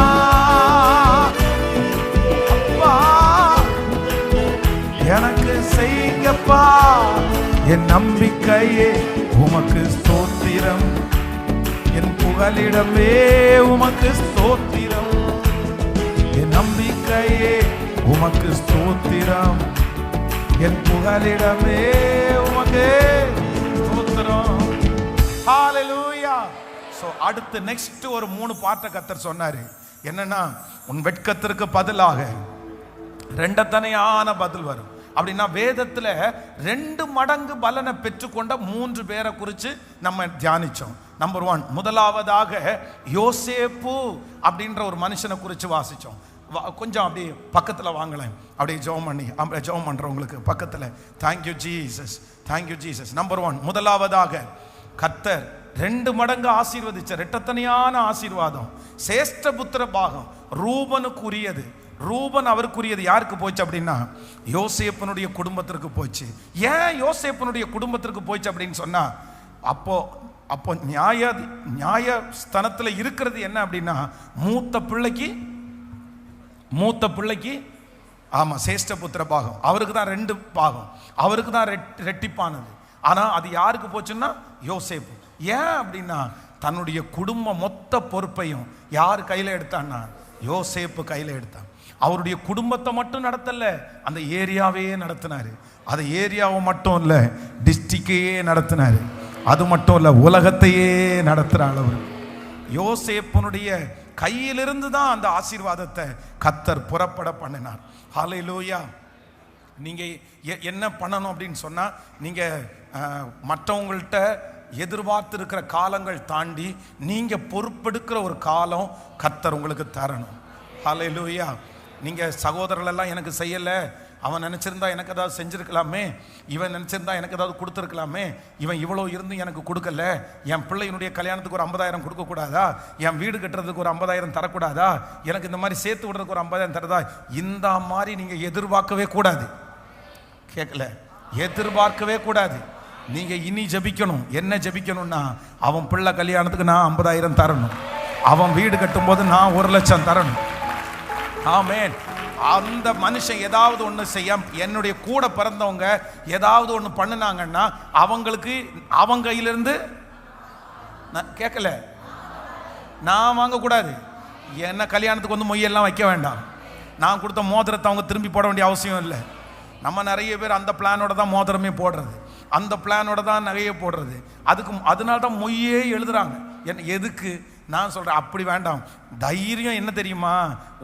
அப்பா எனக்கு செய்யுங்கப்பா, என் நம்பிக்கையே உமக்கு ஸ்தோத்திரம், என் புகலிடமே உமக்கு ஸ்தோத்திரம், என் நம்பிக்கையே உமக்கு ஸ்தோத்திரம், என் புகலிடமே உமக்கு ஸ்தோத்திரம். ஹல்லேலூயா. சோ அடுத்து நெக்ஸ்ட் ஒரு 3 பாட்டை கர்த்தர் சொன்னாரு. என்னன்னா உன் வெட்கத்திற்கு பதிலாக ரெண்டத்தனையான பதில் வரும். அப்படின்னா வேதத்துல 2 மடங்கு பலனை பெற்றுக்கொண்ட 3 பேரை குறித்து நம்ம தியானிச்சோம். நம்பர் 1, முதலாவதாக யோசேப்பு அப்படின்ற ஒரு மனுஷனை குறித்து வாசிச்சோம். கொஞ்சம் அப்படி பக்கத்தில் வாங்கலேன், அப்படியே ஜெபம் பண்ணி ஜெபம் பண்றவங்களுக்கு பக்கத்தில். Thank you Jesus, thank you Jesus. Number 1, முதலாவதாக கர்த்தர் 2 மடங்கு ஆசீர்வதிச்ச இரட்டத்தனையான ஆசீர்வாதம், சேஷ்ட புத்திர பாகம் ரூபனுக்குரியது. ரூபன் அவருக்குரியது. யாருக்கு போச்சு அப்படின்னா யோசேப்பனுடைய குடும்பத்திற்கு போச்சு. ஏன் யோசேப்பனுடைய குடும்பத்திற்கு போச்சு அப்படின்னு சொன்னா, அப்போ நியாய ஸ்தானத்தில் இருக்கிறது என்ன அப்படின்னா மூத்த பிள்ளைக்கு ஆமா சேஷ்ட புத்திர பாகம், அவருக்கு தான் 2 பாகம், அவருக்கு தான் ரெட்டிப்பானது. ஆனா அது யாருக்கு போச்சுன்னா யோசேப்பு. ஏன் அப்படின்னா தன்னுடைய குடும்ப மொத்த பொறுப்பையும் யார் கையில எடுத்தான்னா யோசேப்பு கையில எடுத்தான். அவருடைய குடும்பத்தை மட்டும் நடத்தல, அந்த ஏரியாவே நடத்தினாரு. அது ஏரியாவை மட்டும் இல்ல, டிஸ்ட்ரிக்டையே நடத்தினாரு. அது மட்டும் இல்ல, உலகத்தையே நடத்துற அளவு யோசேப்பனுடைய கையிலிருந்து தான் அந்த ஆசீர்வாதத்தை கர்த்தர் புறப்பட பண்ணினார். ஹல்லேலூயா. நீங்க என்ன பண்ணணும் அப்படின்னு சொன்னா, நீங்க மற்றவங்கள்ட்ட எதிர்பார்த்து இருக்கிற காலங்கள் தாண்டி நீங்க பொறுப்பெடுக்கிற ஒரு காலம் கர்த்தர் உங்களுக்கு தரணும். ஹல்லேலூயா. நீங்க சகோதரர்கள் எல்லாம் எனக்கு செய்யல, அவன் நினைச்சிருந்தா எனக்கு ஏதாவது செஞ்சிருக்கலாமே, இவன் நினைச்சிருந்தா எனக்கு ஏதாவது கொடுத்துருக்கலாமே, இவன் இவ்வளோ இருந்து எனக்கு கொடுக்கல, என் பிள்ளையினுடைய கல்யாணத்துக்கு ஒரு 50,000 கொடுக்க கூடாதா, என் வீடு கட்டுறதுக்கு ஒரு 50,000 தரக்கூடாதா, எனக்கு இந்த மாதிரி சேர்த்து விடுறதுக்கு ஒரு 50,000 தரதா, இந்த மாதிரி நீங்க எதிர்பார்க்கவே கூடாது. கேட்கல, எதிர்பார்க்கவே கூடாது. நீங்க இனி ஜபிக்கணும். என்ன ஜபிக்கணும்னா, அவன் பிள்ளை கல்யாணத்துக்கு நான் 50,000 தரணும், அவன் வீடு கட்டும் போது நான் 1,00,000 தரணும். ஆமென். அந்த மனுஷன் ஏதாவது ஒன்று செய்ய, என்னுடைய கூட பிறந்தவங்க ஏதாவது ஒன்று பண்ணினாங்கன்னா அவங்களுக்கு அவங்க கையிலிருந்து கேட்கல, நான் வாங்கக்கூடாது, என்ன கல்யாணத்துக்கு வந்து மொய்யெல்லாம் வைக்க வேண்டாம். நான் கொடுத்த மோதிரத்தை அவங்க திரும்பி போட வேண்டிய அவசியம் இல்லை. நம்ம நிறைய பேர் அந்த பிளானோட தான் மோதிரமே போடுறது, அந்த பிளானோட தான் நகையை போடுறது. அதனால தான் மொய்யே எழுதுறாங்க. எதுக்கு நான் சொல்றேன், அப்படி வேண்டாம். தைரியம் என்ன தெரியுமா,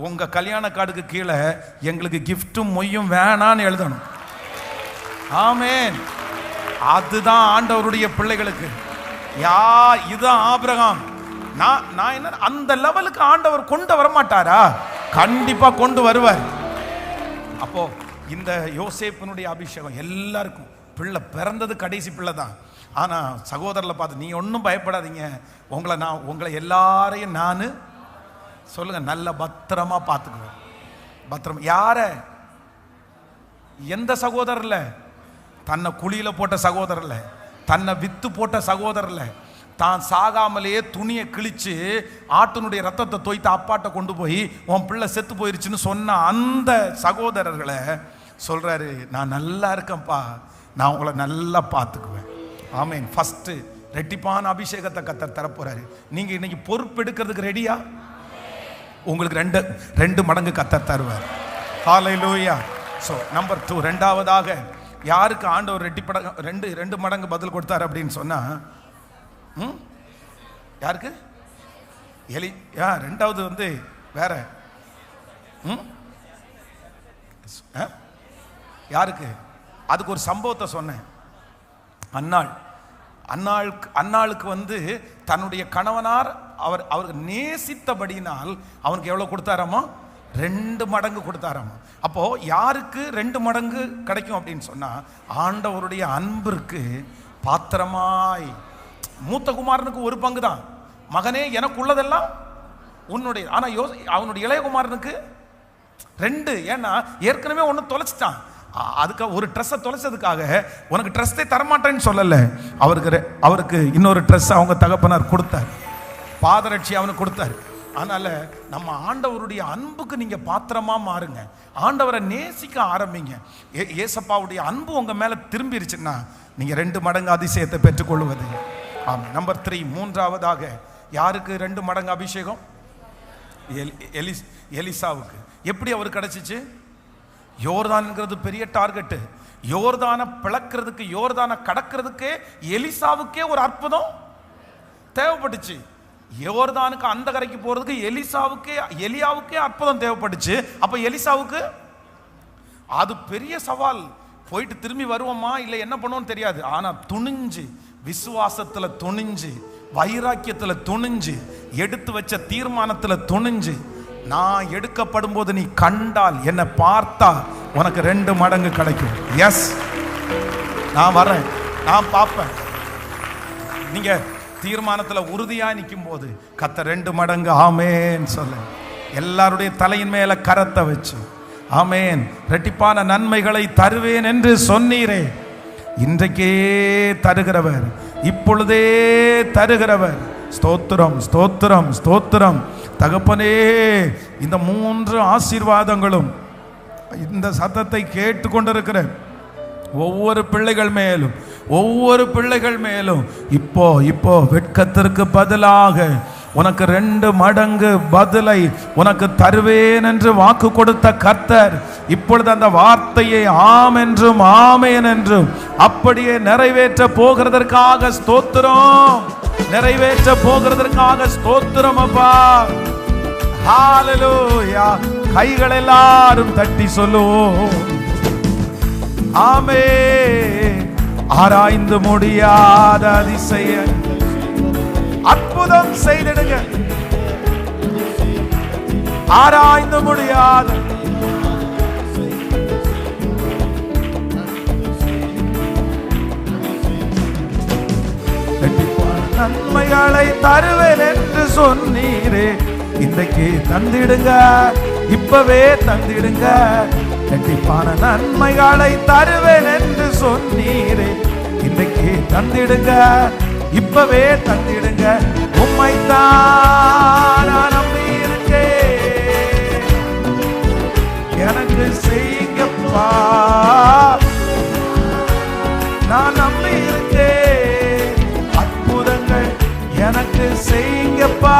உங்க கல்யாண கார்டுக்கு கீழே எங்களுக்கு கிஃப்டும் மொய்யும் வேணான்னு எழுதணும். ஆமென். அதுதான் ஆண்டவருடைய பிள்ளைகளுக்கு. இதுதான் ஆபிரகாம். நான் என்ன அந்த லெவலுக்கு ஆண்டவர் கொண்டு வர மாட்டாரா? கண்டிப்பா கொண்டு வருவார். அப்போ இந்த யோசேப்பினுடைய அபிஷேகம் எல்லாருக்கும், பிள்ளை பிறந்தது கடைசி பிள்ளை தான். ஆனா சகோதரர்களை பார்த்து நீ ஒன்றும் பயப்படாதீங்க, உங்களை எல்லாரையும் நான் சொல்லுங்க நல்ல பத்திரமா பார்த்துக்குவேன். பத்திரமா யார? எந்த சகோதரர்ல? தன்னை குழியில போட்ட சகோதரர்ல, தன்னை வித்து போட்ட சகோதரர்ல, தான் சாகாமலேயே துணியை கிழிச்சு ஆட்டினுடைய ரத்தத்தை தோய்த்து அப்பாட்ட கொண்டு போய் உன் பிள்ளை செத்து போயிருச்சுன்னு சொன்ன அந்த சகோதரர்களை சொல்றாரு, நான் நல்லா இருக்கேன்ப்பா, நான் உங்களை நல்லா பார்த்துக்குவேன். ஆமீன். ஃபர்ஸ்ட் ரெட்டிப்பான அபிஷேகத்தை கர்த்தர் தரப்போறாரு. நீங்க இன்னைக்கு பொறுப்பு எடுக்கிறதுக்கு ரெடியா? உங்களுக்கு ரெண்டு மடங்கு கர்த்தர் தருவார். ஹல்லேலூயா. சோ நம்பர் 2, ரெண்டாவதாக யாருக்கு ஆண்டவர் ரெண்டு மடங்கு பதில் கொடுத்தாரு அப்படின்னு சொன்னா, யாருக்கு? ரெண்டாவது வந்து வேற யாருக்கு? அதுக்கு ஒரு சம்பவத்தை சொன்னேன். அன்னாளுக்கு வந்து தன்னுடைய கணவனார் அவருக்கு நேசித்தபடினால் அவனுக்கு எவ்வளவு கொடுத்தாராமா? 2 மடங்கு கொடுத்தாராமா. அப்போ யாருக்கு 2 மடங்கு கிடைக்கும் அப்படின்னு சொன்னா, ஆண்டவருடைய அன்பிற்கு பாத்திரமாய். மூத்த குமாரனுக்கு 1 பங்கு தான். மகனே எனக்கு உள்ளதெல்லாம் உன்னுடைய. ஆனா அவனுடைய இளைய குமாரனுக்கு 2. ஏன்னா ஏற்கனவே ஒன்று தொலைச்சிட்டான். அதுக்கு ஒரு ட்ரெஸ்ஸை தொலைச்சதுக்காக உனக்கு ட்ரெஸ்ஸே தரமாட்டேன்னு சொல்லல, அவருக்கு இன்னொரு ட்ரெஸ் அவங்க தகப்பனார் கொடுத்தார், பாதரட்சி அவனுக்கு கொடுத்தார். அதனால நம்ம ஆண்டவருடைய அன்புக்கு நீங்க பாத்திரமா மாறுங்க. ஆண்டவரை நேசிக்க ஆரம்பிங்க. ஏசப்பாவுடைய அன்பு உங்க மேல திரும்பிருச்சுன்னா நீங்க 2 மடங்கு அதிசயத்தை பெற்றுக்கொள்வது. ஆமாம். நம்பர் 3, மூன்றாவதாக யாருக்கு 2 மடங்கு அபிஷேகம்? எலிசாவுக்கு. எப்படி அவருக்கு கிடைச்சிச்சு? யோர்தான்ங்கிறது பெரிய டார்கெட். யோர்தானை பிளக்கிறதுக்கு, யோர்தானை கடக்கிறதுக்கே எலிசாவுக்கே ஒரு அற்புதம் தேவைப்பட்டுச்சு. யோர்தானுக்கு அந்த கரைக்கு போறதுக்கு எலியாவுக்கே அற்புதம் தேவைப்பட்டுச்சு. அப்ப எலிசாவுக்கு அது பெரிய சவால். போயிட்டு திரும்பி வருவோமா இல்லை என்ன பண்ணுவோம்னு தெரியாது. ஆனா துணிஞ்சு, விசுவாசத்துல துணிஞ்சு, வைராக்கியத்துல துணிஞ்சு, எடுத்து வச்ச தீர்மானத்துல துணிஞ்சு, நான் எடுக்கப்படும் போது நீ கண்டால், என்னை பார்த்தா உனக்கு 2 மடங்கு கிடைக்கும். எஸ், நான் வரேன், நான் பார்ப்பேன். நீங்க தீர்மானத்துல உறுதியா நிற்கும் போது கர்த்தர் 2 மடங்கு ஆமேன் சொல்ல. எல்லாருடைய தலையின் மேல கரத்தை வச்சு ஆமேன், ரெட்டிப்பான நன்மைகளை தருவேன் என்று சொன்னீரே, இன்றைக்கே தருகிறவர், இப்பொழுதே தருகிறவர். ஸ்தோத்திரம், ஸ்தோத்திரம், ஸ்தோத்திரம். தகப்பனே, இந்த 3 ஆசீர்வாதங்களும் இந்த சத்தத்தை கேட்டுக்கொண்டிருக்கிற ஒவ்வொரு பிள்ளைகள் மேலும் இப்போ வெட்கத்திற்கு பதிலாக உனக்கு 2 மடங்கு பதிலை உனக்கு தருவேன் என்று வாக்கு கொடுத்த கர்த்தர் இப்பொழுது அந்த வார்த்தையை ஆம் என்றும் ஆமேன் என்றும் அப்படியே நிறைவேற்ற போகிறதற்காக ஸ்தோத்திரம், நிறைவேற்ற போகிறதற்காக ஸ்தோத்திரம் அப்பா. ஹல்லேலூயா. கைகள் எல்லாரும் தட்டி சொல்லுவோம் ஆமென். ஆராய்ந்து முடியாத அதிசய அற்புதம் செய்திடுங்க. ஆராய்ந்து முடியாத நன்மைகளை தருவேன் என்று சொன்னீரே, இன்றைக்கு தந்திடுங்க, இப்பவே தந்திடுங்க. இரட்டிப்பான நன்மைகளை தருவேன் என்று சொன்னீரே, இன்றைக்கு தந்திடுங்க, இப்பவே தந்திடுங்க. உம்மைத்தான் நான் நம்பி இருக்கேன், எனக்கு செய்யுங்கப்பா. நான் நம்பி இருக்கேன், அற்புதங்கள் எனக்கு செய்யுங்கப்பா.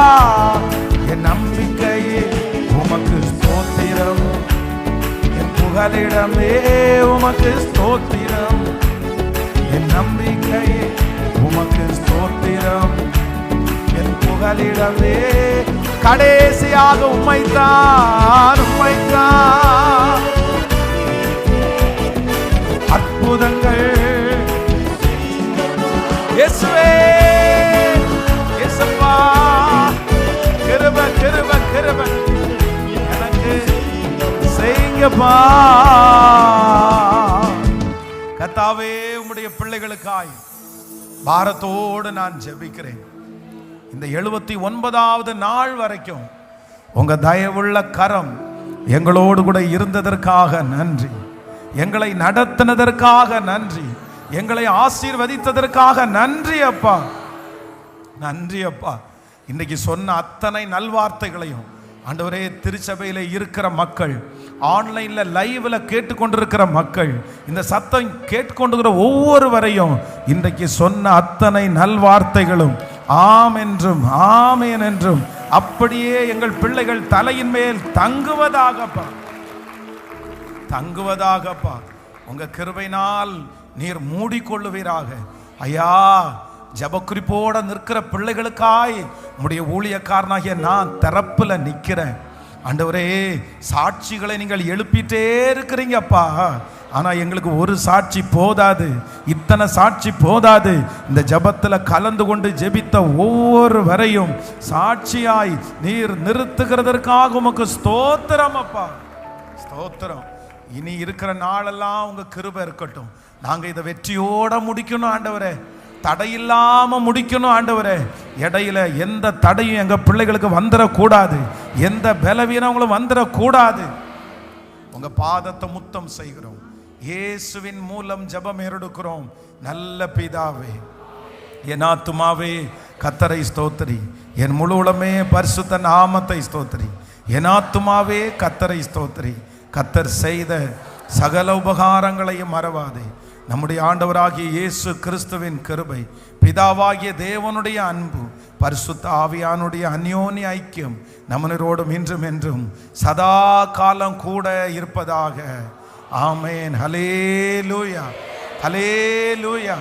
என் நம்பிக்கை புகலிடமே உமக்கு ஸ்தோத்திரம், என் நம்பிக்கையே உமக்கு ஸ்தோத்திரம், என் புகலிடமே. கடைசியாக உம்மைத்தான் உம்மைத்தான் அற்புதங்கள் இயேசுவே இயேசப்பா, கிருபை கிருபை கிருபை எனக்கு செய்யுங்கப்பா. கர்த்தாவே, உம்முடைய பிள்ளைகளுக்காய் பாரத்தோடு நான் ஜெபிக்கிறேன். இந்த 79வது நாள் வரைக்கும் உங்க தயவுள்ள கரம் எங்களோடு கூட இருந்ததற்காக நன்றி, எங்களை நடத்தினதற்காக நன்றி, எங்களை ஆசீர்வதித்ததற்காக நன்றி அப்பா, நன்றி அப்பா. இன்னைக்கு சொன்ன அத்தனை நல்வார்த்தைகளையும் ஆண்டவரே, திருச்சபையில் இருக்கிற மக்கள், ஆன்லைன்ல லைவ்ல கேட்டுக்கொண்டிருக்கிற மக்கள், இந்த சத்தம் கேட்டுக்கொண்டிருக்கிற ஒவ்வொருவரையும் இன்றைக்கு சொன்ன அத்தனை நல்வார்த்தைகளும் ஆம் என்றும் ஆமேன் என்றும் அப்படியே எங்கள் பிள்ளைகள் தலையின் மேல் தங்குவதாகப்பா, தங்குவதாகப்பா. உங்க கிருபையினால் நீர் மூடிக்கொள்ளுவீராக ஐயா. ஜபக்குறிப்போட நிற்கிற பிள்ளைகளுக்காய் உம்முடைய ஊழியக்காரனாகிய நான் தரப்புல நிற்கிறேன் ஆண்டவரே. சாட்சிகளை நீங்கள் எழுப்பிட்டே இருக்கிறீங்கப்பா, ஆனா எங்களுக்கு ஒரு சாட்சி போதாது, இத்தனை சாட்சி போதாது. இந்த ஜபத்தில் கலந்து கொண்டு ஜெபித்த ஒவ்வொரு வரையும் சாட்சியாய் நீர் நிறுத்துகிறதற்காக உமக்கு ஸ்தோத்திரம் அப்பா, ஸ்தோத்திரம். இனி இருக்கிற நாளெல்லாம் உங்க கிருபை இருக்கட்டும். நாங்க இதை வெற்றியோட முடிக்கணும் ஆண்டவரே, தடையில்லாம முடிக்கணும் ஆண்டவரே. இடையில எந்த தடையும் எங்க பிள்ளைகளுக்கு வந்துடக்கூடாது, எந்த பலவீனங்களும் வந்துடக்கூடாது. உங்க பாதத்தை முத்தம் செய்கிறோம், இயேசுவின் மூலம் ஜெபம் ஏறெடுக்கிறோம் நல்ல பிதாவே. என் ஆத்துமாவே கர்த்தரை ஸ்தோத்திரி, என் முழு உளமே பரிசுத்த நாமத்தை ஸ்தோத்திரி. என் ஆத்துமாவே கர்த்தரை ஸ்தோத்திரி, கர்த்தர் செய்த சகல உபகாரங்களையும் மறவாதே. நம்முடைய ஆண்டவராகிய இயேசு கிறிஸ்துவின் கிருபை, பிதாவாகிய தேவனுடைய அன்பு, பரிசுத்த ஆவியானுடைய அந்யோன்ய ஐக்கியம் நம்மளோடும் இன்றும் என்றும் சதா காலம் கூட இருப்பதாக. ஆமென். ஹல்லேலூயா, ஹல்லேலூயா.